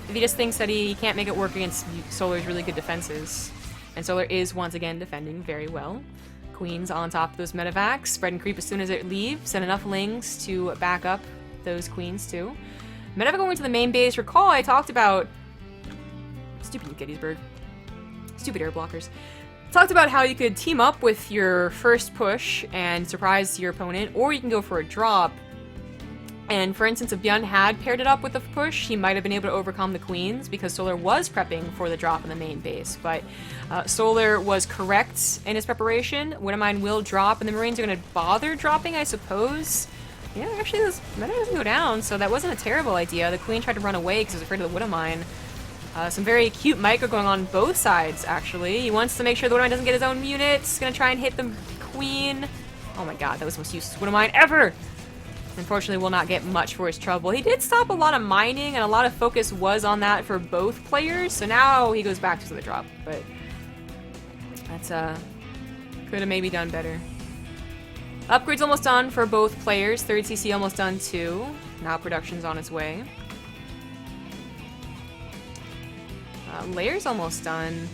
S1: if he just thinks that he can't make it work against Solar's really good defenses. And Solar is once again defending very well. Queens on top of those medevacs, spread and creep as soon as it leaves, and enough lings to back up those queens too. Medevac going to the main base. Recall I talked about stupid Gettysburg, stupid air blockers. Talked about how you could team up with your first push and surprise your opponent, or you can go for a drop. And for instance, if ByuN had paired it up with the push, he might have been able to overcome the queens because Solar was prepping for the drop in the main base. But Solar was correct in his preparation. Widowmine will drop, and the Marines are going to bother dropping, I suppose. Yeah, actually, this meta doesn't go down, so that wasn't a terrible idea. The queen tried to run away because he was afraid of the Widowmine. Some very cute micro going on both sides, actually. He wants to make sure the Widowmine doesn't get his own units. He's going to try and hit the queen. Oh my god, that was the most useless Widowmine ever! Unfortunately, will not get much for his trouble. He did stop a lot of mining, and a lot of focus was on that for both players, so now he goes back to the drop, but that's, could have maybe done better. Upgrade's almost done for both players. 3rd CC almost done too. Now production's on its way. Layer's almost done.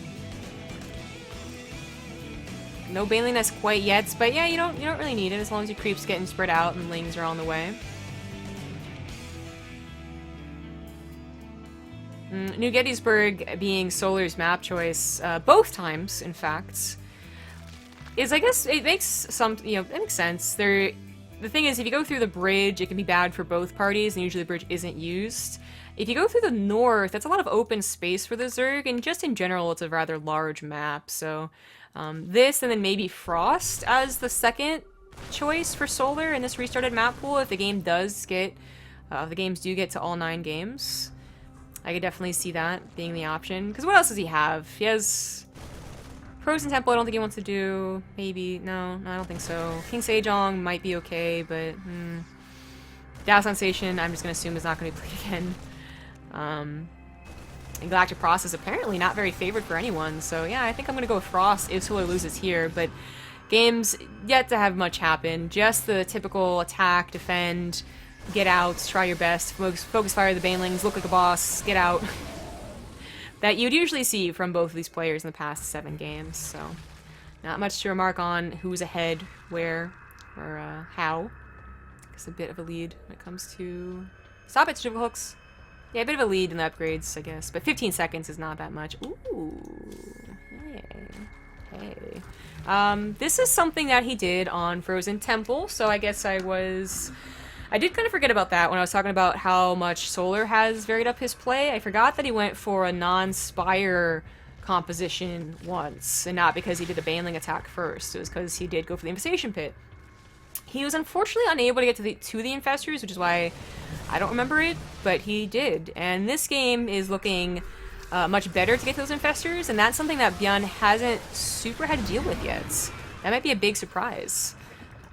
S1: No Baneling Nest quite yet, but yeah, you don't really need it as long as your creeps getting spread out and lings are on the way. New Gettysburg being Solar's map choice, both times, in fact, is, I guess, it makes some, it makes sense. The thing is, if you go through the bridge, it can be bad for both parties, and usually the bridge isn't used. If you go through the north, that's a lot of open space for the Zerg, and just in general, it's a rather large map, so this and then maybe Frost as the second choice for Solar in this restarted map pool if the game does get, if the games do get to all 9 games. I could definitely see that being the option, because what else does he have? He has Frozen Temple, I don't think he wants to do. Maybe, no, I don't think so. King Sejong might be okay, but Dazzling Station, I'm just going to assume is not going to be played again. And Galactic Frost is apparently not very favored for anyone, so yeah, I think I'm going to go with Frost if Solar loses here, but games yet to have much happen. Just the typical attack, defend, get out, try your best, focus fire the Banelings, look like a boss, get out. That you'd usually see from both of these players in the past 7 games, so not much to remark on who's ahead, where, or how. It's a bit of a lead when it comes to... Stop it, Digital Hooks! Yeah, a bit of a lead in the upgrades, I guess, but 15 seconds is not that much. Ooh, hey. This is something that he did on Frozen Temple, so I guess I did kind of forget about that when I was talking about how much Solar has varied up his play. I forgot that he went for a non-Spire composition once, and not because he did the Baneling attack first. It was because he did go for the Infestation Pit. He was unfortunately unable to get to the Infestors, which is why I don't remember it, but he did. And this game is looking much better to get those Infestors, and that's something that ByuN hasn't super had to deal with yet. That might be a big surprise.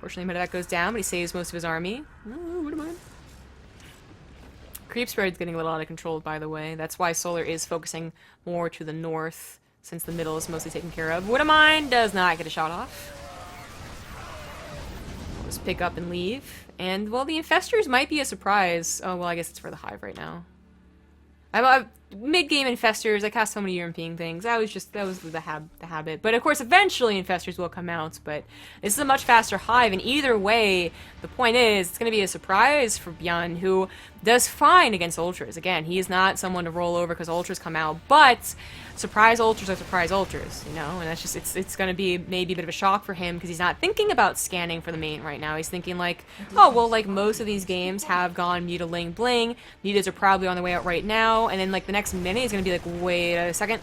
S1: Fortunately, Medevac goes down, but he saves most of his army. Oh, what am I? Creep spread's getting a little out of control, by the way. That's why Solar is focusing more to the north, since the middle is mostly taken care of. Widowmine does not get a shot off. Just pick up and leave. And, well, the Infestors might be a surprise. Oh, well, I guess it's for the Hive right now. Mid-game Infestors, I cast so many European things. That was the habit. But, of course, eventually Infestors will come out. But this is a much faster Hive, and either way, the point is, it's going to be a surprise for ByuN, who does fine against Ultras. Again, he is not someone to roll over because Ultras come out, but surprise Ultras are surprise Ultras, you know? And that's just, it's going to be maybe a bit of a shock for him because he's not thinking about scanning for the main right now. He's thinking like, oh, well, like, most of these games have gone Mutaling Bling. Mutas are probably on the way out right now, and then, like, the next minute he's going to be like, wait a second,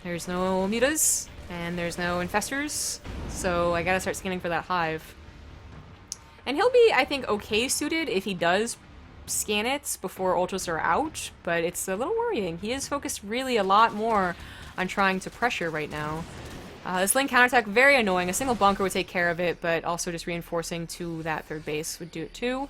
S1: there's no Mutas, and there's no Infestors, so I gotta start scanning for that Hive. And he'll be, I think, okay suited if he does scan it before Ultras are out, but it's a little worrying. He is focused really a lot more on trying to pressure right now. This link counterattack, very annoying. A single bunker would take care of it, but also just reinforcing to that 3rd base would do it too.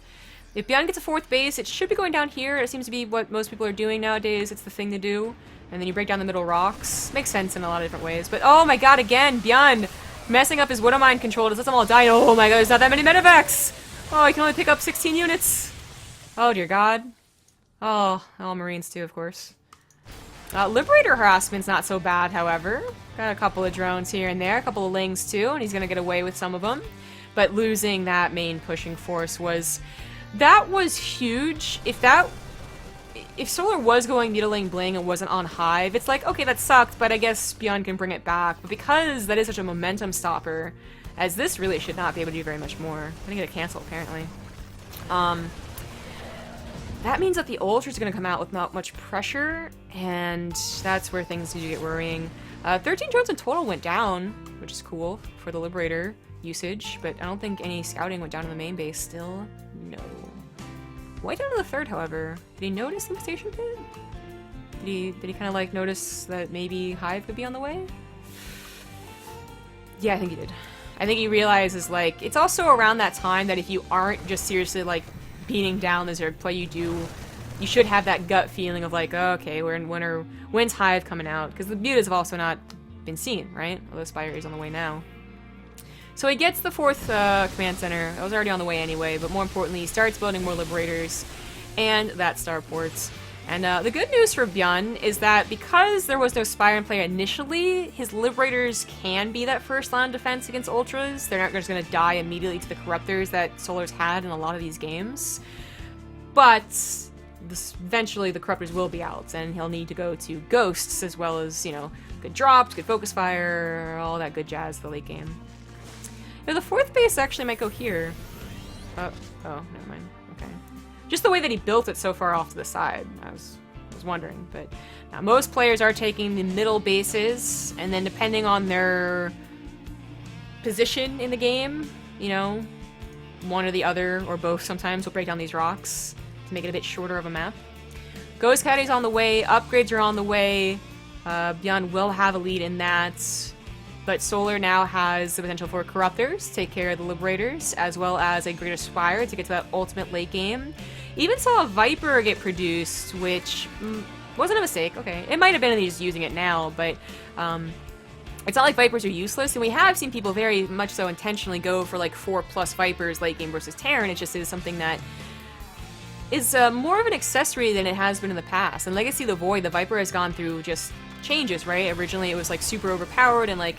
S1: If ByuN gets a 4th base, it should be going down here. It seems to be what most people are doing nowadays. It's the thing to do. And then you break down the middle rocks. Makes sense in a lot of different ways. But oh my god, again, ByuN messing up his Widowmine control. Does let them all die? Oh my god, there's not that many Medevacs! Oh, he can only pick up 16 units. Oh dear god. Oh, all Marines too, of course. Liberator harassment's not so bad, however. Got a couple of drones here and there, a couple of lings too, and he's gonna get away with some of them. But losing that main pushing force was huge. If Solar was going Mutaling Bling and wasn't on Hive, it's like, okay, that sucked, but I guess ByuN can bring it back. But because that is such a momentum stopper, as this really should not be able to do very much more. I'm gonna get it canceled, apparently. That means that the Ultras are gonna come out with not much pressure, and that's where things do get worrying. 13 drones in total went down, which is cool for the Liberator usage, but I don't think any scouting went down to the main base still. No. Why down to the 3rd, however? Did he notice the Infestation Pit? Did he kind of like notice that maybe Hive could be on the way? Yeah, I think he did. I think he realizes, like, it's also around that time that if you aren't just seriously, like, beating down the Zerg play, you should have that gut feeling of like, oh, okay, when's Hive coming out? Because the Butas have also not been seen, right? Although Spire is on the way now. So he gets the 4th command center. That was already on the way anyway, but more importantly, he starts building more Liberators and that starports. And the good news for ByuN is that because there was no Spire in play initially, his Liberators can be that first line of defense against Ultras. They're not just going to die immediately to the Corruptors that Solar's had in a lot of these games. But eventually the Corruptors will be out, and he'll need to go to Ghosts as well as, you know, good drops, good focus fire, all that good jazz the late game. Now, the 4th base actually might go here. Oh, never mind. Okay. Just the way that he built it so far off to the side, I was wondering. But now most players are taking the middle bases, and then depending on their position in the game, you know, one or the other, or both sometimes, will break down these rocks to make it a bit shorter of a map. Ghost Caddy's on the way, upgrades are on the way. ByuN will have a lead in that. But Solar now has the potential for Corruptors to take care of the Liberators, as well as a Greater Spire to get to that ultimate late game. Even saw a Viper get produced, which wasn't a mistake. Okay, it might have been that he's just using it now, but it's not like Vipers are useless, and we have seen people very much so intentionally go for like 4+ Vipers late game versus Terran. It just is something that is more of an accessory than it has been in the past. And Legacy of the Void, the Viper has gone through just changes, right? Originally it was like super overpowered and like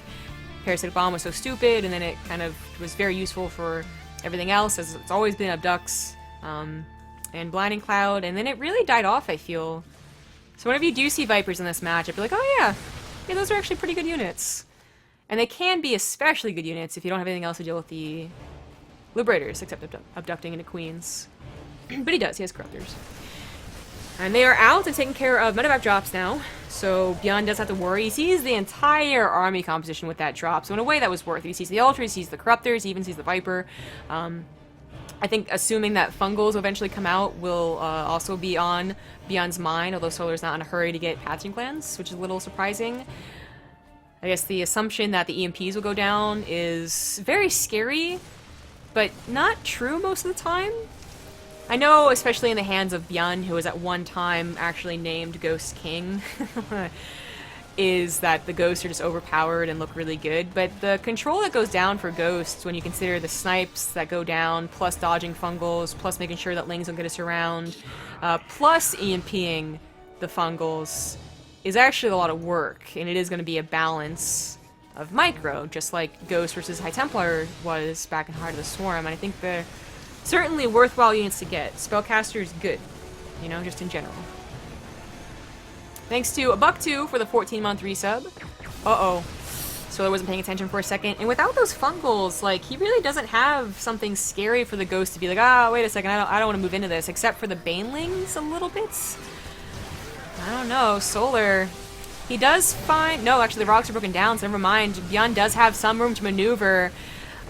S1: Parasitic Bomb was so stupid, and then it kind of was very useful for everything else, as it's always been Abducts and Blinding Cloud, and then it really died off, I feel. So whenever you do see Vipers in this match, I'd be like, oh yeah, those are actually pretty good units. And they can be especially good units if you don't have anything else to deal with the Liberators, except abducting into Queens. But he does, he has Corruptors. And they are out and taking care of medevac drops now, so ByuN does have to worry. He sees the entire army composition with that drop, so in a way that was worth it. He sees the Ultras, he sees the Corruptors, he even sees the Viper. I think assuming that Fungals will eventually come out will also be on ByuN's mind, although Solar's not in a hurry to get Patching Clans, which is a little surprising. I guess the assumption that the EMPs will go down is very scary, but not true most of the time. I know, especially in the hands of ByuN, who was at one time actually named Ghost King, is that the ghosts are just overpowered and look really good. But the control that goes down for ghosts, when you consider the snipes that go down, plus dodging Fungals, plus making sure that Lings don't get us around, plus EMPing the Fungals, is actually a lot of work. And it is going to be a balance of micro, just like Ghost versus High Templar was back in Heart of the Swarm. And I think they're certainly worthwhile units to get. Spellcaster is good, you know, just in general. Thanks to $1.2 for the 14-month resub. Uh-oh. Solar wasn't paying attention for a second. And without those Fungals, like, he really doesn't have something scary for the Ghost to be like, ah, wait a second, I don't want to move into this, except for the Banelings a little bit. I don't know. Solar, he does find... No, actually, the rocks are broken down, so never mind. ByuN does have some room to maneuver.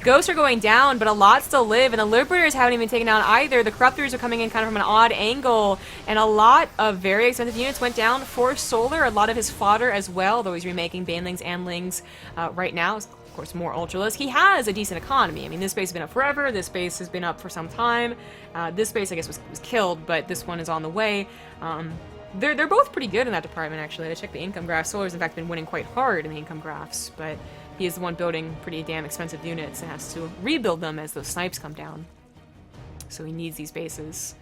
S1: Ghosts are going down, but a lot still live, and the Liberators haven't even taken down either. The Corruptors are coming in kind of from an odd angle, and a lot of very expensive units went down for Solar. A lot of his fodder as well, though he's remaking Banelings and Lings right now. Of course, more Ultralisk. He has a decent economy. I mean, this base has been up forever. This base has been up for some time. This base, I guess, was killed, but this one is on the way. They're both pretty good in that department, actually. I checked the income graphs. Solar's, in fact, been winning quite hard in the income graphs, but he is the one building pretty damn expensive units and has to rebuild them as those snipes come down. So he needs these bases.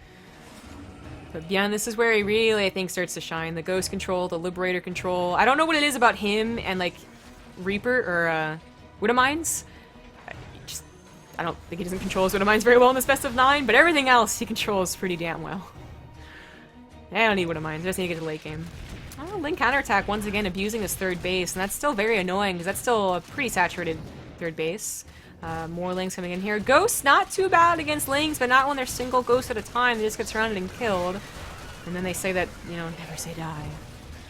S1: But ByuN, this is where he really, I think, starts to shine. The Ghost control, the Liberator control. I don't know what it is about him and, like, Reaper or Widowmines. I don't think he doesn't control his Widowmines very well in this best of 9, but everything else he controls pretty damn well. I don't need Widowmines, I just need to get to the late game. Oh, Link counterattack once again abusing this third base, and that's still very annoying because that's still a pretty saturated third base. More Lings coming in here. Ghosts, not too bad against Lings, but not when they're single ghosts at a time. They just get surrounded and killed. And then they say that, you know, never say die.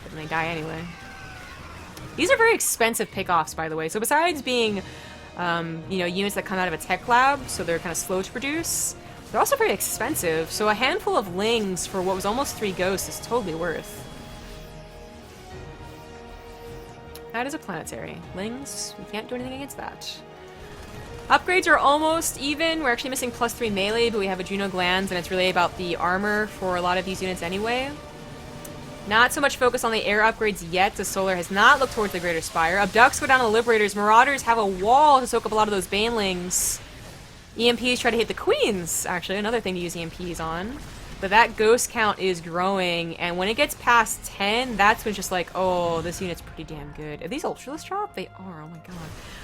S1: But then they die anyway. These are very expensive pickoffs, by the way. So besides being, you know, units that come out of a tech lab, so they're kind of slow to produce, they're also very expensive. So a handful of Lings for what was almost 3 ghosts is totally worth. That is a planetary. Lings, we can't do anything against that. Upgrades are almost even. We're actually missing +3 melee, but we have Adrenal Glands, and it's really about the armor for a lot of these units anyway. Not so much focus on the air upgrades yet, as Solar has not looked towards the Greater Spire. Abducts go down to the Liberators. Marauders have a wall to soak up a lot of those Banelings. EMPs try to hit the Queens, actually, another thing to use EMPs on. But that ghost count is growing, and when it gets past 10, that's when it's just like, oh, this unit's pretty damn good. Are these Ultralisk drop? They are, oh my god.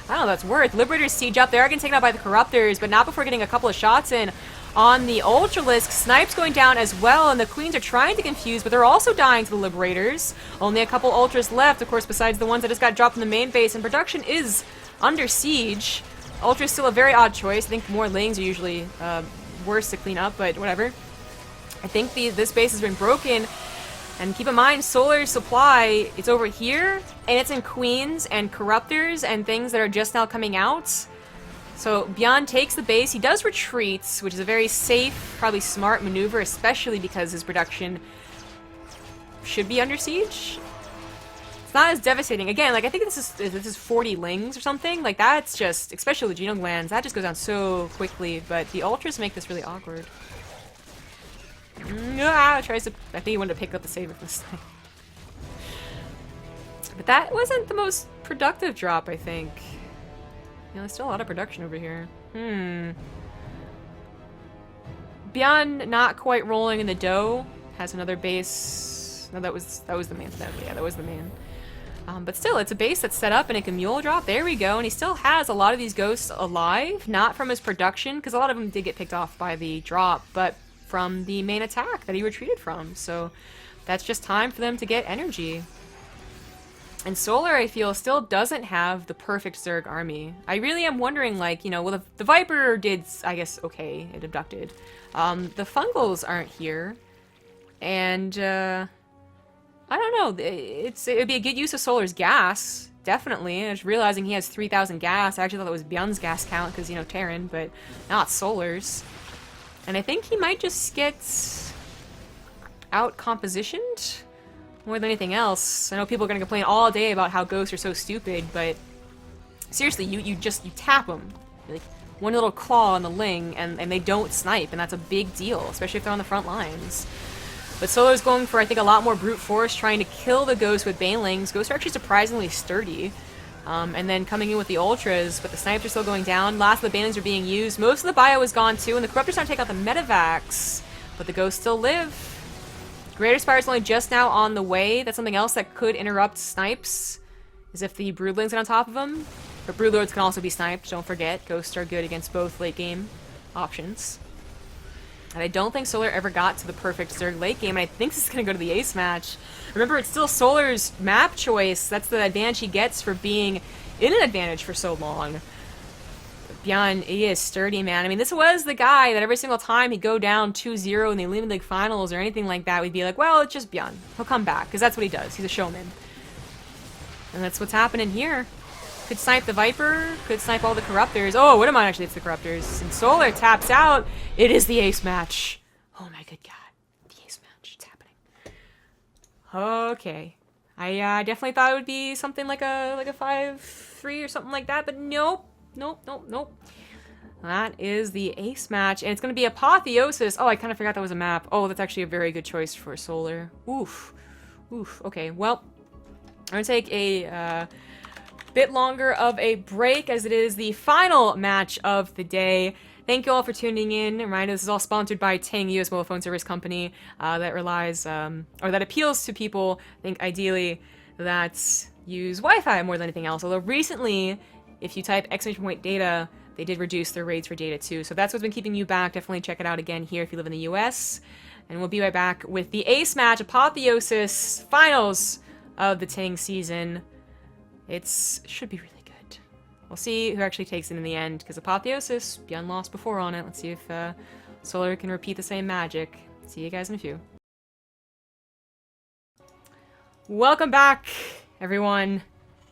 S1: I don't know, that's worth. Liberators siege up. They are getting taken out by the Corruptors, but not before getting a couple of shots in on the Ultralisk. Snipes going down as well, and the Queens are trying to confuse, but they're also dying to the Liberators. Only a couple Ultras left, of course, besides the ones that just got dropped in the main base, and production is under siege. Ultra's still a very odd choice. I think more Lings are usually worse to clean up, but whatever. I think this base has been broken, and keep in mind, Solar's supply, it's over here, and it's in Queens and Corruptors and things that are just now coming out. So ByuN takes the base. He does retreat, which is a very safe, probably smart maneuver, especially because his production should be under siege. It's not as devastating. Again, like, I think this is 40 Lings or something. Like, that's just, especially with Adrenal Glands, that just goes down so quickly, but the Ultras make this really awkward. Tries to, I think he wanted to pick up the saber from the snipe. But that wasn't the most productive drop, I think. You know, there's still a lot of production over here. ByuN not quite rolling in the dough. Has another base. No, that was the man. Yeah, that was the man. But still, it's a base that's set up and it can mule drop. There we go. And he still has a lot of these ghosts alive. Not from his production, because a lot of them did get picked off by the drop, but from the main attack that he retreated from. So that's just time for them to get energy. And Solar, I feel, still doesn't have the perfect Zerg army. I really am wondering, like, you know, well, the Viper did, I guess, okay, it abducted. The Fungals aren't here. And, I don't know, it'd be a good use of Solar's gas, definitely. I was realizing he has 3,000 gas. I actually thought that was ByuN's gas count, because, you know, Terran, but not Solar's. And I think he might just get out-compositioned more than anything else. I know people are going to complain all day about how ghosts are so stupid, but seriously, you tap them. Like, one little claw on the Ling, and they don't snipe, and that's a big deal, especially if they're on the front lines. But Solo's going for, I think, a lot more brute force, trying to kill the ghosts with Banelings. Ghosts are actually surprisingly sturdy. And then coming in with the Ultras, but the Snipes are still going down. Last of the Banelings are being used. Most of the bio is gone too, and the Corruptors trying to take out the Medivacs. But the Ghosts still live. Greater Spire is only just now on the way. That's something else that could interrupt Snipes, is if the Broodlings get on top of them. But Broodlords can also be sniped, don't forget. Ghosts are good against both late game options. And I don't think Solar ever got to the perfect Zerg late game, and I think this is going to go to the ace match. Remember, it's still Solar's map choice. That's the advantage he gets for being in an advantage for so long. But ByuN, he is sturdy, man. I mean, this was the guy that every single time he'd go down 2-0 in the Elite League Finals or anything like that, we'd be like, well, it's just ByuN. He'll come back, because that's what he does. He's a showman. And that's what's happening here. Could snipe the Viper, could snipe all the Corruptors. Oh, what am I actually? It's the Corruptors. And Solar taps out. It is the ace match. Oh my good god. The ace match. It's happening. Okay. I definitely thought it would be something like a 5-3 or something like that, but nope. Nope, nope, nope. That is the ace match, and it's going to be Apotheosis. Oh, I kind of forgot that was a map. Oh, that's actually a very good choice for Solar. Oof. Oof. Okay, well, I'm going to take a bit longer of a break, as it is the final match of the day. Thank you all for tuning in. Reminder, this is all sponsored by TING, US mobile phone service company that relies, or that appeals to people, I think ideally, that use Wi-Fi more than anything else. Although recently, if you type !data, they did reduce their rates for data too. So that's what's been keeping you back. Definitely check it out again here if you live in the US. And we'll be right back with the ace match, Apotheosis, finals of the TING season. Should be really good. We'll see who actually takes it in the end, because Apotheosis, ByuN lost before on it. Let's see if Solar can repeat the same magic. See you guys in a few. Welcome back, everyone.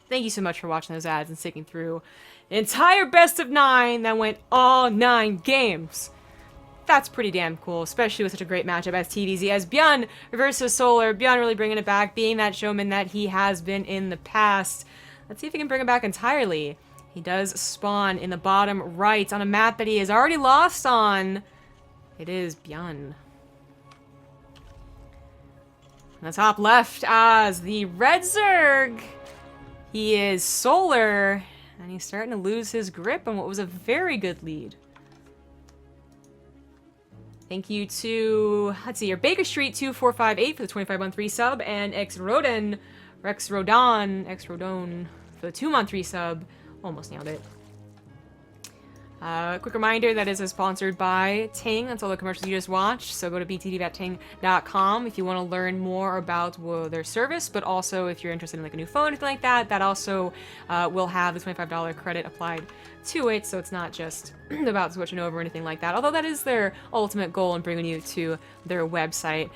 S1: Thank you so much for watching those ads and sticking through an entire best of 9 that went all 9 games. That's pretty damn cool, especially with such a great matchup as TVZ, as ByuN versus Solar. ByuN really bringing it back, being that showman that he has been in the past. Let's see if he can bring it back entirely. He does spawn in the bottom right on a map that he has already lost on. It is ByuN. On the top left as the red Zerg. He is Solar, and he's starting to lose his grip on what was a very good lead. Thank you to, let's see here, Baker Street 2458 for the 25-month resub, and X-Rodon for the 2-month resub. Almost nailed it. Quick reminder, that is sponsored by TING. That's all the commercials you just watched. So go to btv.ting.com if you want to learn more about their service, but also if you're interested in like a new phone or anything like that, that also will have the $25 credit applied to it. So it's not just about switching over or anything like that, although that is their ultimate goal in bringing you to their website.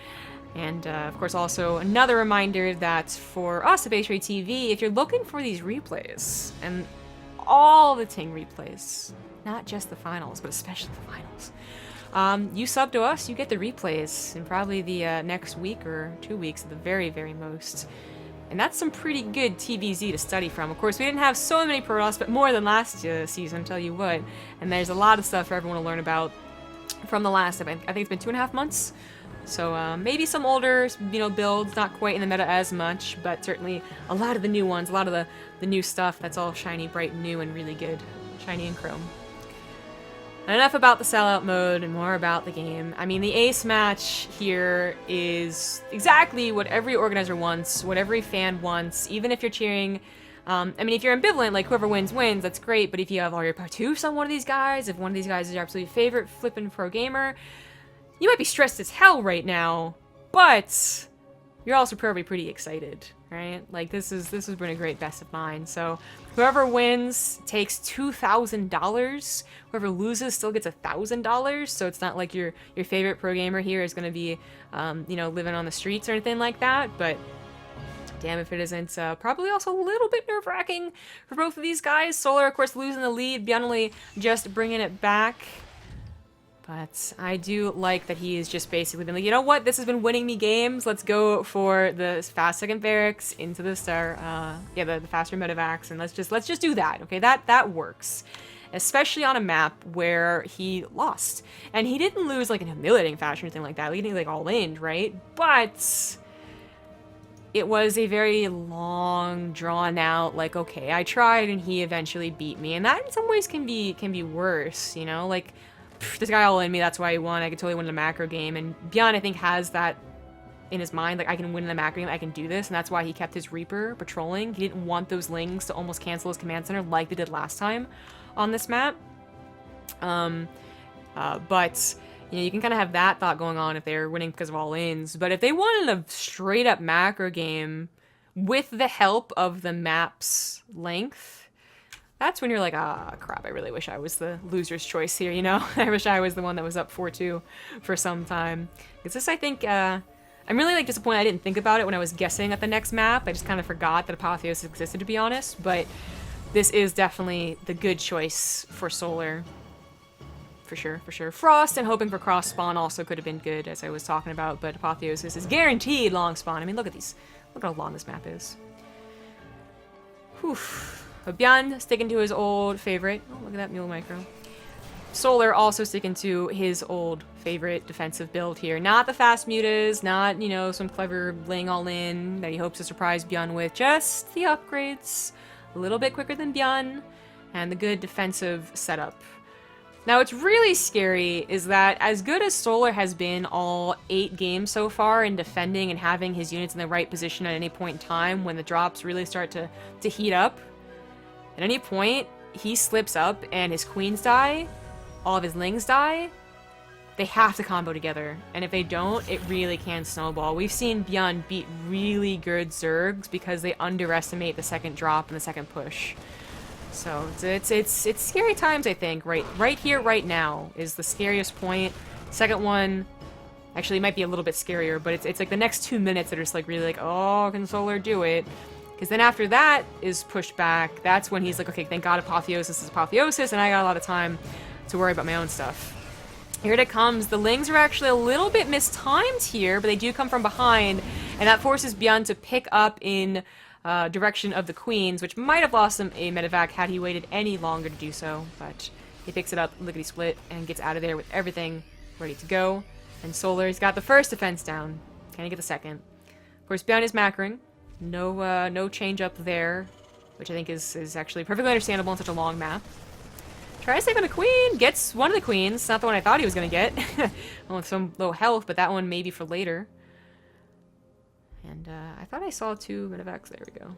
S1: And of course, also another reminder that for us at BaseTradeTV, if you're looking for these replays and all the TING replays, not just the finals, but especially the finals, you sub to us, you get the replays in probably the next week or 2 weeks at the very, very most. And that's some pretty good TVZ to study from. Of course, we didn't have so many Protoss, but more than last season, I'll tell you what. And there's a lot of stuff for everyone to learn about from the last event. I think it's been 2.5 months. So maybe some older, builds, not quite in the meta as much, but certainly a lot of the new ones, a lot of the new stuff that's all shiny, bright, new, and really good. Shiny and chrome. Enough about the sellout mode and more about the game. I mean, the ace match here is exactly what every organizer wants, what every fan wants, even if you're cheering. I mean, if you're ambivalent, like whoever wins, wins, that's great, but if you have all your partoofs on one of these guys, if one of these guys is your absolute favorite flippin' pro gamer, you might be stressed as hell right now, but you're also probably pretty excited, right? Like, this has been a great best of mine. So whoever wins takes $2,000. Whoever loses still gets $1,000. So it's not like your favorite pro gamer here is going to be, living on the streets or anything like that. But damn if it isn't probably also a little bit nerve-wracking for both of these guys. Solar, of course, losing the lead. ByuN only just bringing it back. But I do like that he has just basically been like, you know what, this has been winning me games. Let's go for the fast second barracks into the the faster medevacs, and let's just do that. Okay, that works, especially on a map where he lost, and he didn't lose like in a humiliating fashion or anything like that. He didn't like all in, right? But it was a very long, drawn out, like, okay, I tried and he eventually beat me, and that in some ways can be worse, like. This guy all in me, that's why he won. I could totally win in a macro game. And ByuN, I think, has that in his mind. Like, I can win in a macro game, I can do this. And that's why he kept his Reaper patrolling. He didn't want those Lings to almost cancel his command center like they did last time on this map. But, you can kind of have that thought going on if they're winning because of all-ins. But if they won in a straight-up macro game with the help of the map's length, that's when you're like, ah, crap, I really wish I was the loser's choice here, I wish I was the one that was up 4-2 for some time. Because this, I think, I'm really, disappointed I didn't think about it when I was guessing at the next map. I just kind of forgot that Apotheosis existed, to be honest. But this is definitely the good choice for Solar. For sure. Frost and hoping for cross spawn also could have been good, as I was talking about. But Apotheosis is guaranteed long spawn. I mean, look at these. Look how long this map is. Whew. But ByuN sticking to his old favorite. Oh, look at that mule micro. Solar also sticking to his old favorite defensive build here. Not the fast mutas, not, some clever laying all in that he hopes to surprise ByuN with. Just the upgrades. A little bit quicker than ByuN. And the good defensive setup. Now, what's really scary is that as good as Solar has been all 8 games so far in defending and having his units in the right position at any point in time when the drops really start to heat up, at any point, he slips up and his queens die, all of his lings die, they have to combo together. And if they don't, it really can snowball. We've seen ByuN beat really good Zergs because they underestimate the second drop and the second push. So it's scary times, I think. Right here, right now is the scariest point. Second one, actually, it might be a little bit scarier, but it's like the next 2 minutes that are just like really like, oh, can Solar do it? Because then after that is pushed back, that's when he's like, okay, thank God Apotheosis is Apotheosis, and I got a lot of time to worry about my own stuff. Here it comes. The Lings are actually a little bit mistimed here, but they do come from behind, and that forces ByuN to pick up in direction of the queens, which might have lost him a medevac had he waited any longer to do so, but he picks it up, lickety-split, and gets out of there with everything ready to go. And Solar's got the first defense down. Can he get the second? Of course, ByuN is macroing. No change up there, which I think is actually perfectly understandable on such a long map. Try to save on a queen. Gets one of the queens. Not the one I thought he was going to get. Well, with some low health, but that one maybe for later. And I thought I saw 2 medevacs. There we go.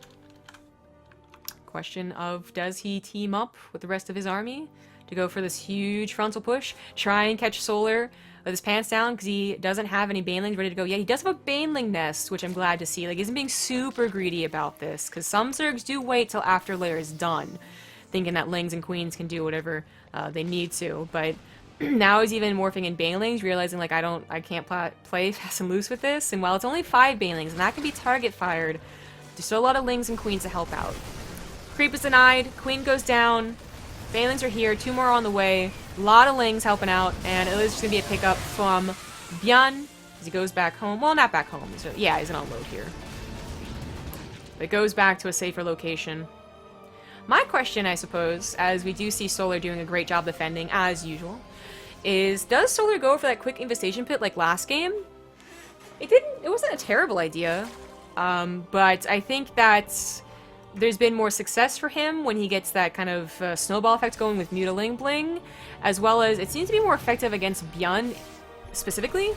S1: Question of, does he team up with the rest of his army to go for this huge frontal push? Try and catch Solar with his pants down because he doesn't have any banelings ready to go. Yeah, he does have a baneling nest, which I'm glad to see. Like, he isn't being super greedy about this because some Zergs do wait till after layer is done, thinking that lings and queens can do whatever they need to. But now he's even morphing in banelings, realizing like I can't play fast and loose with this. And while it's only 5 banelings, and that can be target fired, there's still a lot of lings and queens to help out. Creep is denied. Queen goes down. Banelings are here. 2 more on the way. A lot of lings helping out, and it is just gonna be a pickup from ByuN as he goes back home. Well, not back home. Yeah, he's gonna unload here. But goes back to a safer location. My question, I suppose, as we do see Solar doing a great job defending, as usual, is does Solar go for that quick infestation pit like last game? It wasn't a terrible idea, but I think that there's been more success for him when he gets that kind of snowball effect going with Mutiling Bling, as well as it seems to be more effective against ByuN specifically.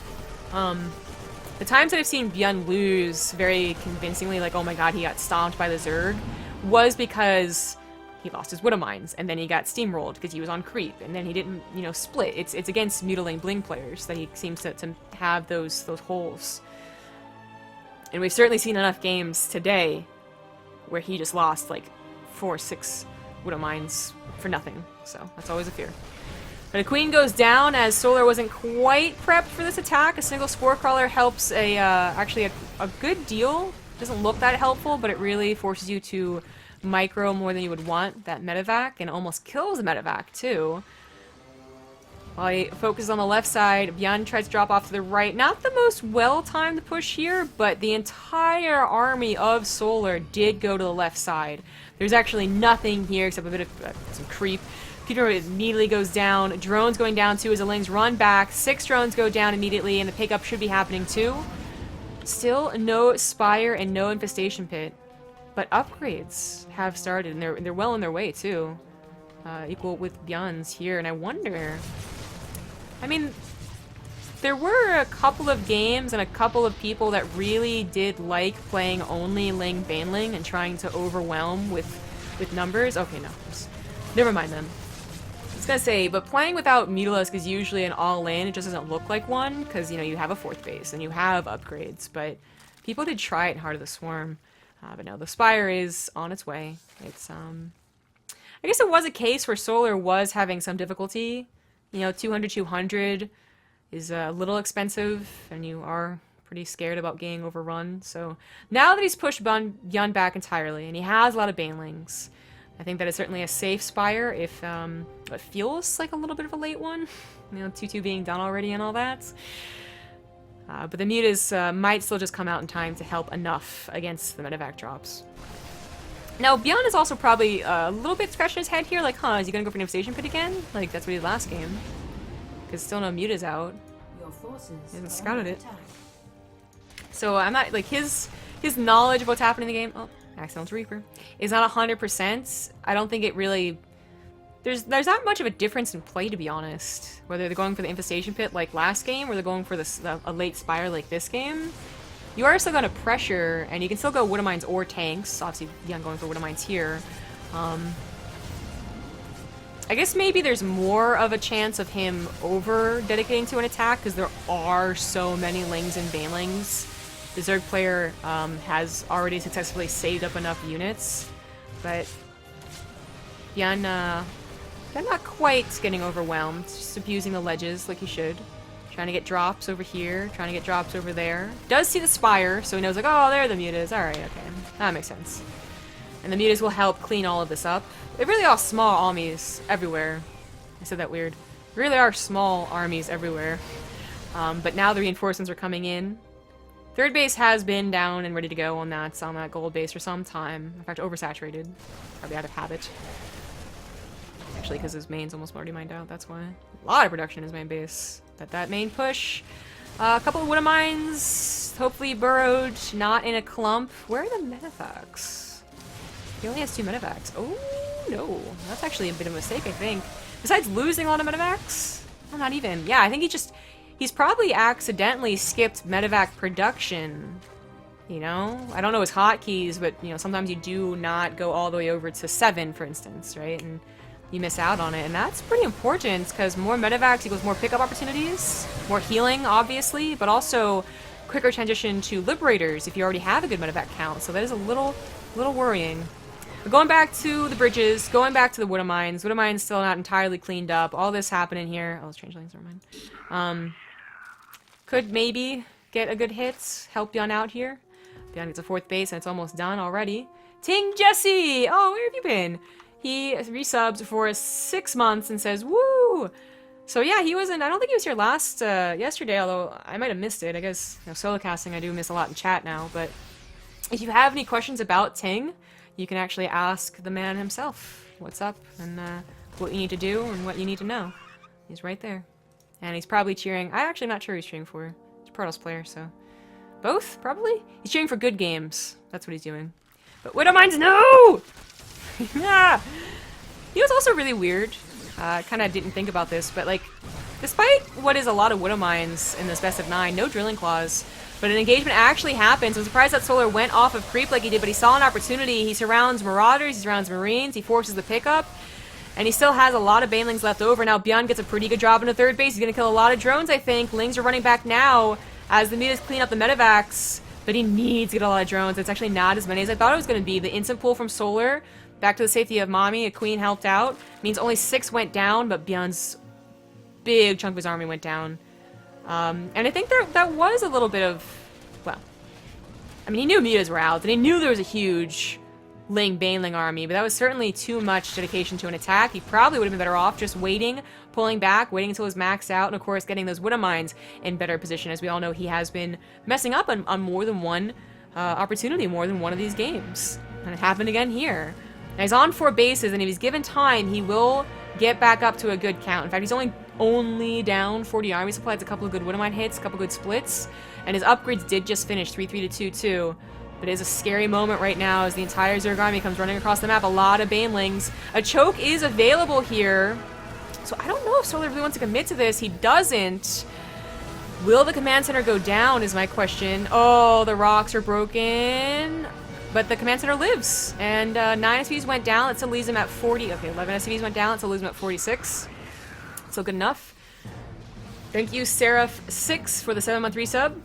S1: The times that I've seen ByuN lose very convincingly, like, oh my god, he got stomped by the Zerg, was because he lost his Widow Mines, and then he got steamrolled because he was on creep, and then he didn't, split. It's against Mutiling Bling players that he seems to have those holes. And we've certainly seen enough games today where he just lost like 4 or 6 Widow Mines for nothing. So that's always a fear. But a queen goes down as Solar wasn't quite prepped for this attack. A single Spore Crawler helps actually a good deal. Doesn't look that helpful, but it really forces you to micro more than you would want that medevac, and almost kills the medevac too. While he focuses on the left side, ByuN tries to drop off to the right. Not the most well-timed push here, but the entire army of Solar did go to the left side. There's actually nothing here except a bit of some creep. Peter immediately goes down. Drones going down too as the lings run back. 6 drones go down immediately, and the pickup should be happening too. Still no Spire and no Infestation Pit. But upgrades have started, and they're well on their way too. Equal with ByuN's here, and I wonder... I mean, there were a couple of games and a couple of people that really did like playing only Ling Baneling and trying to overwhelm with numbers. Okay, no. Never mind them. I was gonna say, but playing without Mutalisk is usually an all-in. It just doesn't look like one, because, you have a 4th base and you have upgrades, but people did try it in Heart of the Swarm. But no, the Spire is on its way. It's, I guess it was a case where Solar was having some difficulty. 200 is a little expensive, and you are pretty scared about getting overrun. So now that he's pushed ByuN back entirely, and he has a lot of Banelings, I think that it's certainly a safe Spire if it feels like a little bit of a late one. 2-2 being done already and all that. But the Mutas might still just come out in time to help enough against the medevac drops. Now, ByuN is also probably a little bit scratching his head here, like, is he gonna go for an Infestation Pit again? Like, that's what he did last game. Because still no Muta's out.
S2: Your forces
S1: he hasn't scouted it. So I'm not, like, his knowledge of what's happening in the game, oh, Accidental Reaper, is not 100%. I don't think it really... There's not much of a difference in play, to be honest. Whether they're going for the Infestation Pit like last game, or they're going for a late Spire like this game. You are still going to pressure, and you can still go Widow Mines or tanks. Obviously, ByuN going for Widow Mines here. I guess maybe there's more of a chance of him over-dedicating to an attack, because there are so many Lings and Banelings. The Zerg player has already successfully saved up enough units, but ByuN, not quite getting overwhelmed, just abusing the ledges like he should. Trying to get drops over here, trying to get drops over there. Does see the Spire, so he knows, like, oh, there are the Mutas. Alright, okay. That makes sense. And the Mutas will help clean all of this up. They really are small armies everywhere. I said that weird. There really are small armies everywhere. But now the reinforcements are coming in. Third base has been down and ready to go on that gold base for some time. In fact, oversaturated. Probably out of habit. Actually, because his main's almost already mined out, that's why. A lot of production in his main base. That main push. A couple of Widow Mines, hopefully burrowed, not in a clump. Where are the Medevacs? He only has 2 Medevacs. Oh, no. That's actually a bit of a mistake, I think. Besides losing a lot of Medevacs? Well, not even. Yeah, I think he's probably accidentally skipped Medevac production. You know? I don't know his hotkeys, but, you know, sometimes you do not go all the way over to 7, for instance, right? And you miss out on it, and that's pretty important, because more medevacs equals more pickup opportunities, more healing, obviously, but also quicker transition to liberators if you already have a good medevac count, so that is a little worrying. But going back to the bridges, going back to the Widow Mines still not entirely cleaned up, all this happening here. Oh, let's change lanes, never mind. Could maybe get a good hit, help ByuN out here. ByuN gets a 4th base, and it's almost done already. Ting Jesse! Oh, where have you been? He resubs for 6 months and says, woo! So yeah, he wasn't, I don't think he was here last, yesterday, although I might have missed it. I guess, you know, solo casting I do miss a lot in chat now, but if you have any questions about Ting, you can actually ask the man himself what's up and what you need to do and what you need to know. He's right there. And he's probably cheering, I'm actually not sure who he's cheering for. He's a Protoss player, so. Both, probably? He's cheering for good games. That's what he's doing. But Widow Mines, no! Yeah. He was also really weird. Kind of didn't think about this, but like, despite what is a lot of Widow Mines in this best of 9, no drilling claws, but an engagement actually happens. I'm surprised that Solar went off of creep like he did, but he saw an opportunity. He surrounds Marauders, he surrounds Marines, he forces the pickup, and he still has a lot of Banelings left over. Now ByuN gets a pretty good job in the 3rd base. He's gonna kill a lot of drones, I think. Lings are running back now as the Mutas clean up the medevacs, but he needs to get a lot of drones. It's actually not as many as I thought it was gonna be. The instant pull from Solar back to the safety of Mommy, a queen helped out. Means only 6 went down, but ByuN's big chunk of his army went down. And I think that was a little bit of, well, I mean, he knew Mutas were out, and he knew there was a huge Baneling army, but that was certainly too much dedication to an attack. He probably would have been better off just waiting, pulling back, waiting until it was maxed out, and of course getting those Widow Mines in better position. As we all know, he has been messing up on more than one opportunity, more than one of these games. And it happened again here. Now he's on 4 bases, and if he's given time, he will get back up to a good count. In fact, he's only down 40 army supplies, a couple of good Widow Mine hits, a couple good splits, and his upgrades did just finish 3-3 to 2-2. But it is a scary moment right now as the entire Zerg army comes running across the map. A lot of Banelings. A choke is available here, so I don't know if Solar really wants to commit to this. He doesn't. Will the command center go down is my question. Oh, the rocks are broken. But the command center lives, and 9 SCVs went down. It still leaves him at 40. Okay, 11 SCVs went down. It still leaves him at 46. Still good enough. Thank you, Seraph6 for the 7-month resub,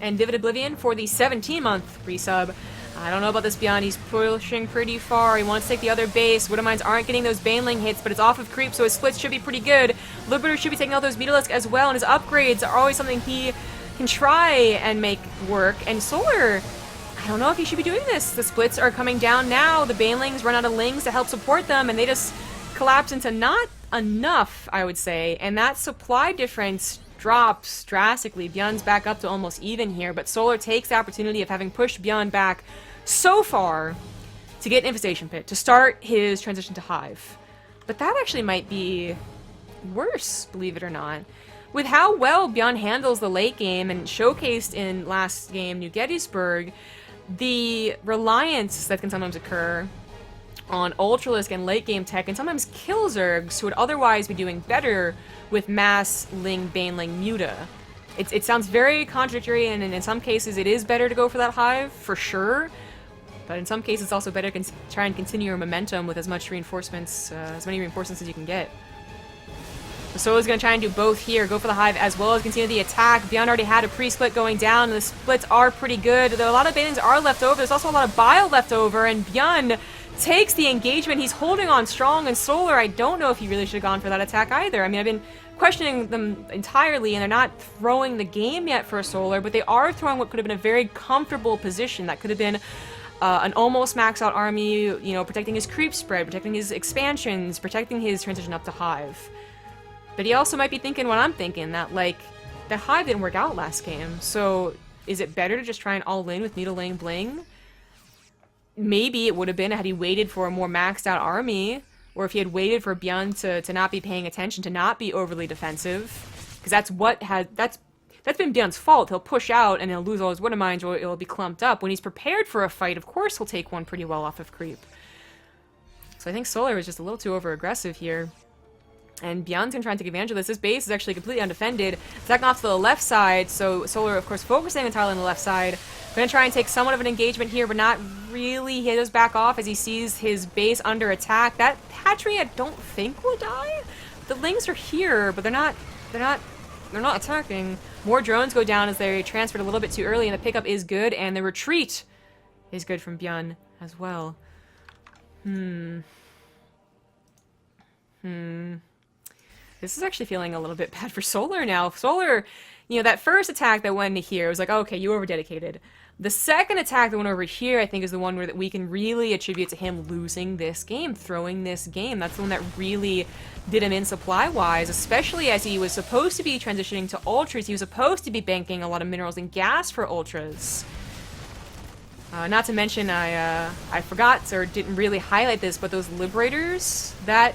S1: and Vivid Oblivion for the 17-month resub. I don't know about this ByuN. He's pushing pretty far. He wants to take the other base. Widow Mines aren't getting those Baneling hits, but it's off of creep, so his splits should be pretty good. Liberator should be taking all those Mutalisk as well, and his upgrades are always something he can try and make work. And Solar, I don't know if he should be doing this. The splits are coming down now. The Banelings run out of Lings to help support them, and they just collapse into not enough, I would say. And that supply difference drops drastically. ByuN's back up to almost even here, but Solar takes the opportunity of having pushed ByuN back so far to get an Infestation Pit, to start his transition to Hive. But that actually might be worse, believe it or not. With how well ByuN handles the late game and showcased in last game, New Gettysburg, the reliance that can sometimes occur on Ultralisk and late game tech and sometimes kill Zergs who would otherwise be doing better with mass Ling Baneling Muta. It sounds very contradictory, and in some cases it is better to go for that Hive, for sure. But in some cases it's also better to try and continue your momentum with as much reinforcements, as many reinforcements as you can get. Solo's going to try and do both here, go for the Hive as well as continue the attack. ByuN already had a pre-split going down, and the splits are pretty good. Though a lot of Banelings are left over, there's also a lot of Bile left over, and ByuN takes the engagement. He's holding on strong, and Solar, I don't know if he really should have gone for that attack either. I mean, I've been questioning them entirely, and they're not throwing the game yet for Solar, but they are throwing what could have been a very comfortable position. That could have been an almost maxed out army, you know, protecting his creep spread, protecting his expansions, protecting his transition up to Hive. But he also might be thinking what I'm thinking, that, like, the Hive didn't work out last game, so is it better to just try and all-in with Needling Bling? Maybe it would have been had he waited for a more maxed out army, or if he had waited for ByuN to not be paying attention, to not be overly defensive, because that's been ByuN's fault. He'll push out and he'll lose all his Wonder Mines, or it'll be clumped up. When he's prepared for a fight, of course he'll take one pretty well off of creep. So I think Solar is just a little too over-aggressive here. And ByuN's gonna try and take advantage of this. This base is actually completely undefended. Attacking off to the left side, so Solar, of course, focusing entirely on the left side. Gonna try and take somewhat of an engagement here, but not really. He does back off as he sees his base under attack. That hatchery, I don't think will die. The Lings are here, but they're not attacking. More drones go down as they transferred a little bit too early, and the pickup is good, and the retreat is good from ByuN as well. This is actually feeling a little bit bad for Solar now. Solar, you know, that first attack that went into here, it was like, okay, you over-dedicated. The second attack that went over here, I think, is the one where that we can really attribute to him losing this game, throwing this game. That's the one that really did him in supply-wise, especially as he was supposed to be transitioning to Ultras. He was supposed to be banking a lot of minerals and gas for Ultras. Not to mention, I forgot or didn't really highlight this, but those Liberators that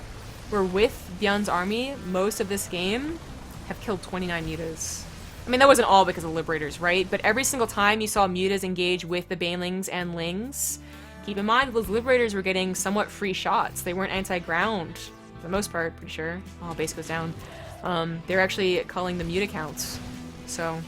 S1: were with ByuN's army most of this game have killed 29 mutas. I mean, that wasn't all because of Liberators, right? But every single time you saw mutas engage with the Banelings and Lings, keep in mind those Liberators were getting somewhat free shots. They weren't anti-ground, for the most part, pretty sure. Oh, base goes down. They're actually culling the muta counts. So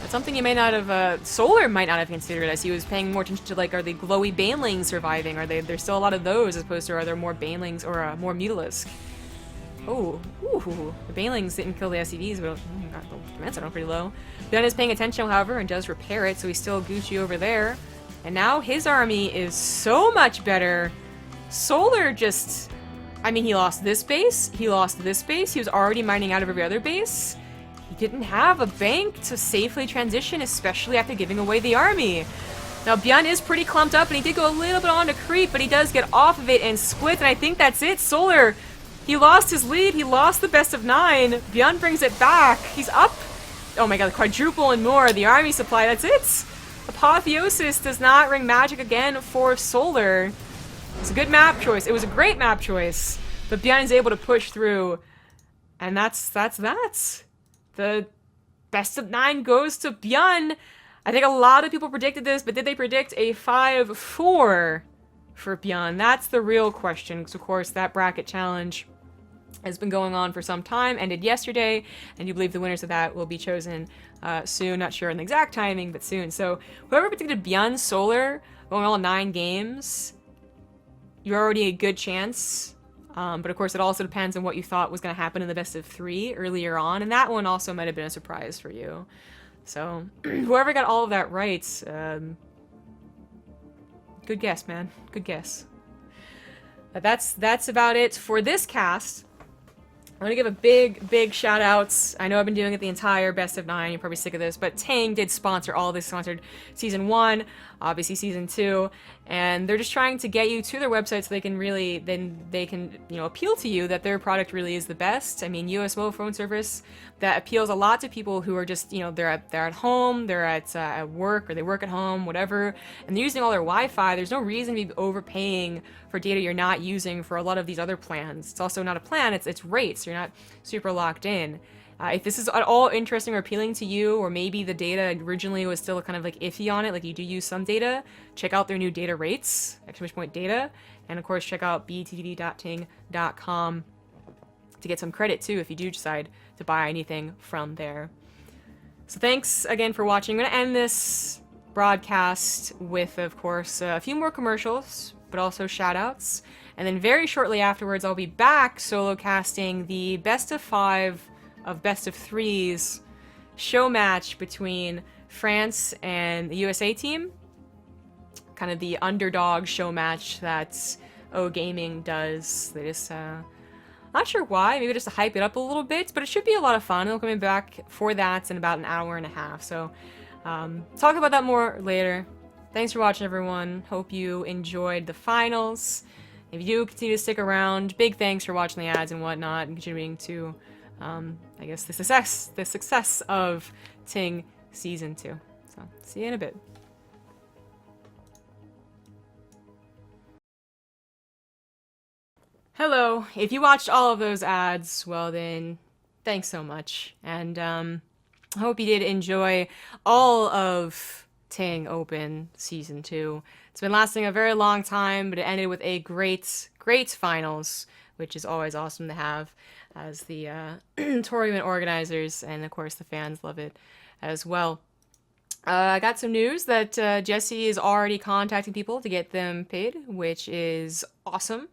S1: that's something you may not have, Solar might not have considered, as he was paying more attention to, like, are the glowy Banelings surviving? There's still a lot of those, as opposed to are there more Banelings or more Mutalisk? Oh, ooh, the Banelings didn't kill the SCVs, but the command center pretty low. ByuN is paying attention, however, and does repair it, so he's still Gucci over there. And now his army is so much better. Solar just, I mean, he lost this base, he lost this base, he was already mining out of every other base. He didn't have a bank to safely transition, especially after giving away the army. Now, ByuN is pretty clumped up, and he did go a little bit on to creep, but he does get off of it and splits, and I think that's it. Solar, he lost his lead, he lost the best of 9. ByuN brings it back. He's up. Oh my god, quadruple and more. The army supply, that's it. Apotheosis does not ring magic again for Solar. It's a good map choice. It was a great map choice, but ByuN is able to push through, and that's that. The best of 9 goes to ByuN. I think a lot of people predicted this, but did they predict a 5-4 for ByuN? That's the real question, because of course that bracket challenge has been going on for some time, ended yesterday, and you believe the winners of that will be chosen soon. Not sure on the exact timing, but soon. So whoever predicted ByuN Solar going all 9 games, you're already a good chance. But of course, it also depends on what you thought was going to happen in the best of 3 earlier on, and that one also might have been a surprise for you. So, whoever got all of that right, good guess, man. Good guess. But that's about it for this cast. I want to give a big shout outs. I know I've been doing it the entire best of 9. You're probably sick of this, but TING did sponsor all this. Sponsored season 1, obviously season 2, and they're just trying to get you to their website so they can really, you know, appeal to you that their product really is the best. I mean, US mobile phone service that appeals a lot to people who are just, you know, they're at home, they're at work, or they work at home, whatever, and they're using all their Wi-Fi. There's no reason to be overpaying for data you're not using for a lot of these other plans. It's also not a plan, it's rates. You're not super locked in. If this is at all interesting or appealing to you, or maybe the data originally was still kind of like iffy on it, like you do use some data, check out their new data rates, exclamation point data, and of course check out btv.ting.com to get some credit too if you do decide to buy anything from there. So thanks again for watching. I'm going to end this broadcast with, of course, a few more commercials, but also shout-outs. And then very shortly afterwards, I'll be back solo casting the best of 5 of best of 3s show match between France and the USA team. Kind of the underdog show match that O Gaming does. They just, not sure why, maybe just to hype it up a little bit, but it should be a lot of fun. They'll come back for that in about an hour and a half. So, talk about that more later. Thanks for watching, everyone. Hope you enjoyed the finals. If you do continue to stick around, big thanks for watching the ads and whatnot and contributing to, I guess, the success of TING Season 2. So, see you in a bit. Hello. If you watched all of those ads, well then, thanks so much. And I hope you did enjoy all of TING Open Season 2. It's been lasting a very long time, but it ended with a great finals, which is always awesome to have as the tournament organizers, and of course the fans love it as well. I got some news that Jesse is already contacting people to get them paid, which is awesome.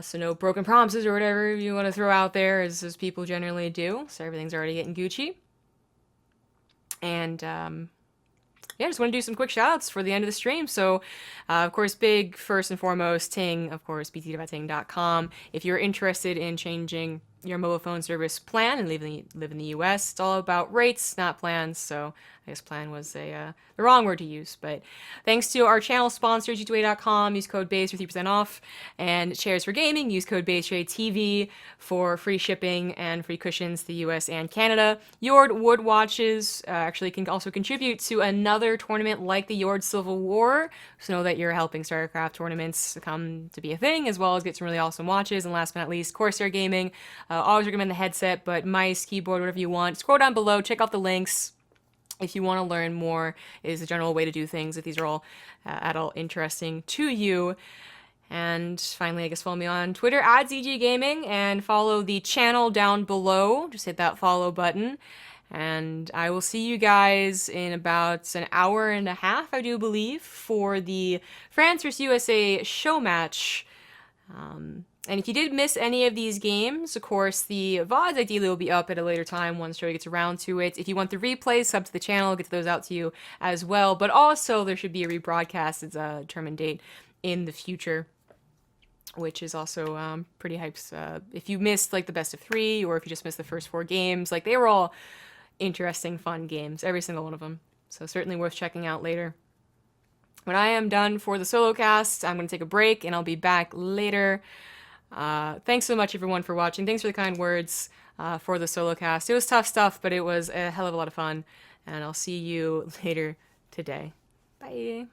S1: So no broken promises or whatever you want to throw out there, as people generally do. So everything's already getting Gucci. And yeah, just want to do some quick shoutouts for the end of the stream. So, of course, big first and foremost, Ting, of course, btting.com. If you're interested in changing your mobile phone service plan and live in the US, it's all about rates, not plans. So I guess plan was the wrong word to use. But thanks to our channel sponsor, g2a.com, use code BASE for 3% off. And Chairs for Gaming, use code BaseTradeTV for free shipping and free cushions to the US and Canada. Yord Wood Watches actually can also contribute to another tournament like the Yord Civil War. So know that you're helping StarCraft tournaments come to be a thing, as well as get some really awesome watches. And last but not least, Corsair Gaming. Always recommend the headset, but mice, keyboard, whatever you want. Scroll down below, check out the links. If you want to learn more, is the general way to do things, if these are all at all interesting to you. And finally, I guess follow me on Twitter at ZG Gaming, and follow the channel down below. Just hit that follow button. And I will see you guys in about an hour and a half, I do believe, for the France vs. USA show match. And if you did miss any of these games, of course, the VODs ideally will be up at a later time once Joey gets around to it. If you want the replays, sub to the channel, I'll get those out to you as well. But also, there should be a rebroadcast. It's a determined date in the future, which is also pretty hyped. If you missed, like, the best of 3, or if you just missed the first 4 games, like, they were all interesting, fun games, every single one of them. So certainly worth checking out later. When I am done for the solo cast, I'm going to take a break, and I'll be back later. Thanks so much, everyone, for watching. Thanks for the kind words for the solo cast. It was tough stuff, but it was a hell of a lot of fun, and I'll see you later today. Bye.